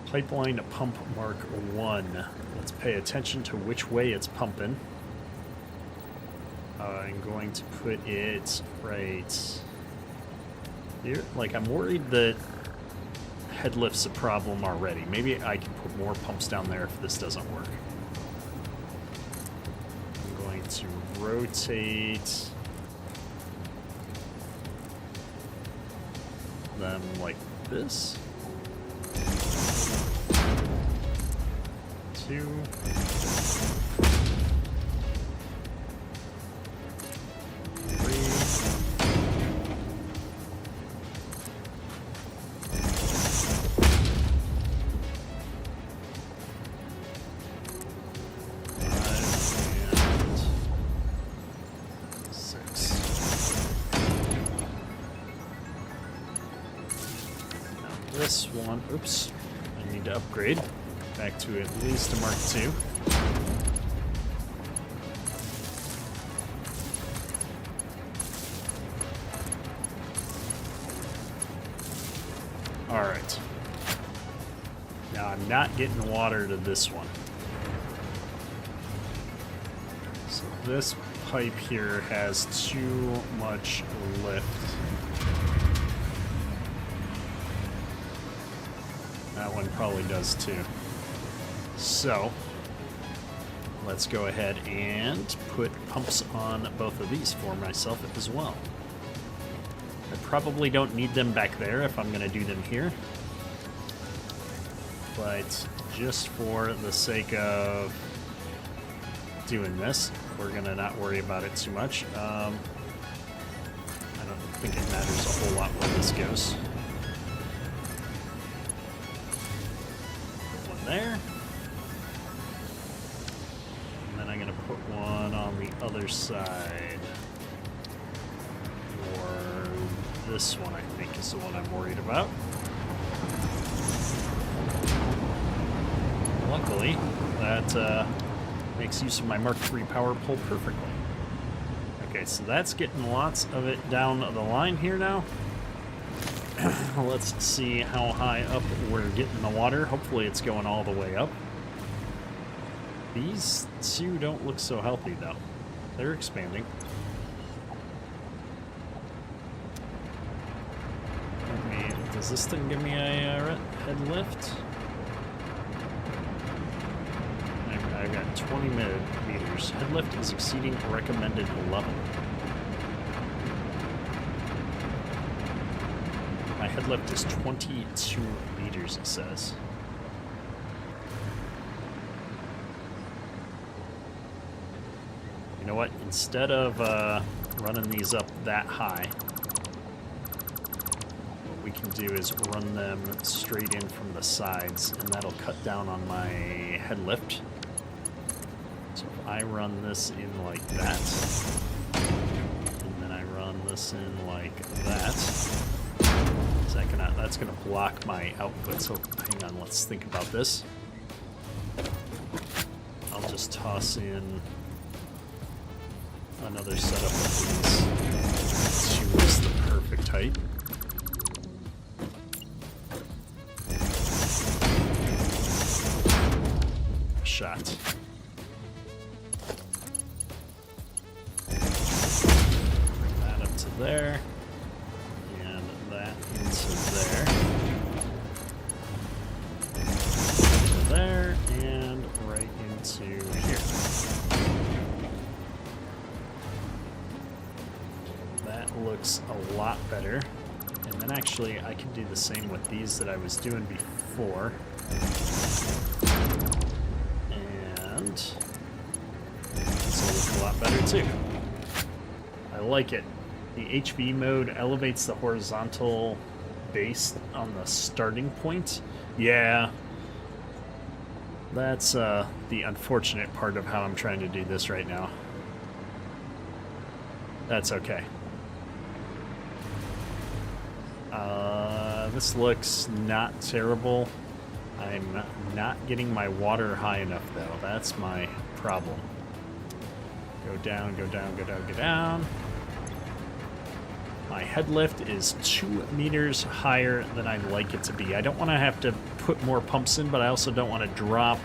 Pipeline to pump Mark 1. Let's pay attention to which way it's pumping. I'm going to put it right here. Like, I'm worried that head lift's a problem already. Maybe I can put more pumps down there if this doesn't work. I'm going to rotate them like this. 2. 6. Now this one, oops, I need to upgrade back to at least a Mark 2. Alright. Now I'm not getting water to this one. So this pipe here has too much lift. That one probably does too. So let's go ahead and put pumps on both of these for myself as well. I probably don't need them back there if I'm going to do them here. But just for the sake of doing this, we're going to not worry about it too much. I don't think it matters a whole lot where this goes. Put one there. And then I'm going to put one on the other side. Or this one, I think, is the one I'm worried about. Luckily, that makes use of my Mark III power pole perfectly. Okay, so that's getting lots of it down the line here now. Let's see how high up we're getting the water. Hopefully it's going all the way up. These two don't look so healthy, though. They're expanding. Does this thing give me a head lift? I've got 20 meters. Head lift is exceeding recommended level. My head lift is 22 meters, it says. You know what? Instead of running these up that high, what we can do is run them straight in from the sides, and that'll cut down on my head lift. So if I run this in like that, and then I run this in like that, that's gonna block my output. So hang on, let's think about this. I'll just toss in another setup of these. She was the perfect height. Shot. Bring that up to there. And that into there. Into there. And right into here. Looks a lot better. And then actually I can do the same with these that I was doing before. And this will look a lot better too. I like it. The HV mode elevates the horizontal base on the starting point. Yeah. That's the unfortunate part of how I'm trying to do this right now. That's okay. This looks not terrible. I'm not getting my water high enough though. That's my problem. Go down, go down, go down, go down. My head lift is 2 meters higher than I'd like it to be. I don't want to have to put more pumps in, but I also don't want to drop...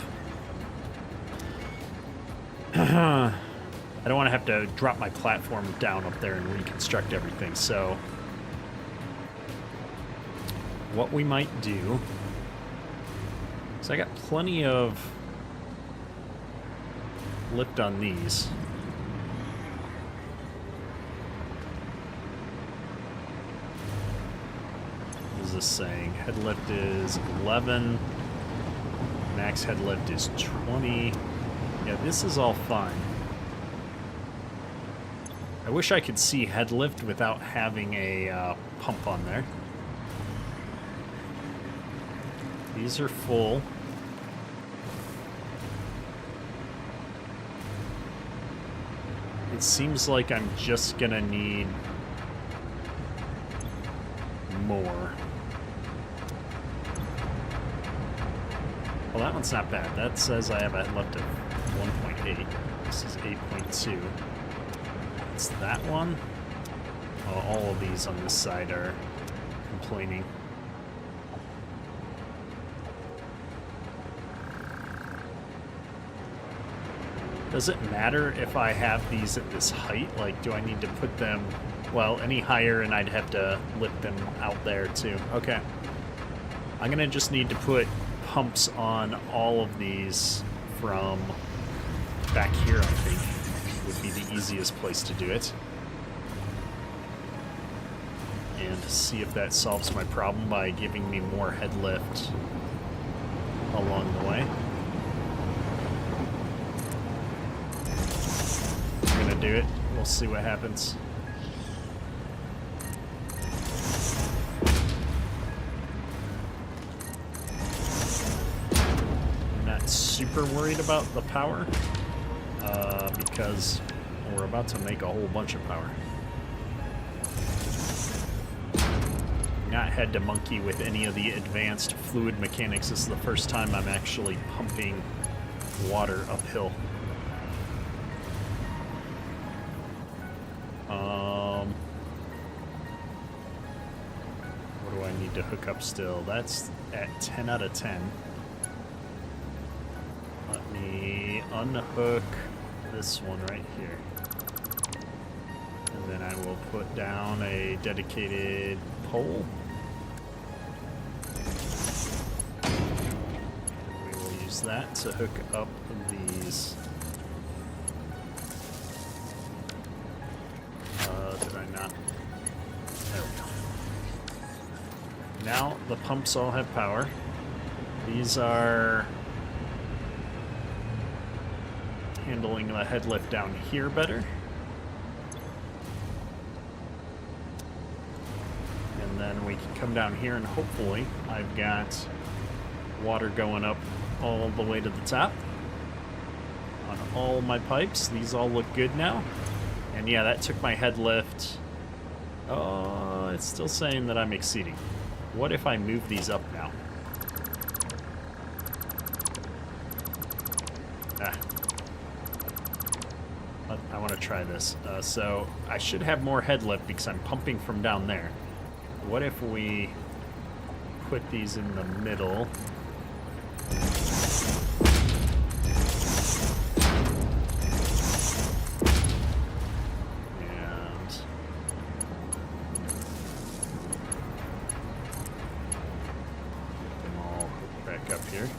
I don't want to have to drop my platform down up there and reconstruct everything, so... what we might do is I got plenty of lift on these. What is this saying? Head lift is 11. Max head lift is 20. Yeah, this is all fine. I wish I could see head lift without having a pump on there. These are full. It seems like I'm just gonna need more. Well, that one's not bad. That says I have a head lift of 1.8. This is 8.2. It's that one. Oh, all of these on this side are complaining. Does it matter if I have these at this height? Like, do I need to put them, well, any higher and I'd have to lift them out there too. Okay. I'm gonna just need to put pumps on all of these from back here, I think, would be the easiest place to do it. And see if that solves my problem by giving me more head lift along the way. Do it. We'll see what happens. I'm not super worried about the power because we're about to make a whole bunch of power. Not had to monkey with any of the advanced fluid mechanics. This is the first time I'm actually pumping water uphill. What do I need to hook up still? That's at 10 out of 10. Let me unhook this one right here. And then I will put down a dedicated pole. And we will use that to hook up these. Did I not? There we go. the pumps all have power. These are handling the head lift down here better. And then we can come down here and hopefully I've got water going up all the way to the top on all my pipes. These all look good now. And yeah, that took my head lift. Oh, it's still saying that I'm exceeding. What if I move these up now? I want to try this. So I should have more head lift because I'm pumping from down there. What if we put these in the middle? And them all back up here.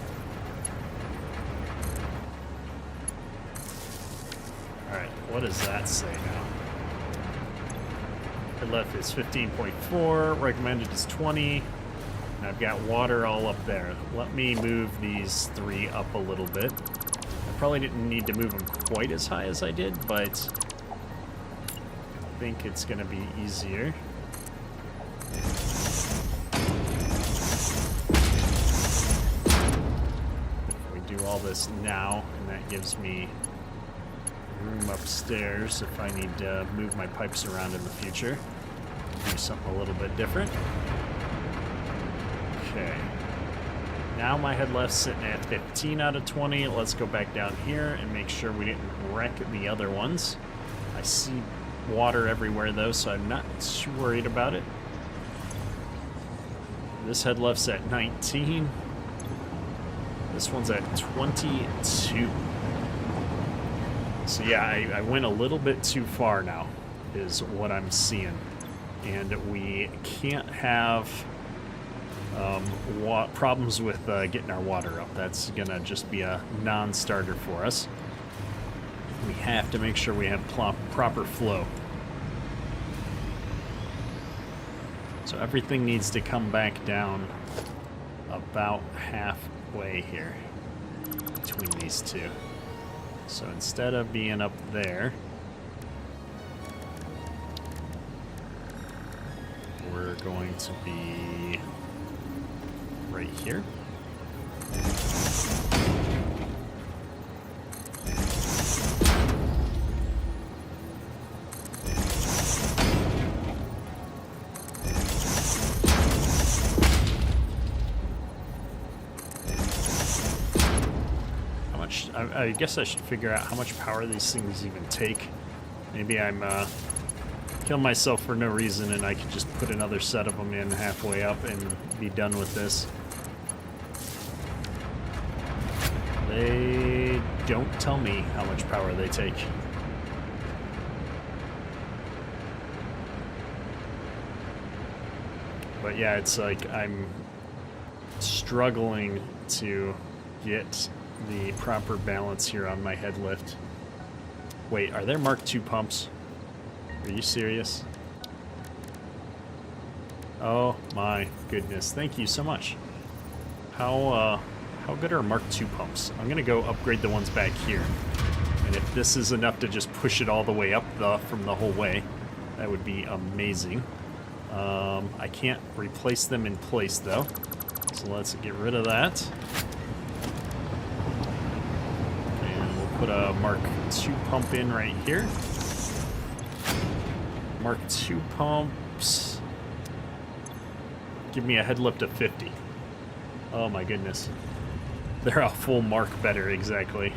Alright, what does that say now? Head left is 15.4, recommended is 20, and I've got water all up there. Let me move these three up a little bit. I probably didn't need to move them quite as high as I did, but I think it's going to be easier. If we do all this now, and that gives me room upstairs if I need to move my pipes around in the future. Do something a little bit different. Okay. Now my head left's sitting at 15 out of 20. Let's go back down here and make sure we didn't wreck the other ones. I see water everywhere though, so I'm not too worried about it. This head left's at 19. This one's at 22. So yeah, I went a little bit too far now, is what I'm seeing. And we can't have problems with getting our water up. That's gonna just be a non-starter for us. We have to make sure we have proper flow. So everything needs to come back down about halfway here between these two. So instead of being up there, we're going to be right here. I guess I should figure out how much power these things even take. Maybe I'm killing myself for no reason and I could just put another set of them in halfway up and be done with this. They don't tell me how much power they take. But yeah, it's like I'm struggling to get the proper balance here on my head lift. Wait, are there Mark II pumps? Are you serious? Oh my goodness, thank you so much. How good are Mark II pumps? I'm gonna go upgrade the ones back here. And if this is enough to just push it all the way up from the whole way, that would be amazing. I can't replace them in place though, so let's get rid of that. Put a Mark II pump in right here. Mark II pumps give me a head lift of 50. Oh my goodness. They're a full mark better, exactly.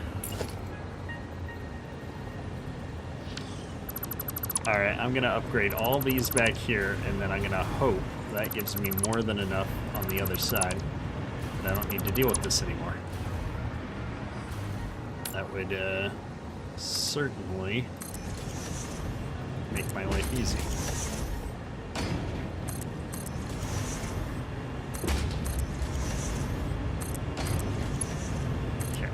Alright, I'm gonna upgrade all these back here, and then I'm gonna hope that gives me more than enough on the other side that I don't need to deal with this anymore. That would certainly make my life easy. Okay.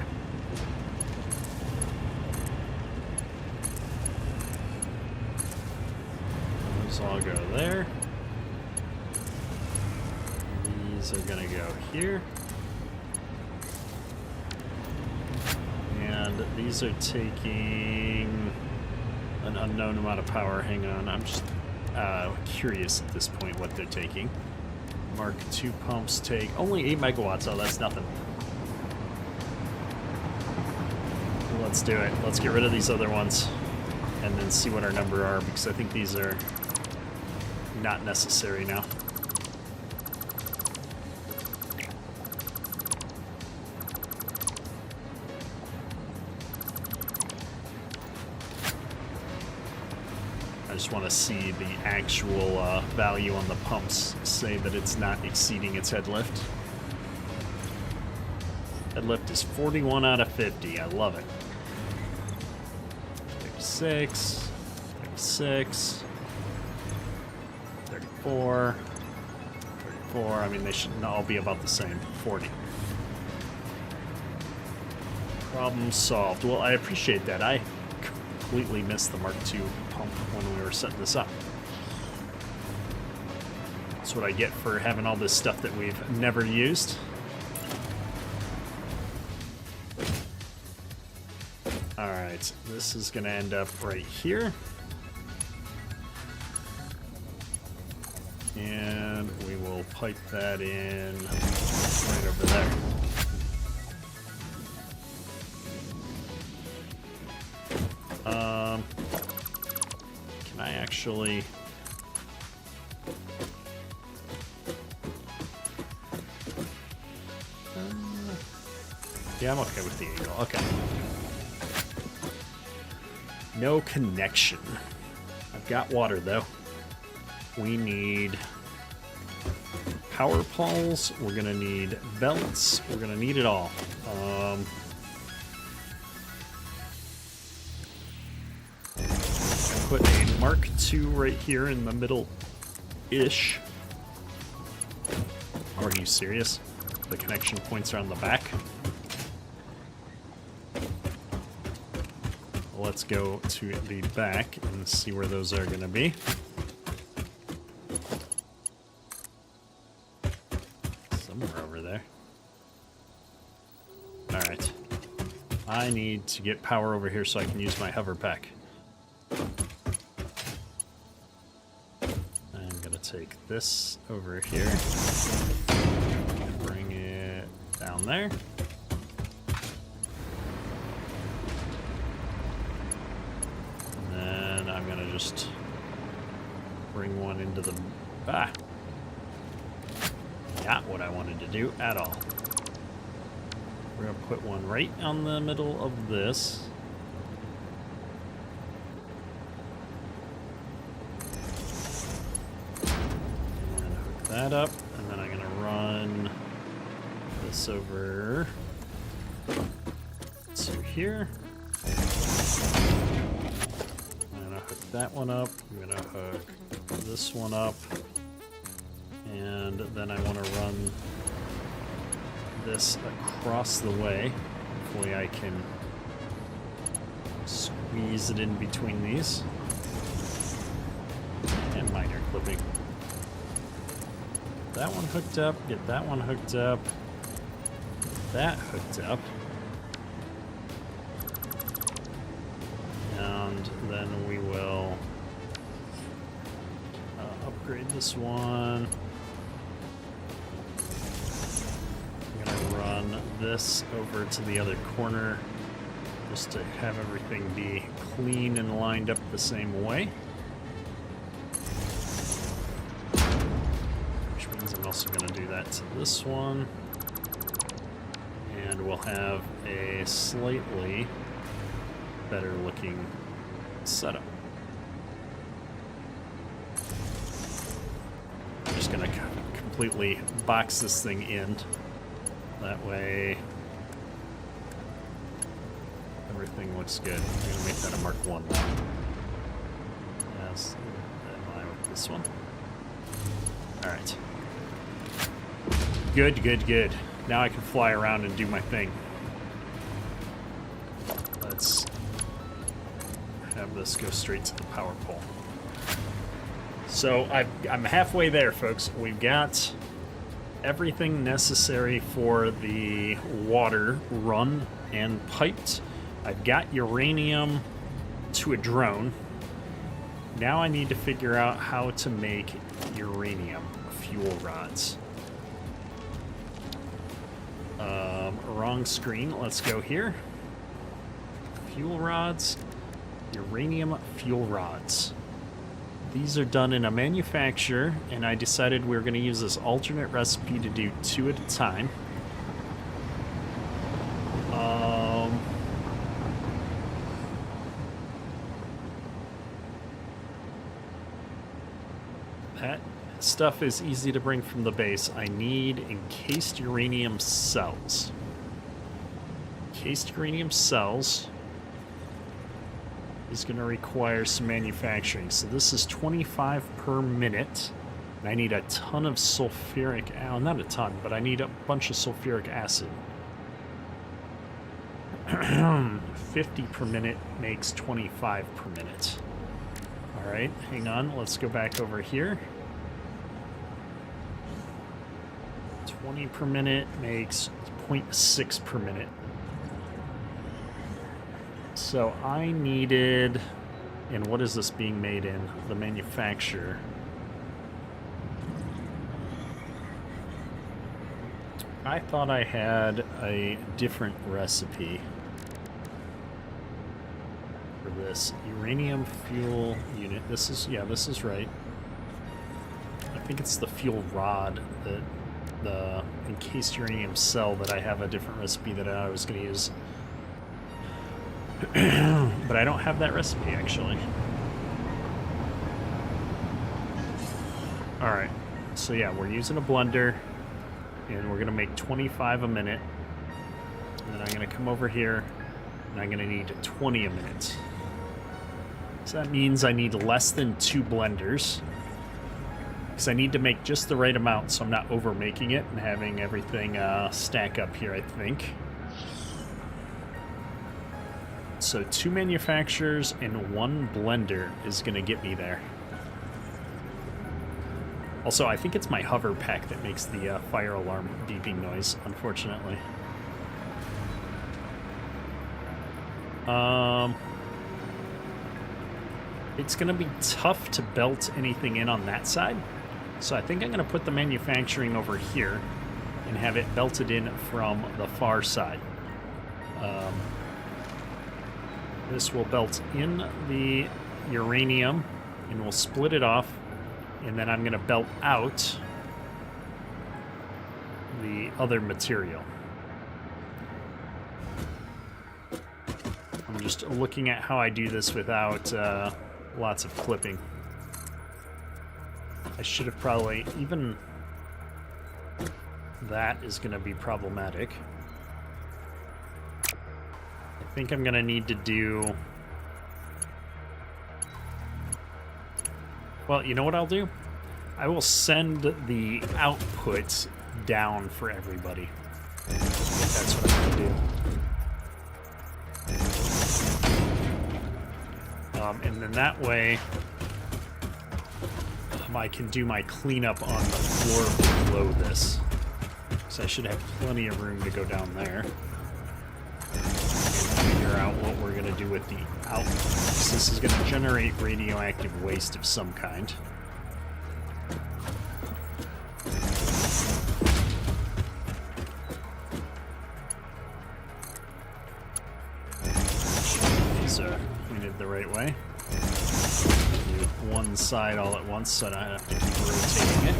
Those all go there. These are gonna go here. And these are taking an unknown amount of power. Hang on, I'm just curious at this point what they're taking. Mark II pumps take only 8 megawatts. Oh, that's nothing. Let's do it. Let's get rid of these other ones and then see what our number are, because I think these are not necessary now. I just want to see the actual value on the pumps, say that it's not exceeding its head lift. Head lift is 41 out of 50. I love it. 36, 36, 34, 34. I mean, they should all be about the same. 40. Problem solved. Well, I appreciate that. I completely missed the Mark II pump when we were setting this up. That's what I get for having all this stuff that we've never used. Alright, this is going to end up right here. And we will pipe that in right over there. Can I actually... yeah, I'm okay with the angle. Okay. No connection. I've got water, though. We need power poles. We're going to need belts. We're going to need it all. Put a Mark II right here in the middle-ish. Are you serious? The connection points are on the back. Let's go to the back and see where those are going to be. Somewhere over there. Alright. I need to get power over here so I can use my hover pack. I'm going to take this over here and bring it down there. I'm gonna just bring one into the... Not what I wanted to do at all. We're gonna put one right on the middle of this. And hook that up, and then I'm gonna run this over to here. Hook that one up. I'm gonna hook this one up, and then I want to run this across the way. Hopefully I can squeeze it in between these. And minor clipping. That one hooked up, get that one hooked up, that hooked up. And then we will upgrade this one. I'm going to run this over to the other corner just to have everything be clean and lined up the same way. Which means I'm also going to do that to this one. And we'll have a slightly better looking setup. I'm just going to completely box this thing in. That way everything looks good. I'm going to make that a Mark I now. Yes, in line with this one. Alright. Good, good, good. Now I can fly around and do my thing. Let's have this go straight to the power pole. So I'm halfway there, folks. We've got everything necessary for the water run and piped. I've got uranium to a drone. Now I need to figure out how to make uranium fuel rods. Wrong screen. Let's go here. Fuel rods. Uranium fuel rods. These are done in a manufacturer, and I decided we were going to use this alternate recipe to do 2 at a time. That stuff is easy to bring from the base. I need encased uranium cells. Encased uranium cells is going to require some manufacturing. So this is 25 per minute. And I need a ton of sulfuric, not a ton, but I need a bunch of sulfuric acid. 50 per minute makes 25 per minute. All right, hang on. Let's go back over here. 20 per minute makes 0.6 per minute. So I needed, and what is this being made in? The manufacturer. I thought I had a different recipe for this. Uranium fuel unit. This is right. I think it's the fuel rod, that the encased uranium cell, that I have a different recipe that I was going to use. But I don't have that recipe, actually. Alright, so yeah, we're using a blender, and we're going to make 25 a minute. And then I'm going to come over here, and I'm going to need 20 a minute. So that means I need less than 2 blenders, because I need to make just the right amount so I'm not over making it and having everything stack up here, I think. So 2 manufacturers and 1 blender is going to get me there. Also, I think it's my hover pack that makes the fire alarm beeping noise, unfortunately. It's going to be tough to belt anything in on that side. So I think I'm going to put the manufacturing over here and have it belted in from the far side. This will belt in the uranium, and we'll split it off, and then I'm going to belt out the other material. I'm just looking at how I do this without lots of clipping. I should have probably, even that is going to be problematic. I think I'm going to need to do... Well, you know what I'll do? I will send the output down for everybody. I think that's what I'm going to do. And then that way, I can do my cleanup on the floor below this. So I should have plenty of room to go down there. Figure out what we're going to do with the output. This is going to generate radioactive waste of some kind. These are cleaned the right way. Do one side all at once so I don't have to keep rotating it.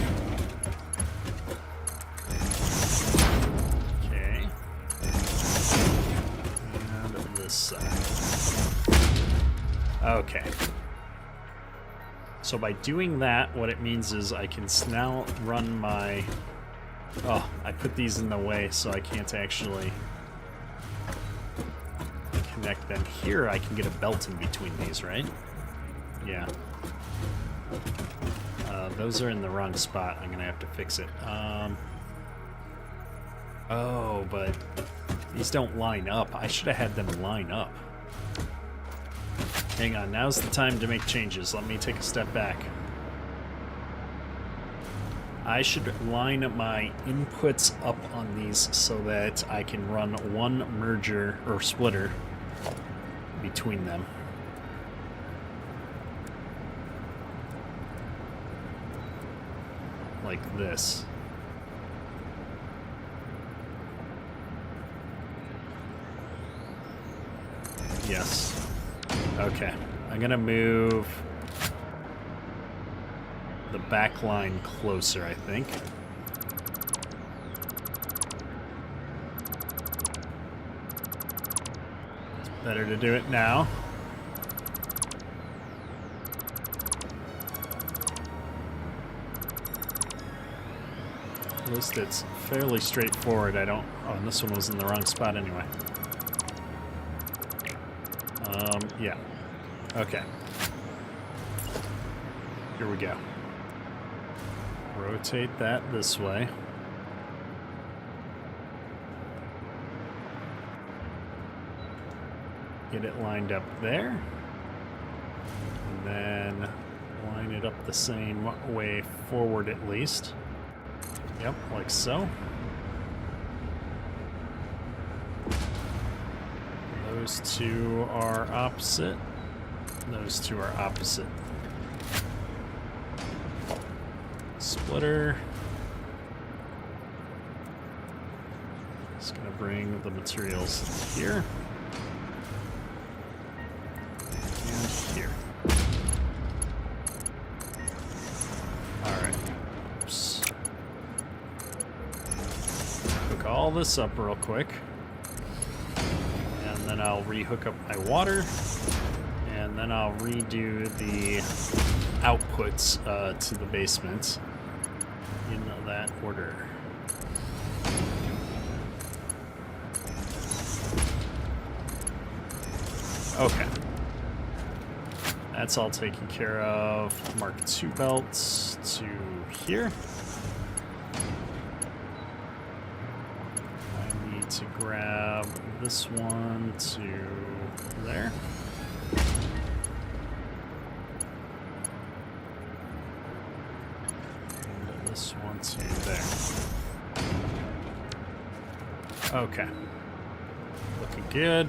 Okay. So by doing that, what it means is I can now run my... Oh, I put these in the way so I can't actually connect them. Here I can get a belt in between these, right? Yeah. Those are in the wrong spot. I'm gonna have to fix it. Oh, but these don't line up. I should have had them line up. Hang on, now's the time to make changes. Let me take a step back. I should line my inputs up on these so that I can run one merger or splitter between them. Like this. Yes. Okay. I'm gonna move the back line closer, I think. It's better to do it now. At least it's fairly straightforward. I don't... Oh, and this one was in the wrong spot anyway. Yeah. Okay. Here we go. Rotate that this way. Get it lined up there. And then line it up the same way forward at least. Yep, like so. Those two are opposite. Those two are opposite. Splitter. Just gonna bring the materials here. And here. Alright. Oops. Hook all this up real quick. And then I'll rehook up my water. And then I'll redo the outputs to the basement in that order. Okay. That's all taken care of. Mark 2 belts to here. I need to grab this one to there. And this one to there. Okay. Looking good.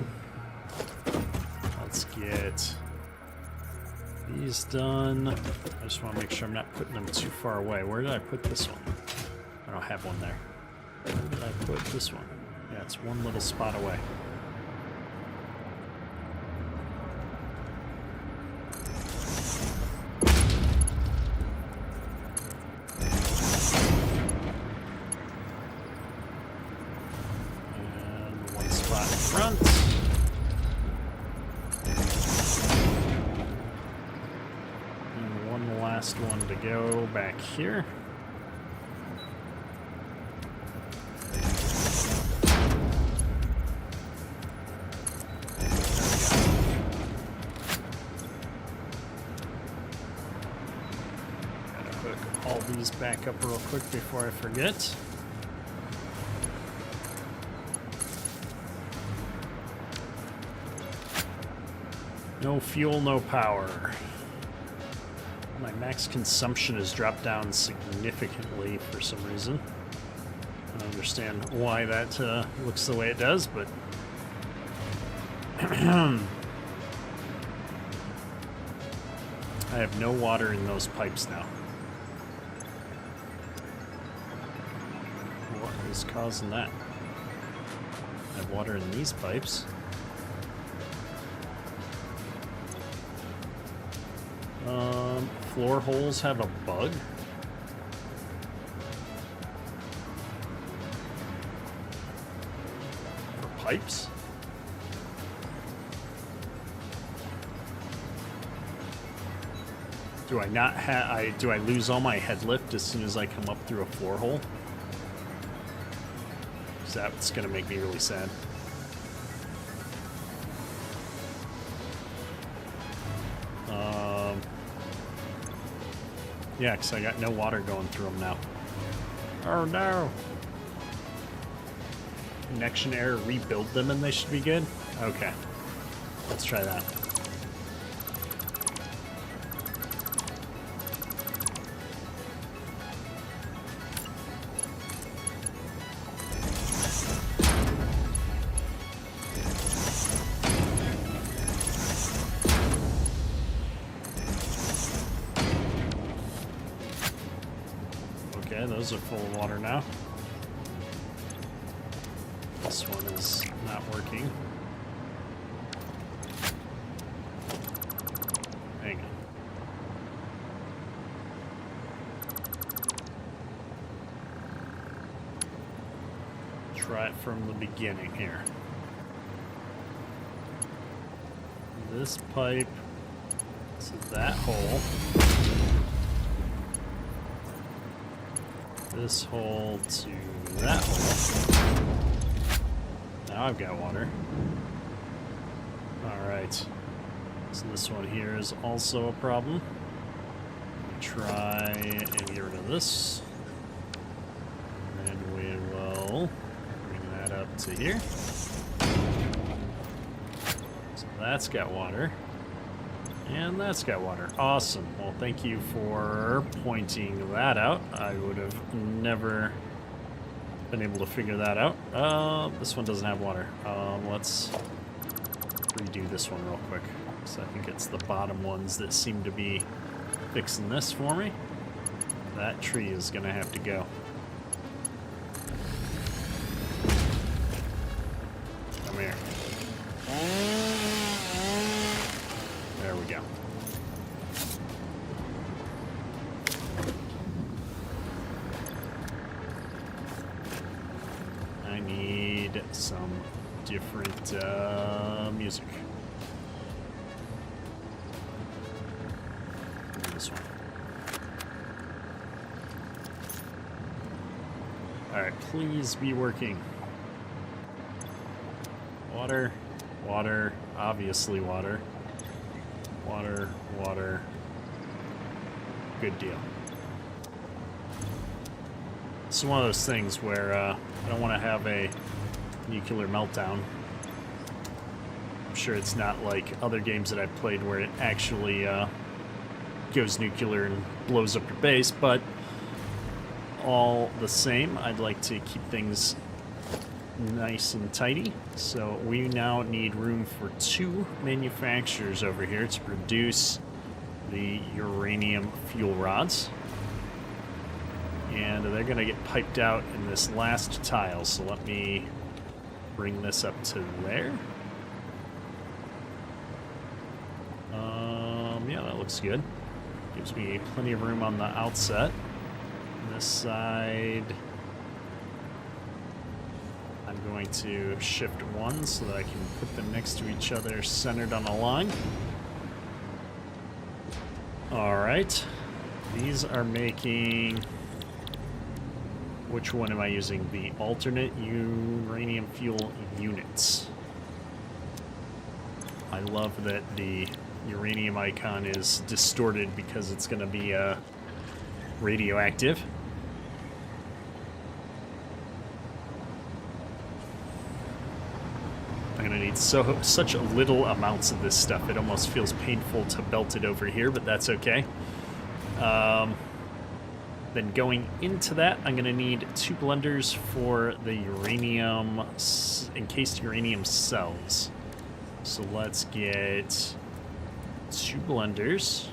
Let's get these done. I just want to make sure I'm not putting them too far away. Where did I put this one? I don't have one there. Where did I put this one? Yeah, it's one little spot away. And one spot in front. Last one to go back here. Gotta hook all these back up real quick before I forget. No fuel, no power. My max consumption has dropped down significantly for some reason. I don't understand why that looks the way it does, but I have no water in those pipes now. What is causing that? I have water in these pipes. Floor holes have a bug. For pipes? Do I not have? Do I lose all my head lift as soon as I come up through a floor hole? Because that's gonna make me really sad. Yeah, because I got no water going through them now. Oh no! Connection error, rebuild them and they should be good? Okay. Let's try that. Okay, those are full of water now. This one is not working. Hang on. Try it from the beginning here. This pipe to that hole. This hole to that hole. Now I've got water. Alright. So this one here is also a problem. Try and get rid of this. And we will bring that up to here. So that's got water. And that's got water. Awesome. Well, thank you for pointing that out. I would have never been able to figure that out. This one doesn't have water. Let's redo this one real quick. So I think it's the bottom ones that seem to be fixing this for me. That tree is going to have to go. Come here. There we go. I need some different music. This one. Alright, please be working. Water, water, obviously water. Water, water. Good deal. This is one of those things where I don't want to have a nuclear meltdown. I'm sure it's not like other games that I've played where it actually goes nuclear and blows up your base, but all the same, I'd like to keep things nice and tidy. So we now need room for 2 manufacturers over here to produce the uranium fuel rods. And they're going to get piped out in this last tile, so let me bring this up to there. Yeah, that looks good. Gives me plenty of room on the outset. This side, I'm going to shift 1 so that I can put them next to each other, centered on a line. Alright. These are making... Which one am I using? The alternate uranium fuel units. I love that the uranium icon is distorted because it's going to be radioactive. I'm going to need such little amounts of this stuff. It almost feels painful to belt it over here, but that's okay. Then going into that, I'm going to need 2 blenders for the uranium, encased uranium cells. So let's get 2 blenders.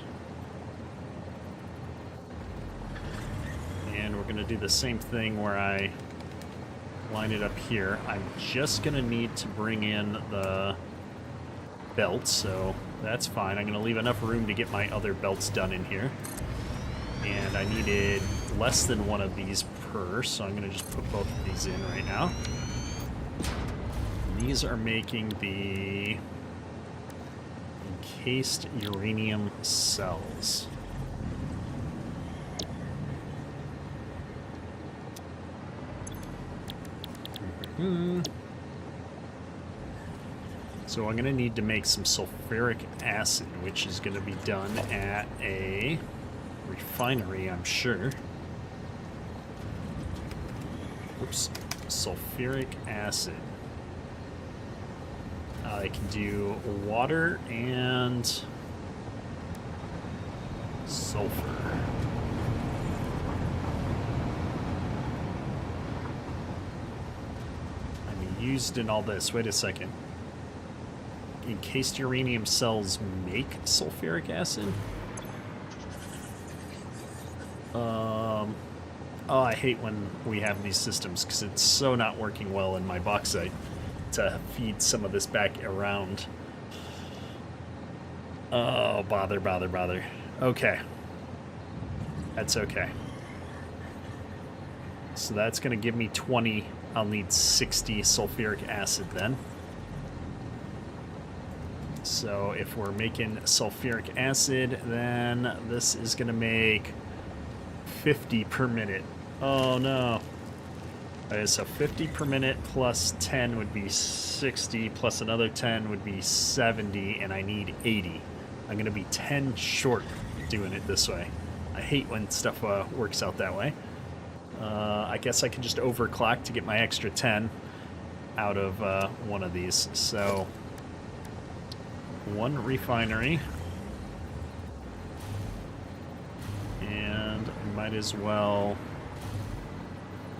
And we're going to do the same thing where I line it up here. I'm just going to need to bring in the belts, so that's fine. I'm going to leave enough room to get my other belts done in here. And I needed less than 1 of these per, so I'm going to just put both of these in right now. And these are making the encased uranium cells. So I'm going to need to make some sulfuric acid, which is going to be done at a refinery, I'm sure. Oops. Sulfuric acid. I can do water and sulfur. I'm used in all this. Wait a second. Encased uranium cells make sulfuric acid? Oh, I hate when we have these systems because it's so not working well in my bauxite to feed some of this back around. Oh, bother, bother, bother. Okay. That's okay. So that's going to give me 20. I'll need 60 sulfuric acid then. So if we're making sulfuric acid, then this is going to make 50 per minute. Oh no. Okay, so 50 per minute plus 10 would be 60, plus another 10 would be 70, and I need 80. I'm going to be 10 short doing it this way. I hate when stuff works out that way. I guess I can just overclock to get my extra 10 out of one of these. So, one refinery. And might as well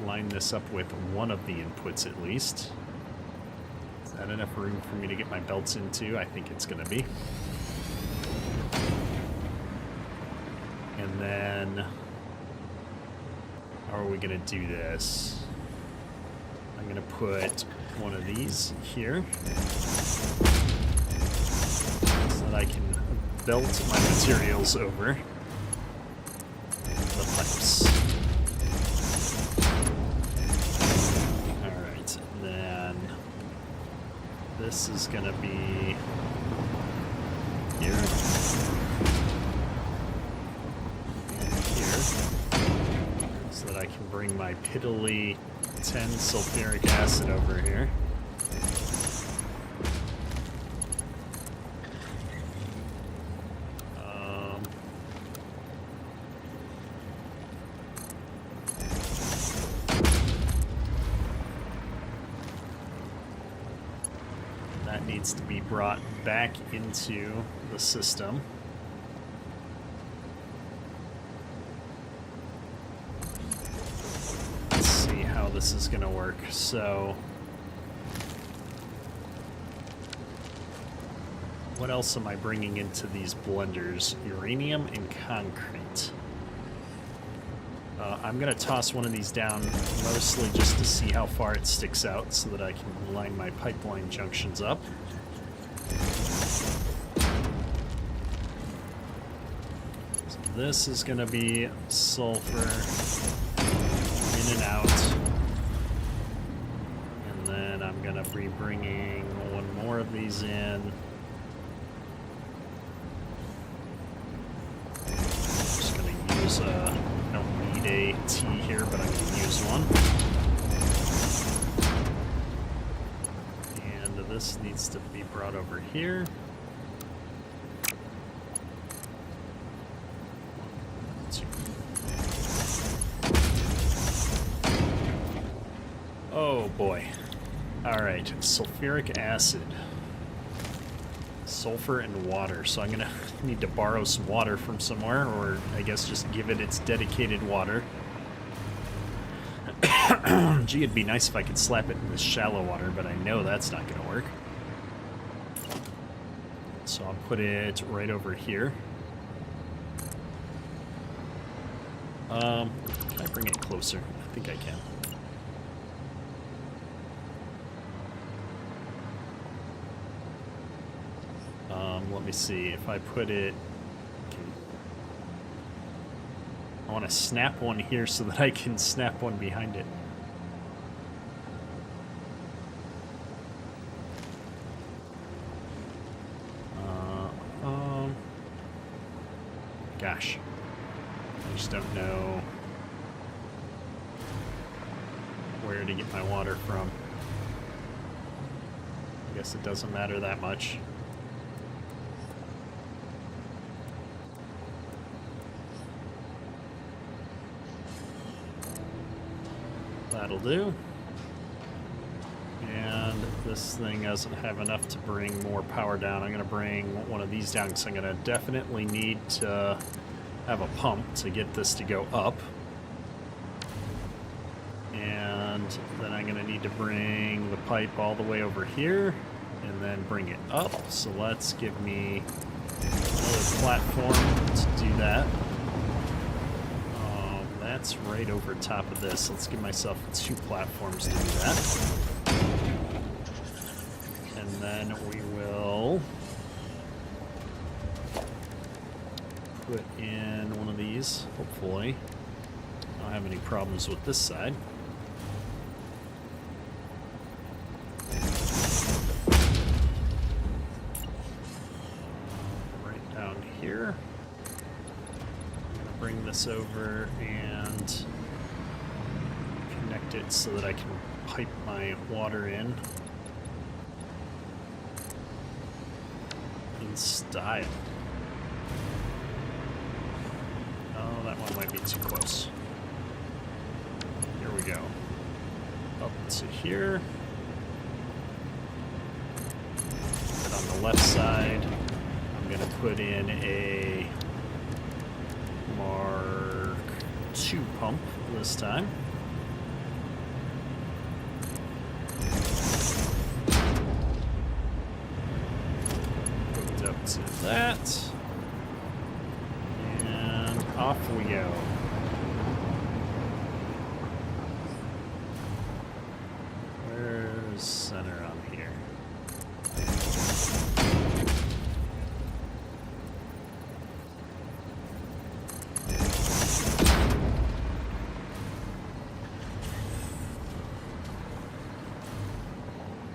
line this up with one of the inputs at least. Is that enough room for me to get my belts into? I think it's going to be. And then, how are we going to do this? I'm going to put one of these here so that I can belt my materials over the pipes. Alright, and then this is going to be here. So that I can bring my piddly 10 sulfuric acid over here. That needs to be brought back into the system. This is gonna work. So what else am I bringing into these blenders? Uranium and concrete. I'm gonna toss one of these down mostly just to see how far it sticks out so that I can line my pipeline junctions up. So this is gonna be sulfur in and out. I'm gonna be bringing one more of these in. Just gonna use I don't need a T here, but I'm gonna use one. And this needs to be brought over here. Oh boy. Alright, sulfuric acid, sulfur, and water. So I'm going to need to borrow some water from somewhere, or I guess just give it its dedicated water. Gee, it'd be nice if I could slap it in this shallow water, but I know that's not going to work. So I'll put it right over here. Can I bring it closer? I think I can. Let me see if I put it. I want to snap one here so that I can snap one behind it. Gosh, I just don't know where to get my water from. I guess it doesn't matter that much. That'll do. And this thing doesn't have enough to bring more power down. I'm going to bring one of these down because I'm going to definitely need to have a pump to get this to go up. And then I'm going to need to bring the pipe all the way over here and then bring it up. So let's give me another platform to do that. that's right over top of this. Let's give myself 2 platforms to do that. And then we will put in one of these, hopefully. I don't have any problems with this side. Right down here. I'm going to bring this over and connect it so that I can pipe my water in style. Oh, that one might be too close. Here we go. Up to here. But on the left side, I'm going to put in a Mark II pump this time. Hooked up to that. And off we go. Where's center on here?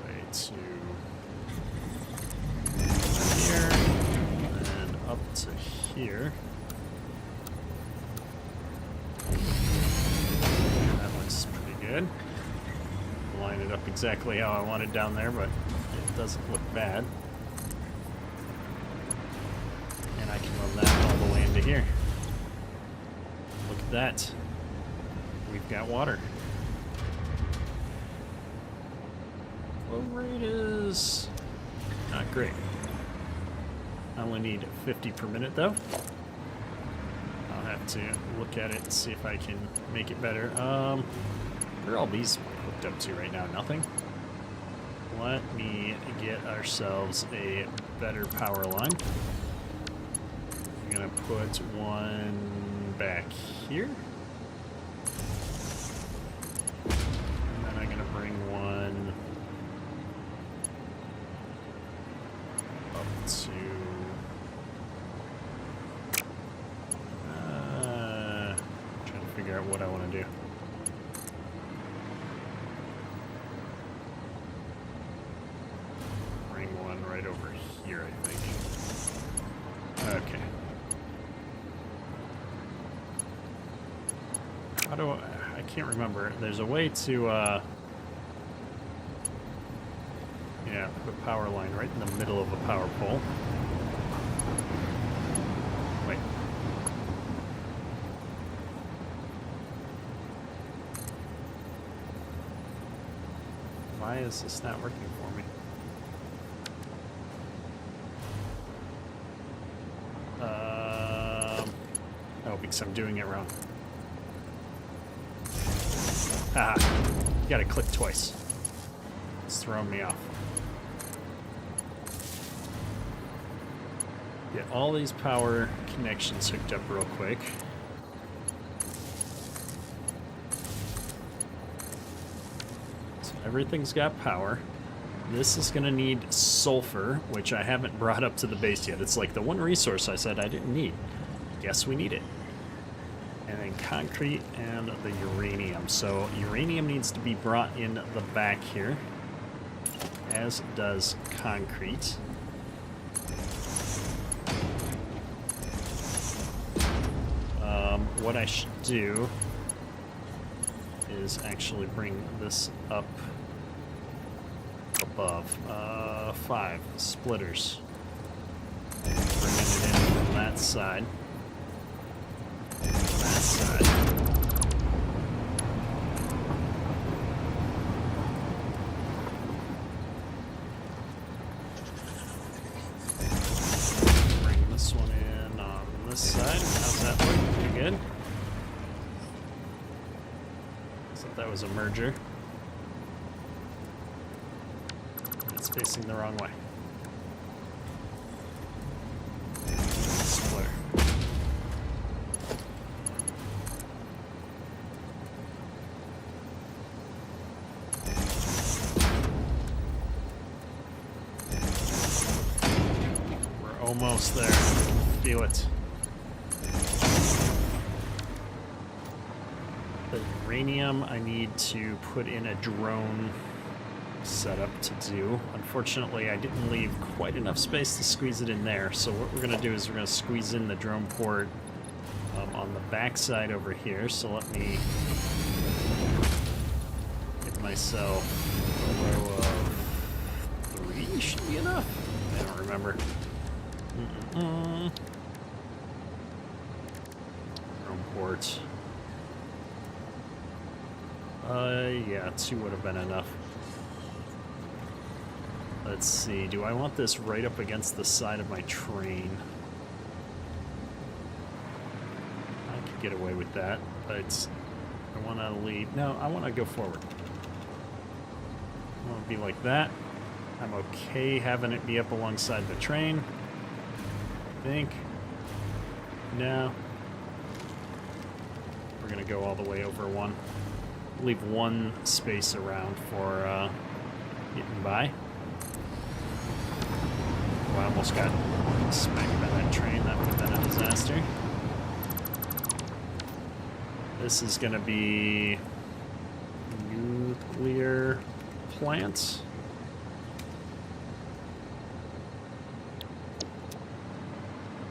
Way to here and up to here. That looks pretty good. Line it up exactly how I want it down there, but it doesn't look bad. And I can run that all the way into here. Look at that. We've got water. Flow rate is not great. I only need 50 per minute though. I'll have to look at it and see if I can make it better. Where are all these hooked up to right now? Nothing? Let me get ourselves a better power line. I'm gonna put one back here. And then I'm gonna bring one up to trying to figure out what I want to do. Bring one right over here, I think. Okay. How do I can't remember. There's a way to yeah, put a power line right in the middle of a power pole. Wait. Why is this not working for me? Oh, because I'm doing it wrong. Ah, you gotta click twice. It's throwing me off. Get all these power connections hooked up real quick. So everything's got power. This is gonna need sulfur, which I haven't brought up to the base yet. It's like the one resource I said I didn't need. Guess we need it. And then concrete and the uranium. So uranium needs to be brought in the back here, as does concrete. What I should do is actually bring this up above. 5 splitters. Bringing it in from that side. That side. Bring this one in on this side. How's that look? Pretty good. Thought that was a merger. It's facing the wrong way. Splitter. Almost there. Feel it. The uranium I need to put in a drone setup to do. Unfortunately, I didn't leave quite enough space to squeeze it in there. So what we're going to do is we're going to squeeze in the drone port on the back side over here. So let me give myself a row of 3 should be enough. I don't remember. Drone port. Yeah, 2 would have been enough. Let's see, do I want this right up against the side of my train? I could get away with that, but I want to leave. No, I want to go forward. I want to be like that. I'm okay having it be up alongside the train. I think. No. We're going to go all the way over one. Leave 1 space around for getting by. Oh, I almost got smacked by that train. That would have been a disaster. This is going to be nuclear plant.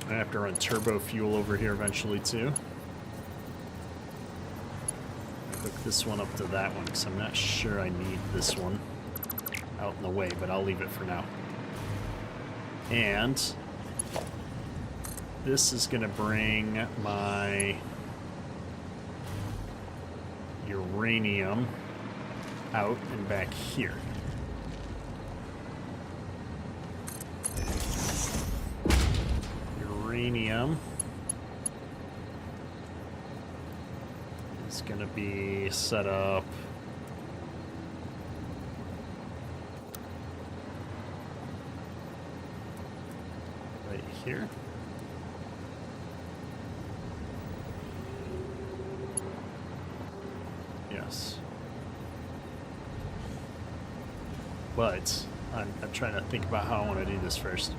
I have to run turbo fuel over here eventually too. Hook this one up to that one because I'm not sure I need this one out in the way, but I'll leave it for now. And this is going to bring my uranium out and back here. Uranium is going to be set up right here. Yes. But I'm trying to think about how I want to do this first.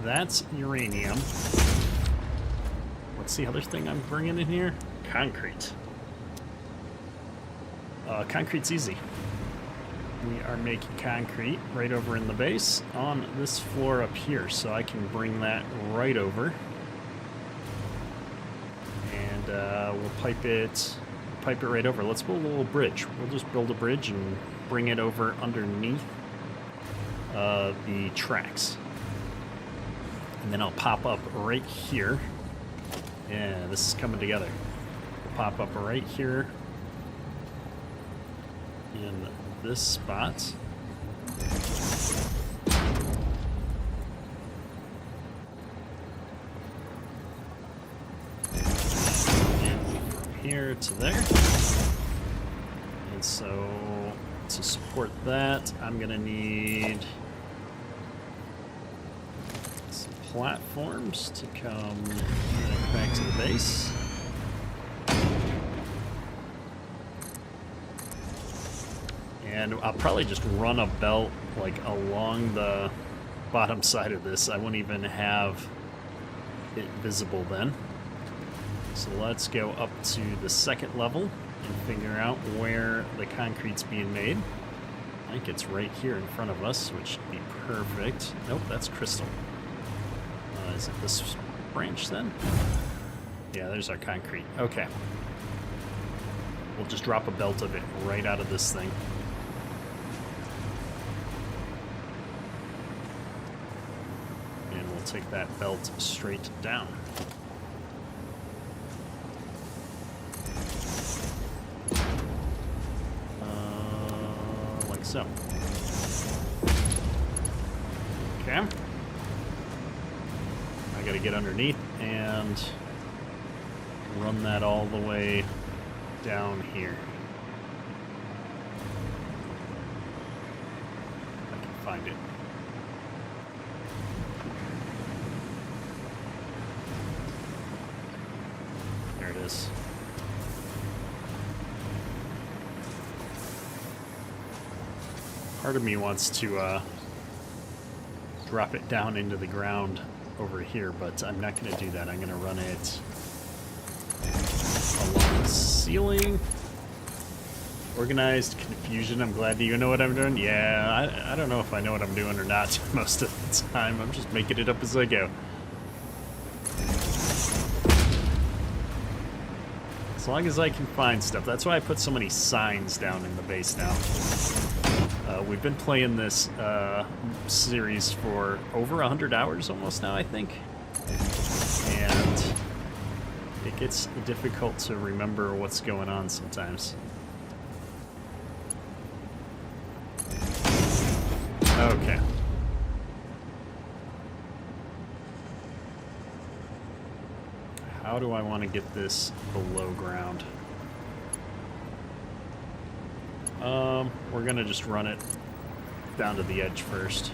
That's uranium. What's the other thing I'm bringing in here? Concrete. Concrete's easy. We are making concrete right over in the base on this floor up here, so I can bring that right over. And we'll pipe it right over. Let's build a little bridge. We'll just build a bridge and bring it over underneath the tracks. And then I'll pop up right here. Yeah, this is coming together. We'll pop up right here in this spot. And from here to there. And so to support that, I'm gonna need platforms to come back to the base. And I'll probably just run a belt like along the bottom side of this. I won't even have it visible then. So let's go up to the second level and figure out where the concrete's being made. I think it's right here in front of us, which should be perfect. Nope, that's crystal. Is it this branch then? Yeah, there's our concrete. Okay. We'll just drop a belt of it right out of this thing. And we'll take that belt straight down. Like so. Okay. I gotta get underneath and run that all the way down here. If I can find it. There it is. Part of me wants to drop it down into the ground over here, but I'm not going to do that. I'm going to run it along the ceiling. Organized confusion. I'm glad you know what I'm doing. Yeah, I don't know if I know what I'm doing or not most of the time. I'm just making it up as I go. As long as I can find stuff. That's why I put so many signs down in the base now. We've been playing this series for over 100 hours almost now, I think. And it gets difficult to remember what's going on sometimes. Okay. How do I want to get this below ground? We're gonna just run it down to the edge first.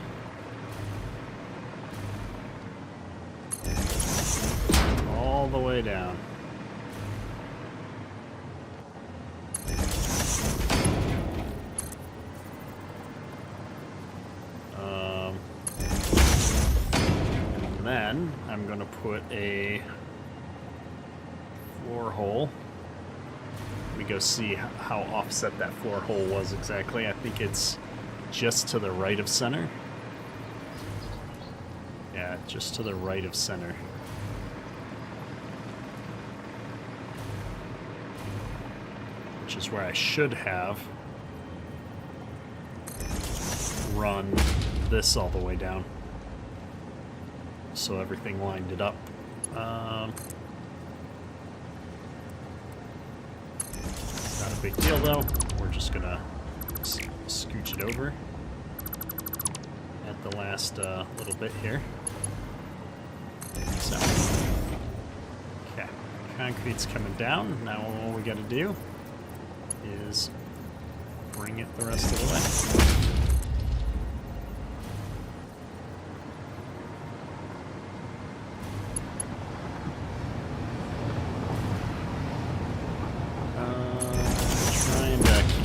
All the way down. And then I'm gonna put a floor hole. We go see how offset that floor hole was exactly. I think it's just to the right of center. Yeah, just to the right of center. Which is where I should have run this all the way down. So everything lined it up. Not a big deal though. We're just gonna scooch it over at the last little bit here. So, okay, concrete's coming down. Now all we gotta do is bring it the rest of the way.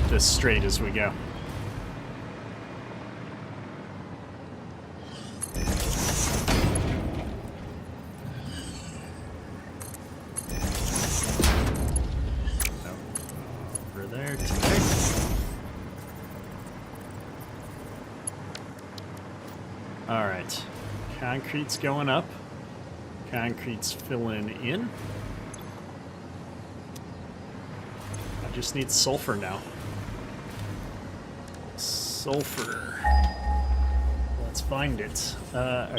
This straight as we go. Over there to there. All right, concrete's going up. Concrete's filling in. I just need sulfur now. Sulfur. Let's find it.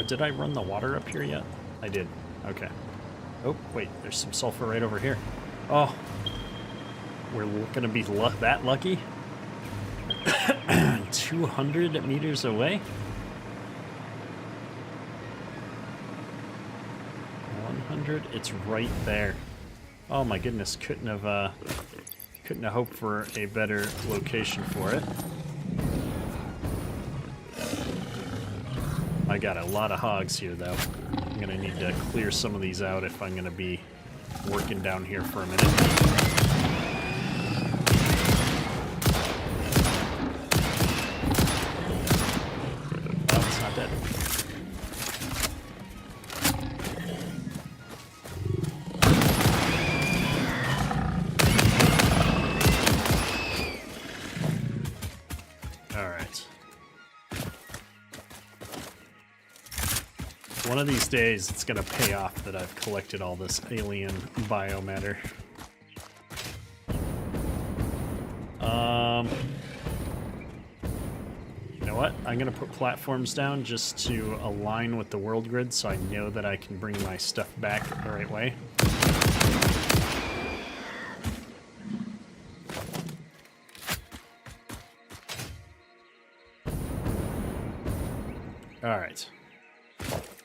Did I run the water up here yet? I did. Okay. Oh, wait. There's some sulfur right over here. Oh. We're gonna be that lucky? 200 meters away? 100? It's right there. Oh my goodness. Couldn't have hoped for a better location for it. I got a lot of hogs here, though. I'm gonna need to clear some of these out if I'm gonna be working down here for a minute. Oh, it's not dead. All right. One of these days, it's gonna pay off that I've collected all this alien biomatter. You know what? I'm gonna put platforms down just to align with the world grid so I know that I can bring my stuff back the right way. All right.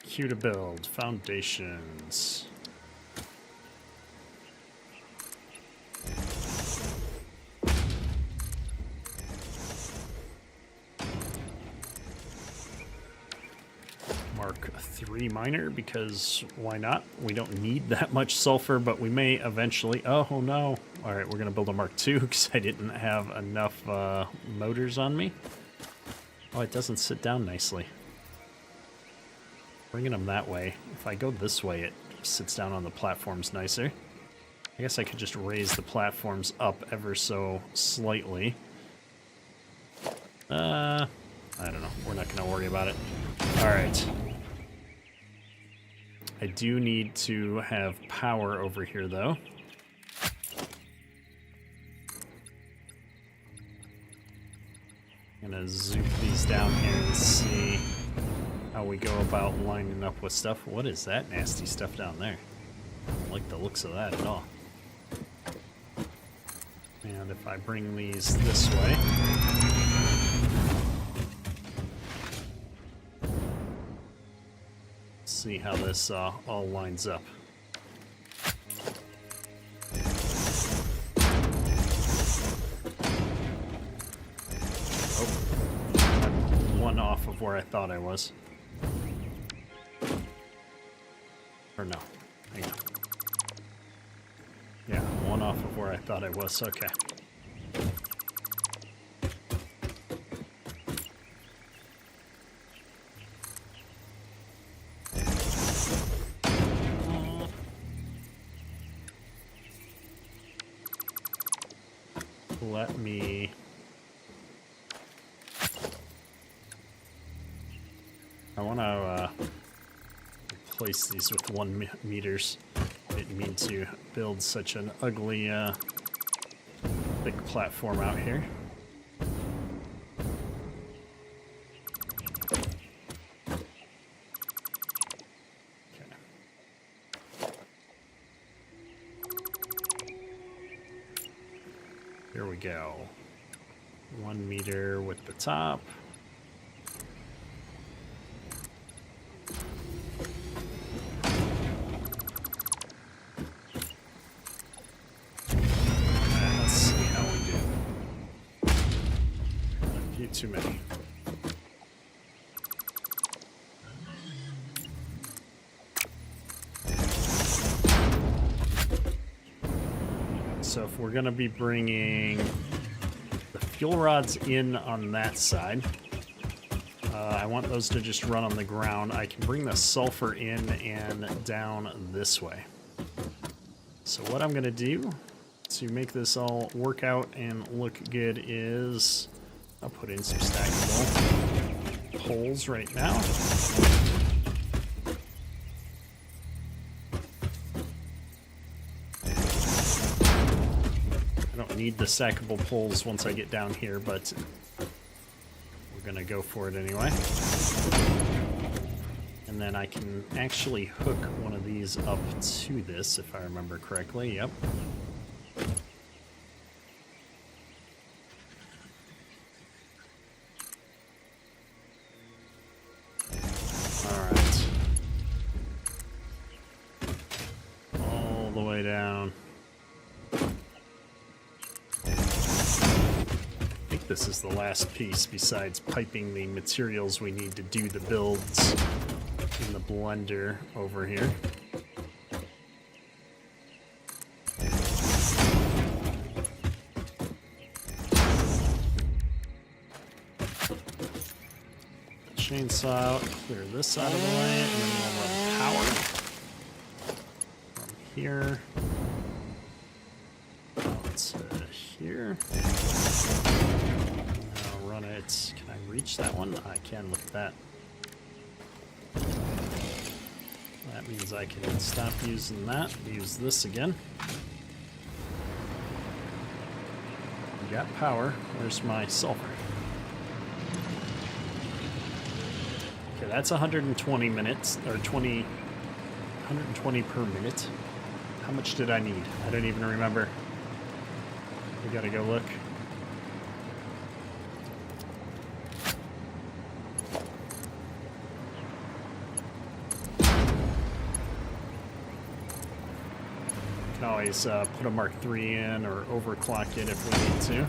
Q to build. Foundations. Mark 3 miner, because why not? We don't need that much sulfur, but we may eventually. Oh no. Alright, we're going to build a Mark 2 because I didn't have enough motors on me. Oh, it doesn't sit down nicely. Bringing them that way. If I go this way, it sits down on the platforms nicer. I guess I could just raise the platforms up ever so slightly. I don't know. We're not going to worry about it. Alright. I do need to have power over here, though. I'm going to zoom these down here and see how we go about lining up with stuff. What is that nasty stuff down there? I don't like the looks of that at all. And if I bring these this way... see how this all lines up. Oh, I'm one off of where I thought I was. Or no, hang on. Yeah, one off of where I thought I was, okay. Let me... I want to replace these with 1 meters. Didn't mean to build such an ugly big platform out here. Here we go. 1 meter with the top. Let's see how we do. A few too many. So if we're going to be bringing the fuel rods in on that side, I want those to just run on the ground. I can bring the sulfur in and down this way. So what I'm going to do to make this all work out and look good is I'll put in some stackable poles right now. Need the stackable poles once I get down here, but we're gonna go for it anyway. And then I can actually hook one of these up to this, if I remember correctly. Yep. Alright. All the way down. This is the last piece besides piping the materials we need to do the builds in the blender over here. Chainsaw out, clear this out of the way, and then we'll run power from here out to here. Run it. Can I reach that one? I can. Look at that. That means I can stop using that. Use this again. We got power. Where's my sulfur? Okay, that's 120 minutes, or 120 per minute. How much did I need? I don't even remember. We gotta go look. Can always put a Mark III in or overclock it if we need to.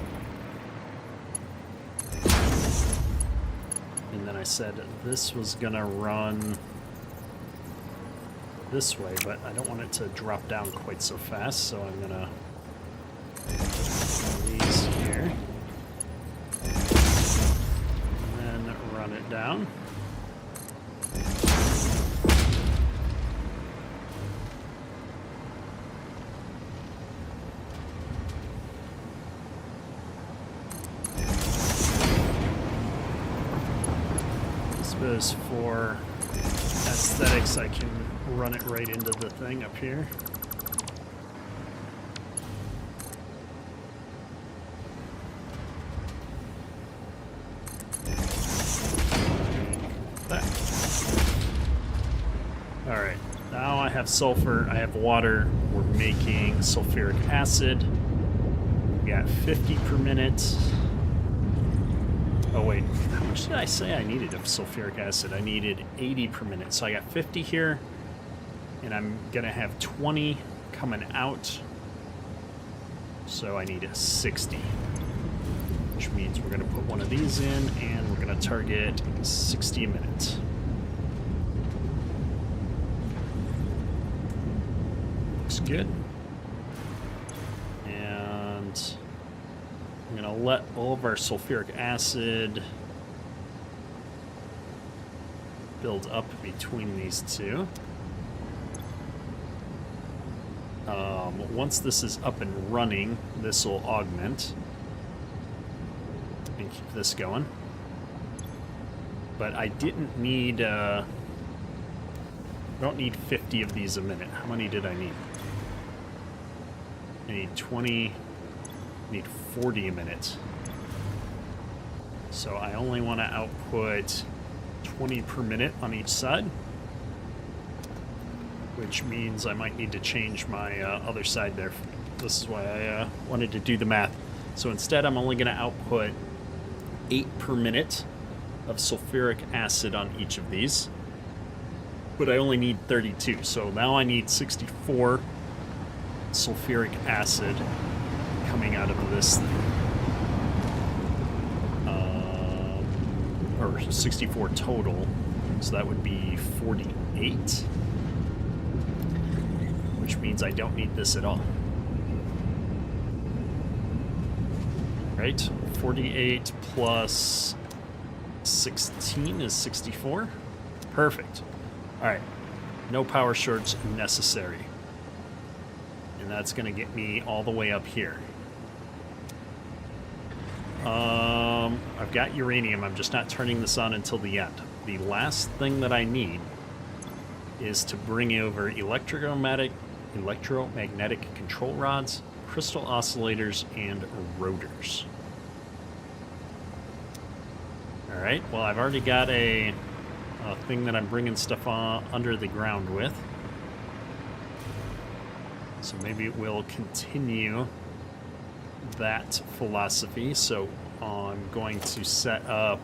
And then I said this was gonna run this way, but I don't want it to drop down quite so fast, so I'm gonna put these here. And then run it down. Suppose for aesthetics I can run it right into the thing up here. That. Alright, now I have sulfur, I have water, we're making sulfuric acid. We got 50 per minute. Oh wait, how much did I say I needed of sulfuric acid? I needed 80 per minute. So I got 50 here, and I'm gonna have 20 coming out. So I need a 60, which means we're gonna put one of these in, and we're gonna target 60 a minute. Looks good. And I'm going to let all of our sulfuric acid build up between these two. Once this is up and running, this will augment and keep this going. But I didn't need, I don't need 50 of these a minute. How many did I need? I need 20, I need 40 a minute. So I only want to output 20 per minute on each side, which means I might need to change my other side there. This is why I wanted to do the math. So instead I'm only going to output 8 per minute of sulfuric acid on each of these, but I only need 32. So now I need 64 sulfuric acid coming out of this thing. Or 64 total, so that would be 48, which means I don't need this at all. Right? 48 plus 16 is 64. Perfect. All right. No power shorts necessary. And that's going to get me all the way up here. I've got uranium. I'm just not turning this on until the end. The last thing that I need is to bring over electromagnetic control rods, crystal oscillators, and rotors. All right. Well, I've already got a thing that I'm bringing stuff on under the ground with. So maybe we'll continue that philosophy. So I'm going to set up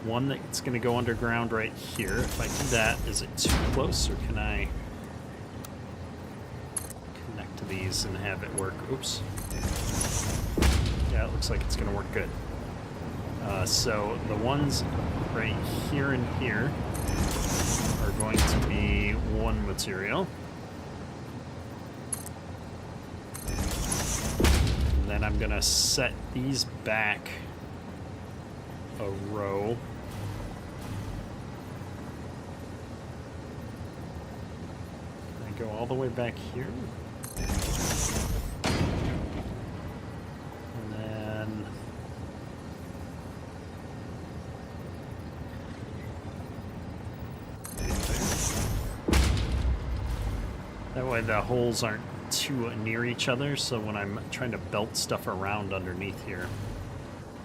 one that's going to go underground right here. If I do that, is it too close, or can I connect to these and have it work? Oops. Yeah, it looks like it's going to work good. So the ones right here and here are going to be one material. And then I'm going to set these back a row. Can I go all the way back here? And then that way the holes aren't too near each other, so when I'm trying to belt stuff around underneath here,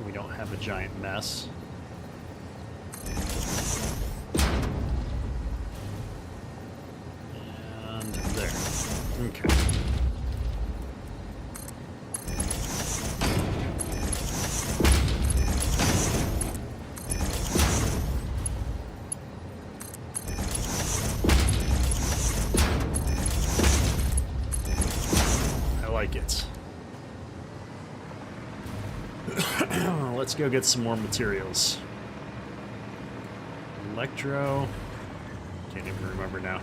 we don't have a giant mess. And there. Okay. like it. Let's go get some more materials. Electro. Can't even remember now.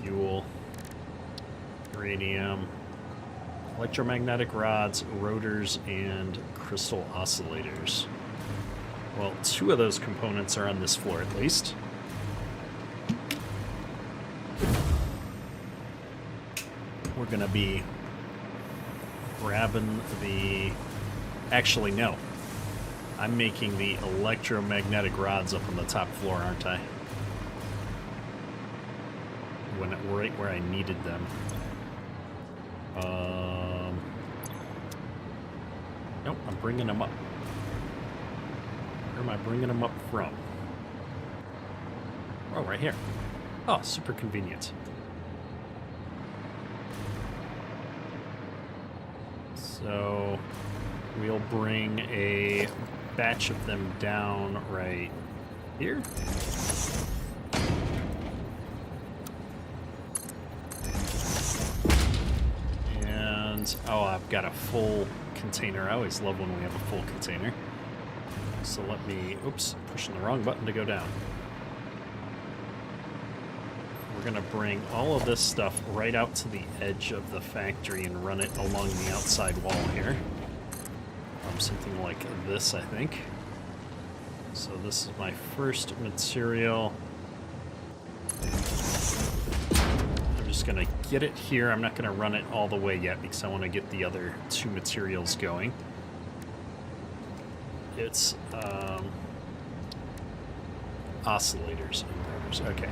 Fuel. Uranium. Electromagnetic rods, rotors, and crystal oscillators. Well, 2 of those components are on this floor at least. We're going to be grabbing the... Actually, no. I'm making the electromagnetic rods up on the top floor, aren't I? Right where I needed them. Nope, I'm bringing them up. Where am I bringing them up from? Oh, right here. Oh, super convenient. So we'll bring a batch of them down right here. And, oh, I've got a full container. I always love when we have a full container. So let me, oops, pushing the wrong button to go down. We're gonna bring all of this stuff right out to the edge of the factory and run it along the outside wall here. Something like this, I think. So this is my first material. I'm just gonna get it here. I'm not gonna run it all the way yet because I want to get the other 2 materials going. It's oscillators and rotors. Okay.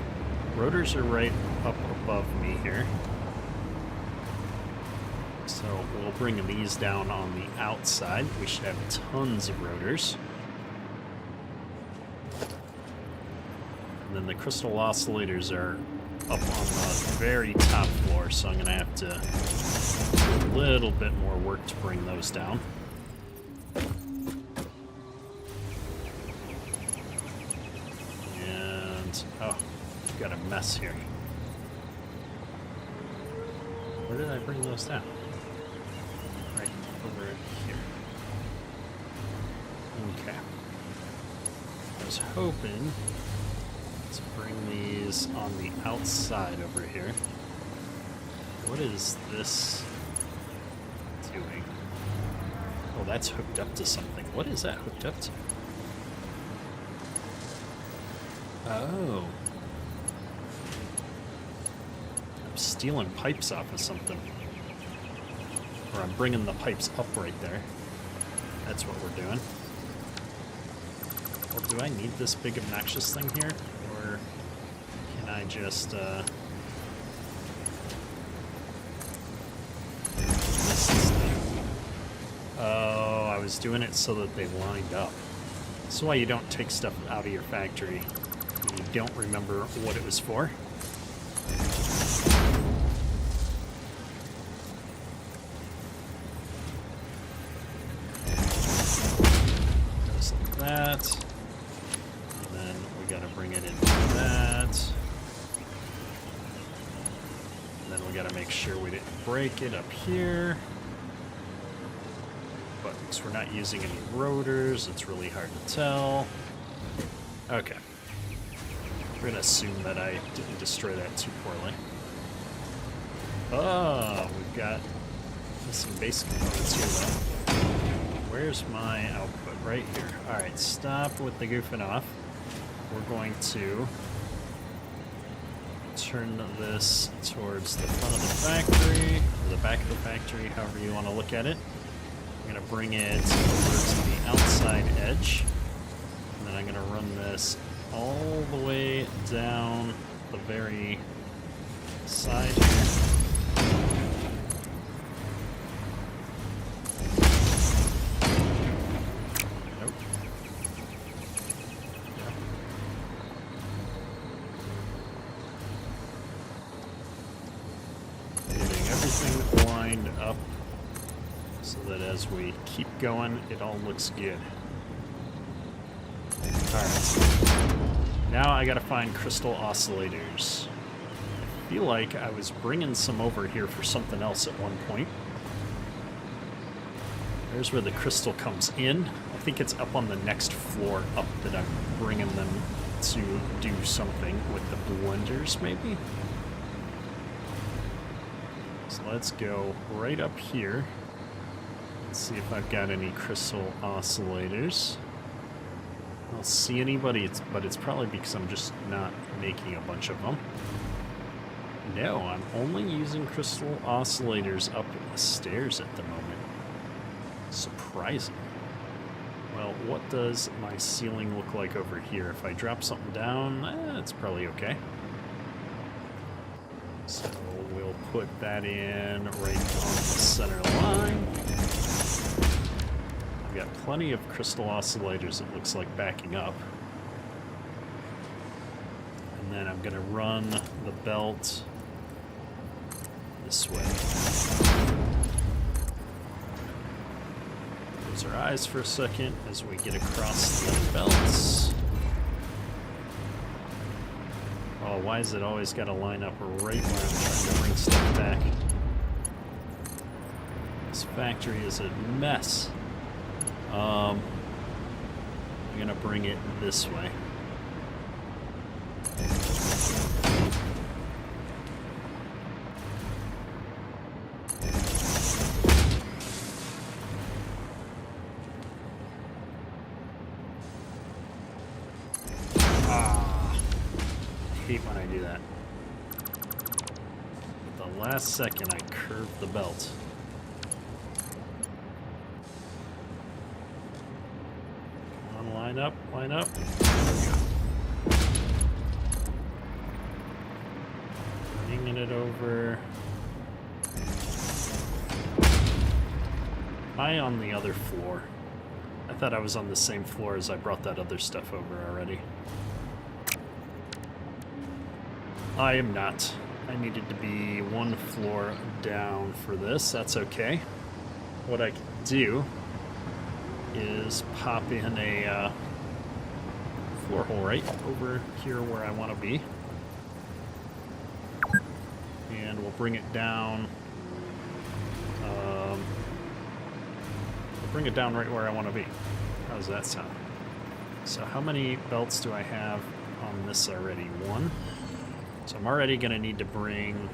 Rotors are right up above me here. So we'll bring these down on the outside. We should have tons of rotors. And then the crystal oscillators are up on the very top floor, so I'm going to have to do a little bit more work to bring those down. And, oh, we've got a mess here. Where did I bring those down? Right over here. Okay. I was hoping to bring these on the outside over here. What is this doing? Oh, that's hooked up to something. What is that hooked up to? Oh. I'm stealing pipes off of something. Or I'm bringing the pipes up right there. That's what we're doing. Well, do I need this big obnoxious thing here? Or can I just, Oh, I was doing it so that they lined up. That's why you don't take stuff out of your factory when you don't remember what it was for. Goes like that. And then we gotta bring it into that. And then we gotta make sure we didn't break it up here. Because we're not using any rotors, it's really hard to tell. Okay. We're going to assume that I didn't destroy that too poorly. Oh, we've got some basic components here, though. Where's my output? Right here. Alright, stop with the goofing off. We're going to turn this towards the front of the factory, or the back of the factory, however you want to look at it. I'm going to bring it over to the outside edge, and then I'm going to run this all the way down the very side here. Nope. Yep. Getting everything lined up so that as we keep going, it all looks good. Alright. Now I gotta find crystal oscillators. I feel like I was bringing some over here for something else at one point. There's where the crystal comes in. I think it's up on the next floor up that I'm bringing them to do something with the blenders, maybe? So let's go right up here. Let's see if I've got any crystal oscillators. I don't see anybody, but it's probably because I'm just not making a bunch of them. No, I'm only using crystal oscillators up the stairs at the moment. Surprising. Well, what does my ceiling look like over here? If I drop something down, it's probably okay. So we'll put that in right on the center line. I've got plenty of crystal oscillators, it looks like, backing up. And then I'm going to run the belt this way. Close our eyes for a second as we get across the other belts. Oh, why is it always got to line up right where I'm trying to bring stuff back? This factory is a mess. I'm gonna bring it this way. Hate when I do that. At the last second, I curve the belt. Come on, line up, line up. There we go. Bringing it over. Am I on the other floor? I thought I was on the same floor as I brought that other stuff over already. I am not. I needed to be one floor down for this. That's okay. What I can do is pop in a floor hole right over here where I want to be. And we'll bring it down. We'll bring it down right where I want to be. How does that sound? So how many belts do I have on this already? One. So I'm already going to need to bring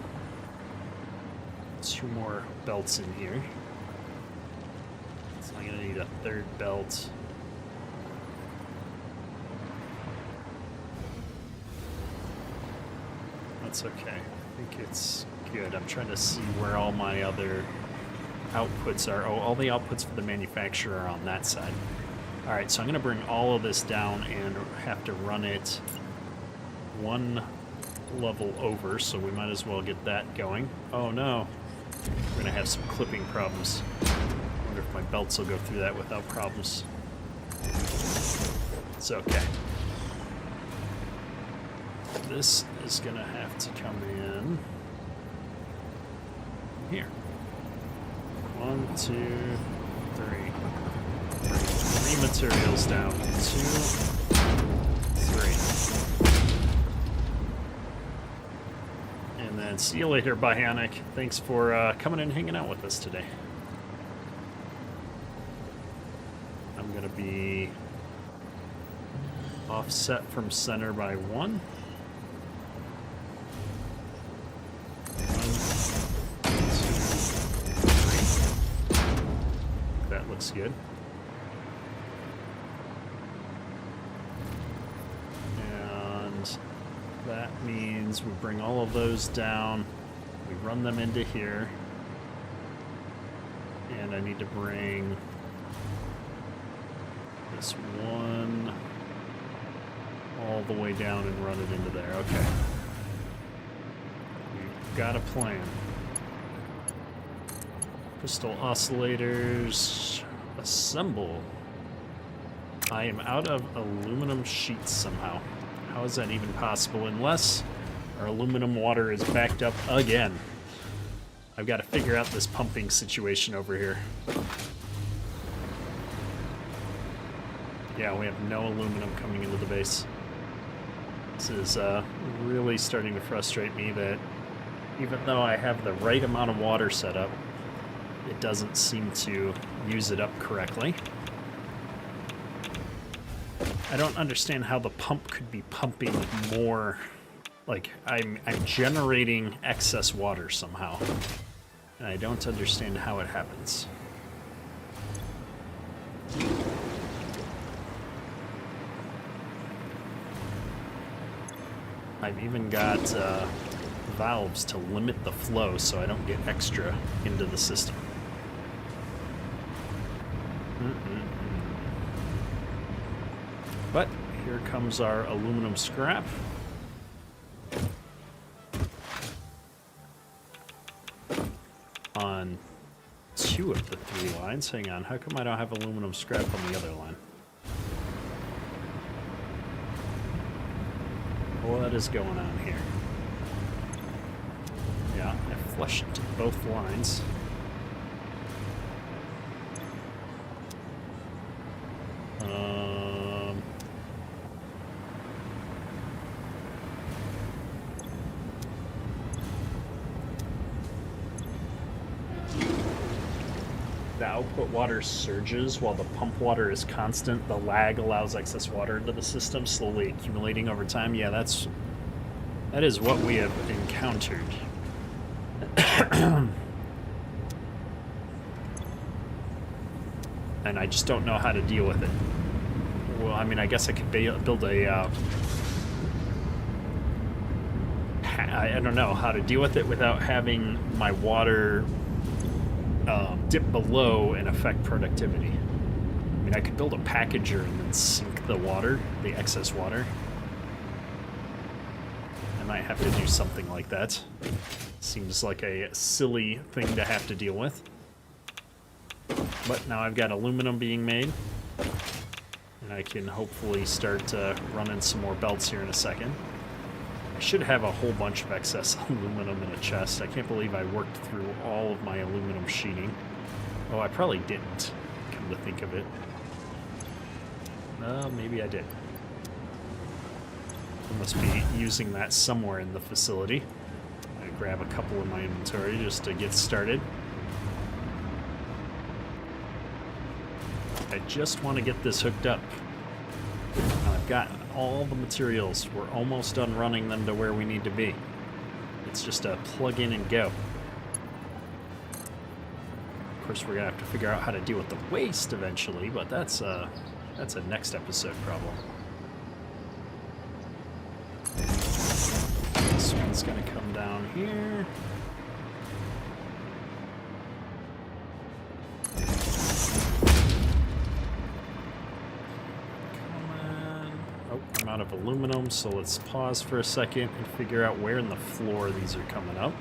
2 more belts in here. So I'm going to need a 3rd belt. That's okay. I think it's good. I'm trying to see where all my other outputs are. Oh, all the outputs for the manufacturer are on that side. Alright, so I'm going to bring all of this down and have to run it one level over, so we might as well get that going. Oh no, we're gonna have some clipping problems. I wonder if my belts will go through that without problems. It's okay. This is gonna have to come in here. 1, 2, 3. Bring 3 materials down. 2, 3. And then see you later, Bionic. Thanks for coming and hanging out with us today. I'm going to be offset from center by 1. 1, 2, 3. That looks good. That means we bring all of those down, we run them into here, and I need to bring this one all the way down and run it into there. Okay. We've got a plan. Crystal oscillators, assemble. I am out of aluminum sheets somehow. How is that even possible? Unless our aluminum water is backed up again. I've got to figure out this pumping situation over here. Yeah, we have no aluminum coming into the base. This is really starting to frustrate me that Even though I have the right amount of water set up, it doesn't seem to use it up correctly. I don't understand how the pump could be pumping more. Like, I'm generating excess water somehow. And I don't understand how it happens. I've even got valves to limit the flow so I don't get extra into the system. But here comes our aluminum scrap. On 2 of the 3 lines. Hang on, how come I don't have aluminum scrap on the other line? What is going on here? Yeah, I flushed both lines. The output water surges while the pump water is constant. The lag allows excess water into the system, slowly accumulating over time. Yeah, that is what we have encountered. And I just don't know how to deal with it. Well, I mean, I guess I could build a... I don't know how to deal with it without having my water dip below and affect productivity. I mean, I could build a packager and then sink the water, the excess water. I might have to do something like that. Seems like a silly thing to have to deal with. But now I've got aluminum being made. And I can hopefully start running some more belts here in a second. I should have a whole bunch of excess aluminum in a chest. I can't believe I worked through all of my aluminum sheeting. Oh, I probably didn't, come to think of it. Maybe I did. I must be using that somewhere in the facility. I grab a couple in my inventory just to get started. I just want to get this hooked up. Now I've got all the materials. We're almost done running them to where we need to be. It's just a plug in and go. Of course, we're gonna have to figure out how to deal with the waste eventually, but that's a next episode problem. This one's gonna come down here. I'm out of aluminum, so let's pause for a second and figure out where in the floor these are coming up.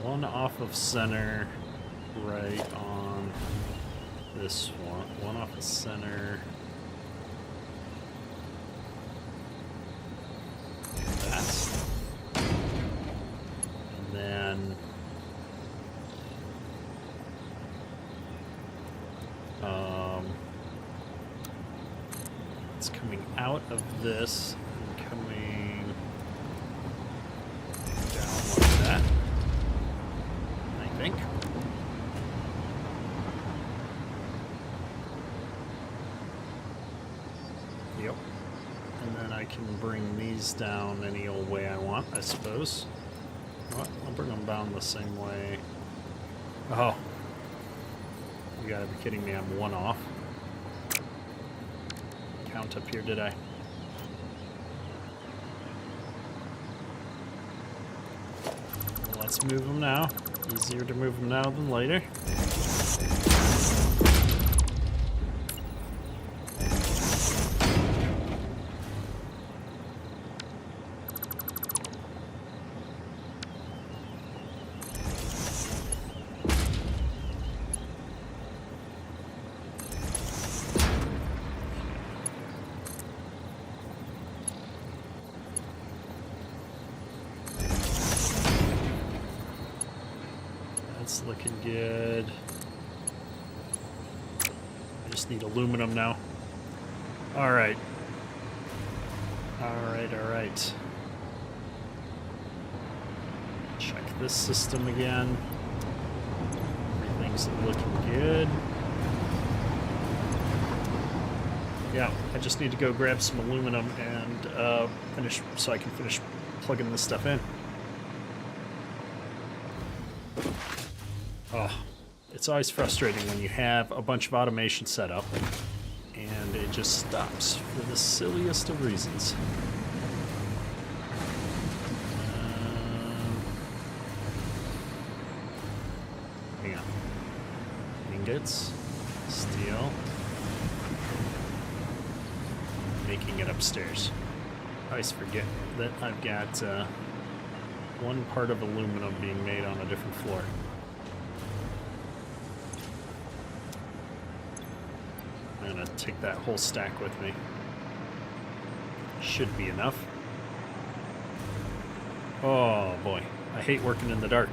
One off of center, right on this one. One off of center. That. And then it's coming out of this and coming down like that, I think. Yep. And then I can bring these down any old way I want, I suppose. Well, I'll bring them down the same way. Oh. You gotta be kidding me, I'm one off. Count up here, did I? Well, let's move them now. Easier to move them now than later. That's looking good. I just need aluminum now. All right. All right, all right. Check this system again. Everything's looking good. Yeah, I just need to go grab some aluminum and finish, so I can finish plugging this stuff in. Oh, it's always frustrating when you have a bunch of automation set up and it just stops for the silliest of reasons. Hang on. Ingots, steel. Making it upstairs. I always forget that I've got one part of aluminum being made on a different floor. I'm gonna take that whole stack with me. Should be enough. Oh boy, I hate working in the dark.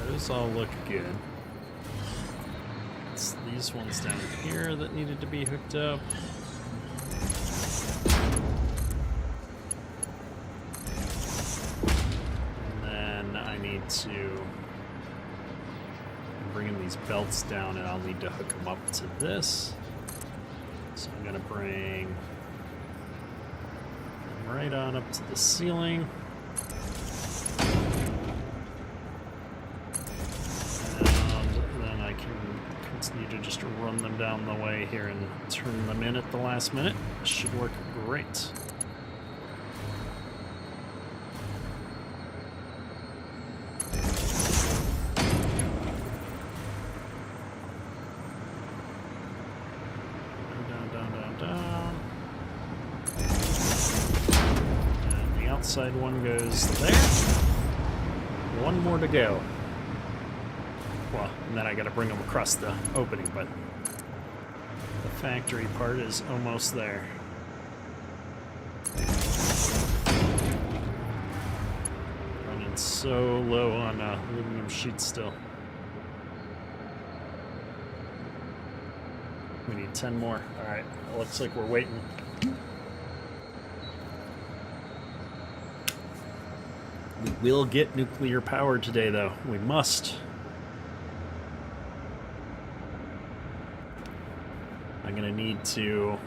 Those all look good. It's these ones down here that needed to be hooked up. And then I need to bring in these belts down, and I'll need to hook them up to this. So I'm gonna bring them right on up to the ceiling. Continue to just run them down the way here and turn them in at the last minute. Should work great. Down. And the outside one goes there. One more to go. Well, and then I gotta bring them across the opening, but the factory part is almost there. Running so low on aluminum sheets still. We need 10 more. Alright, looks like we're waiting. We will get nuclear power today, though. We must. I'm gonna need to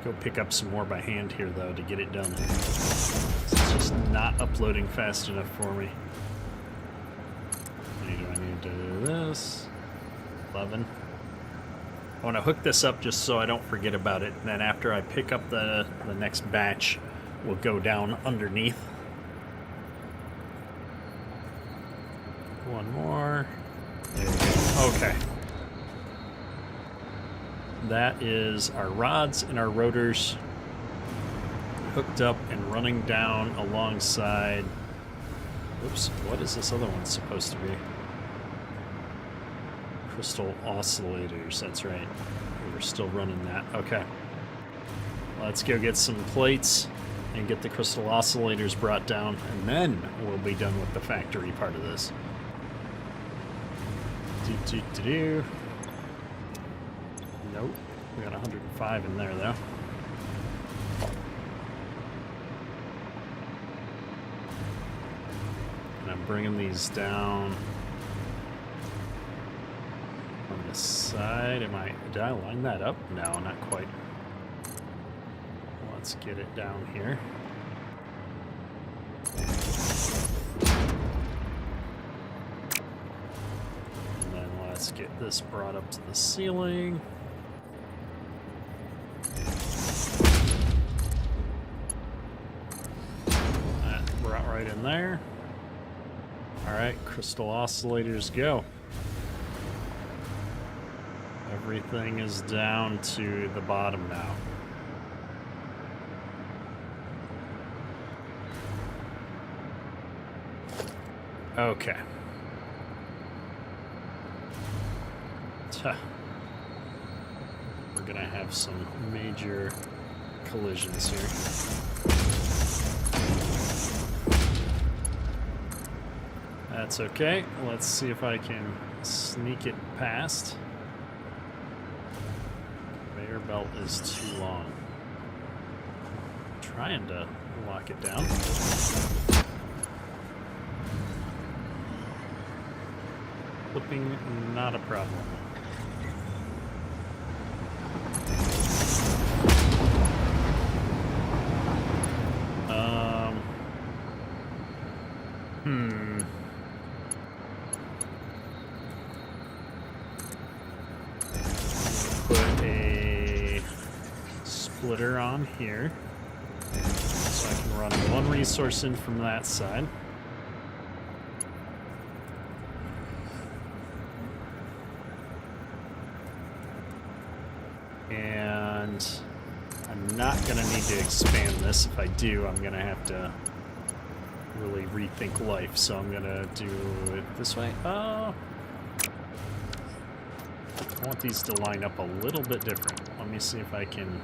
go pick up some more by hand here, though, to get it done. It's just not uploading fast enough for me. How do I need to do this? 11. I want to hook this up just so I don't forget about it. And then after I pick up the next batch, we'll go down underneath. One more. There we go. Okay. That is our rods and our rotors hooked up and running down alongside. Oops, what is this other one supposed to be? Crystal oscillators, that's right. We're still running that. Okay. Let's go get some plates and get the crystal oscillators brought down, and then we'll be done with the factory part of this. Nope. We got 105 in there, though. And I'm bringing these down on the side. Did I line that up? No, not quite. Let's get it down here. And then let's get this brought up to the ceiling. That brought right in there. Alright, crystal oscillators go. Everything is down to the bottom now. Okay. We're gonna have some major collisions here. That's okay. Let's see if I can sneak it past. Conveyor belt is too long. Trying to lock it down. Flipping, not a problem. Put a splitter on here so I can run one resource in from that side. And I'm not gonna need to expand this. If I do, I'm gonna have to really rethink life, so I'm gonna do it this way. I want these to line up a little bit different. Let me see if I can...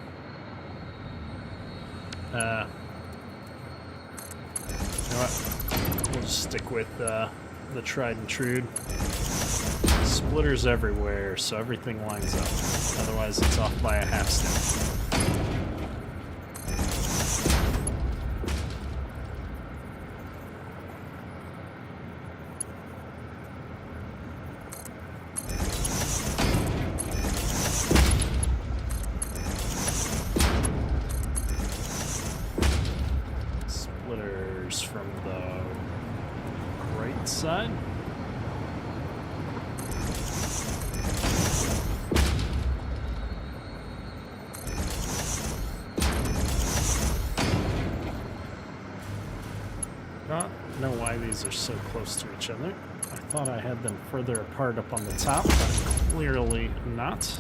you know what? We'll just stick with the tried and true. Splitters everywhere, so everything lines up. Otherwise, it's off by a half step. Splitters from the right side. Not know why these are so close to each other. I thought I had them further apart up on the top, but clearly not.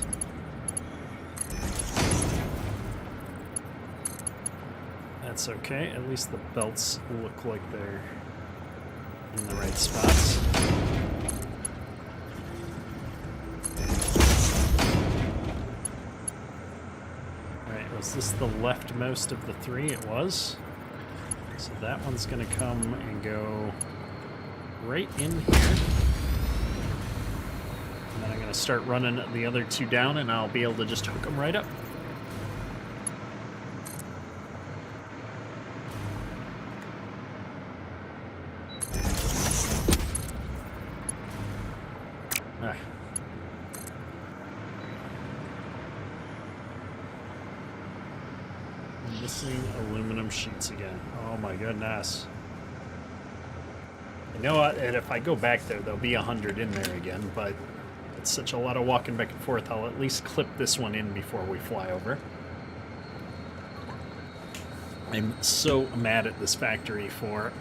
That's okay. At least the belts look like they're in the right spots. Alright, was this the leftmost of the three? It was. So that one's going to come and go right in here. And then I'm going to start running the other two down, and I'll be able to just hook them right up. Ah. Missing aluminum sheets again. Oh my goodness. You know what? And if I go back there, there'll be 100 in there again, but it's such a lot of walking back and forth. I'll at least clip this one in before we fly over. I'm so mad at this factory for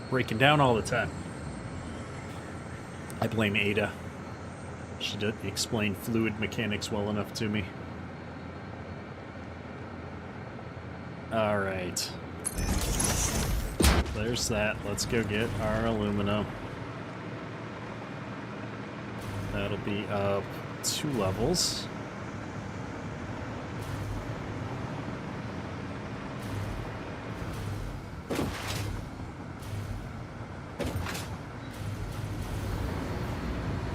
breaking down all the time. I blame Ada. She didn't explain fluid mechanics well enough to me. Alright. There's that. Let's go get our aluminum. That'll be up 2 levels.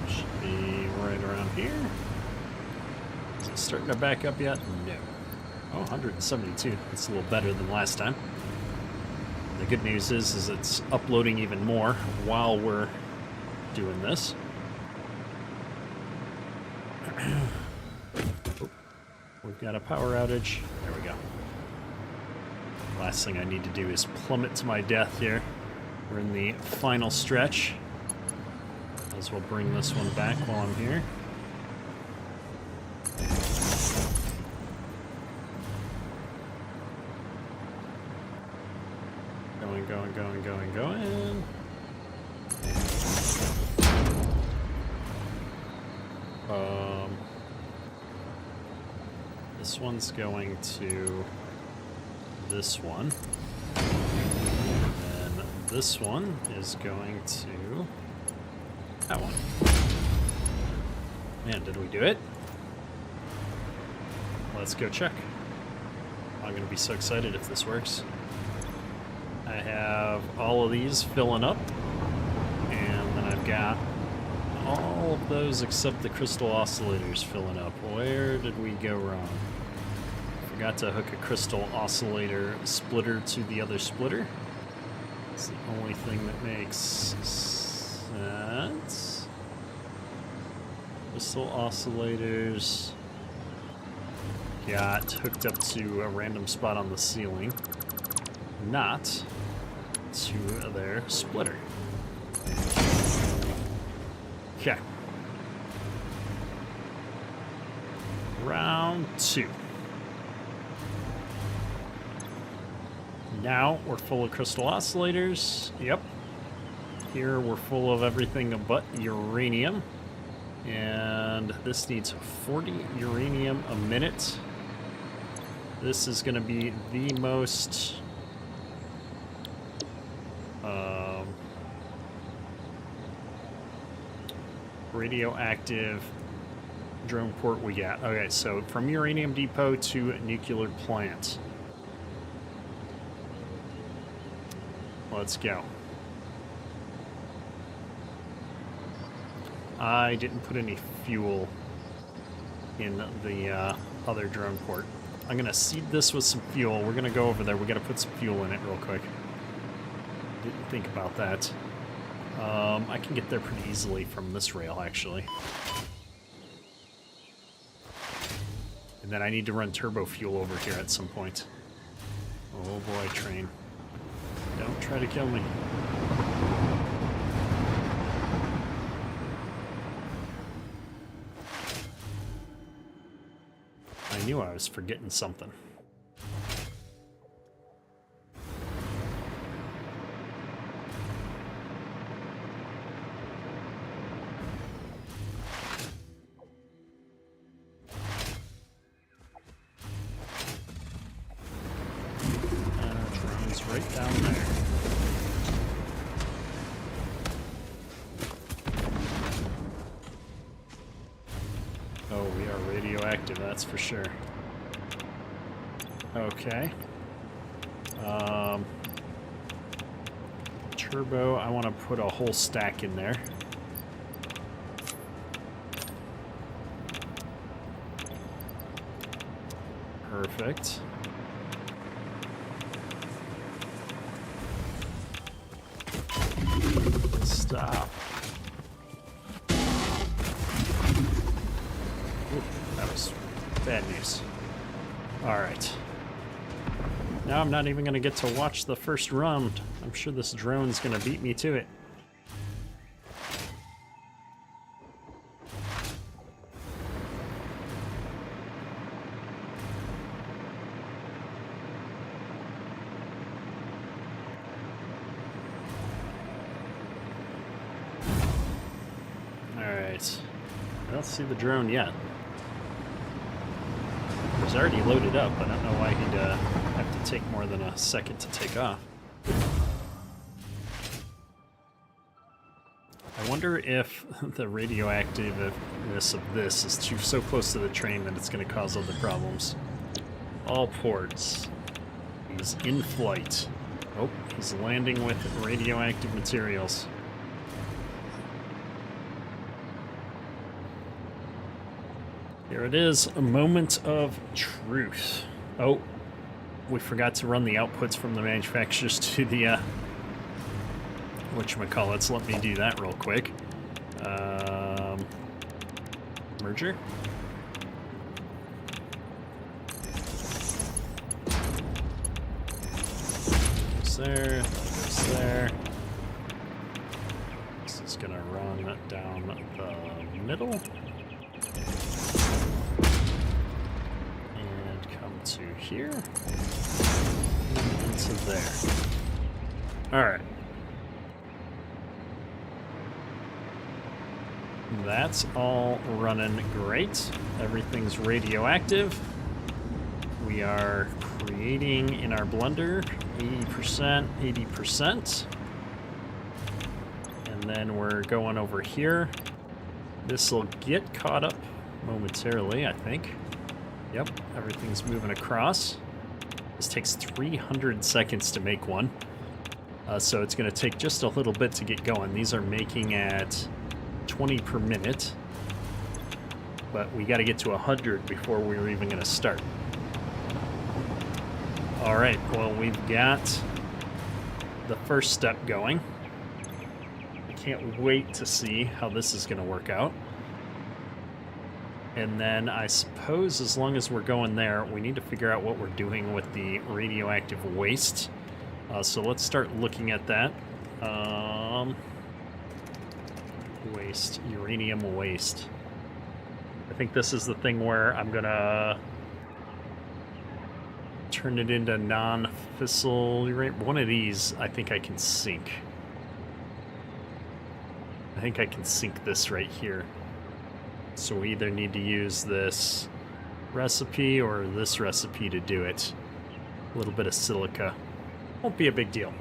Should be right around here. Is it starting to back up yet? No. Oh, 172. That's a little better than last time. The good news is it's uploading even more while we're doing this. Oh, we've got a power outage. There we go. Last thing I need to do is plummet to my death here. We're in the final stretch. As well bring this one back while I'm here. Going. This one's going to this one. And then this one is going to that one. Man, did we do it? Let's go check. I'm going to be so excited if this works. I have all of these filling up. got all of those except the crystal oscillators filling up. Where did we go wrong? Forgot to hook a crystal oscillator splitter to the other splitter. It's the only thing that makes sense. Crystal oscillators got hooked up to a random spot on the ceiling, not to their splitter. Okay. Round 2. Now we're full of crystal oscillators. Yep. Here we're full of everything but uranium. And this needs 40 uranium a minute. This is going to be the most radioactive drone port we got. Okay, so from uranium depot to nuclear plant. Let's go. I didn't put any fuel in the other drone port. I'm gonna seed this with some fuel. We're gonna go over there. We gotta put some fuel in it real quick. Didn't think about that. I can get there pretty easily from this rail, actually. And then I need to run turbo fuel over here at some point. Oh boy, train. Don't try to kill me. I knew I was forgetting something. Train's right down there. Oh, we are radioactive, that's for sure. Okay. Turbo, I want to put a whole stack in there. Perfect. Stop. Ooh, that was bad news. Alright. Now I'm not even going to get to watch the first round. I'm sure this drone's going to beat me to it. Alright. I don't see the drone yet. It was already loaded up. I don't know why he'd have to take more than a second to take off. I wonder if the radioactiveness of this is so close to the train that it's going to cause other problems. All ports. He's in flight. Oh, he's landing with radioactive materials. Here it is, a moment of truth. Oh, we forgot to run the outputs from the manufacturers to the, whatchamacallits. Let me do that real quick. Merger. Goes there, goes there. This is gonna run down the middle. To here and into there. Alright. That's all running great. Everything's radioactive. We are creating in our blender 80%, 80%. And then we're going over here. This will get caught up momentarily, I think. Yep, everything's moving across. This takes 300 seconds to make one. So it's going to take just a little bit to get going. These are making at 20 per minute, but we got to get to 100 before we're even going to start. All right, well, we've got the first step going. I can't wait to see how this is going to work out. And then I suppose as long as we're going there, we need to figure out what we're doing with the radioactive waste. So let's start looking at that. Waste, uranium waste. I think this is the thing where I'm going to turn it into non-fissile uranium. One of these I think I can sink. I think I can sink this right here. So we either need to use this recipe or this recipe to do it. A little bit of silica. Won't be a big deal.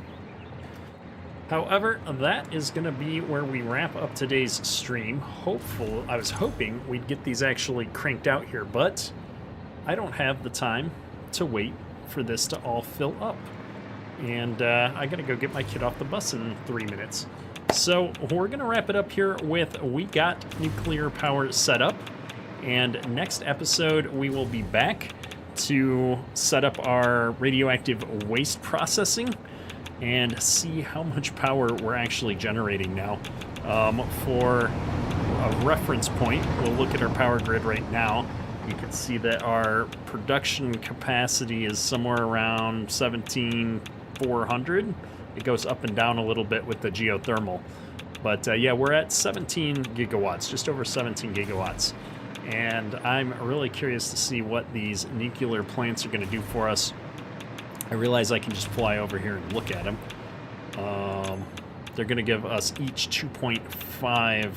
However, that is going to be where we wrap up today's stream. I was hoping we'd get these actually cranked out here, but I don't have the time to wait for this to all fill up. And I got to go get my kid off the bus in 3 minutes. So we're going to wrap it up here with we got nuclear power set up. And next episode, we will be back to set up our radioactive waste processing and see how much power we're actually generating now. For a reference point, we'll look at our power grid right now. You can see that our production capacity is somewhere around 17,400. It goes up and down a little bit with the geothermal. But yeah, we're at 17 gigawatts, just over 17 gigawatts. And I'm really curious to see what these nuclear plants are going to do for us. I realize I can just fly over here and look at them. They're going to give us each 2.5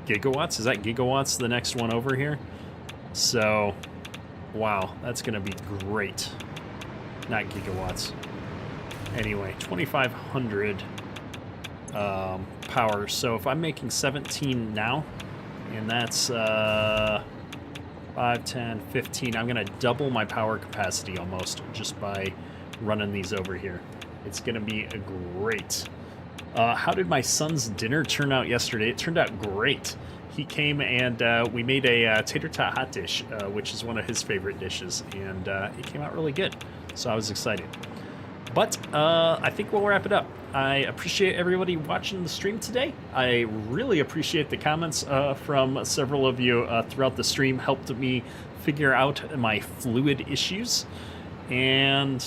gigawatts. Is that gigawatts, the next one over here? So, wow, that's going to be great. Not gigawatts. Anyway, 2,500 power. So if I'm making 17 now, and that's 5, 10, 15, I'm going to double my power capacity almost just by running these over here. It's going to be great. How did my son's dinner turn out yesterday? It turned out great. He came and we made a tater tot hot dish, which is one of his favorite dishes, and it came out really good. So I was excited. But I think we'll wrap it up. I appreciate everybody watching the stream today. I really appreciate the comments from several of you throughout the stream. Helped me figure out my fluid issues. And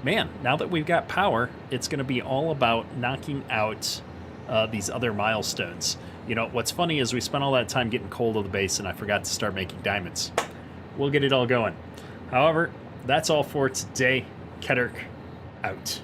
man, now that we've got power, it's going to be all about knocking out these other milestones. You know, what's funny is we spent all that time getting coal to the base and I forgot to start making diamonds. We'll get it all going. However, that's all for today. Kedark out.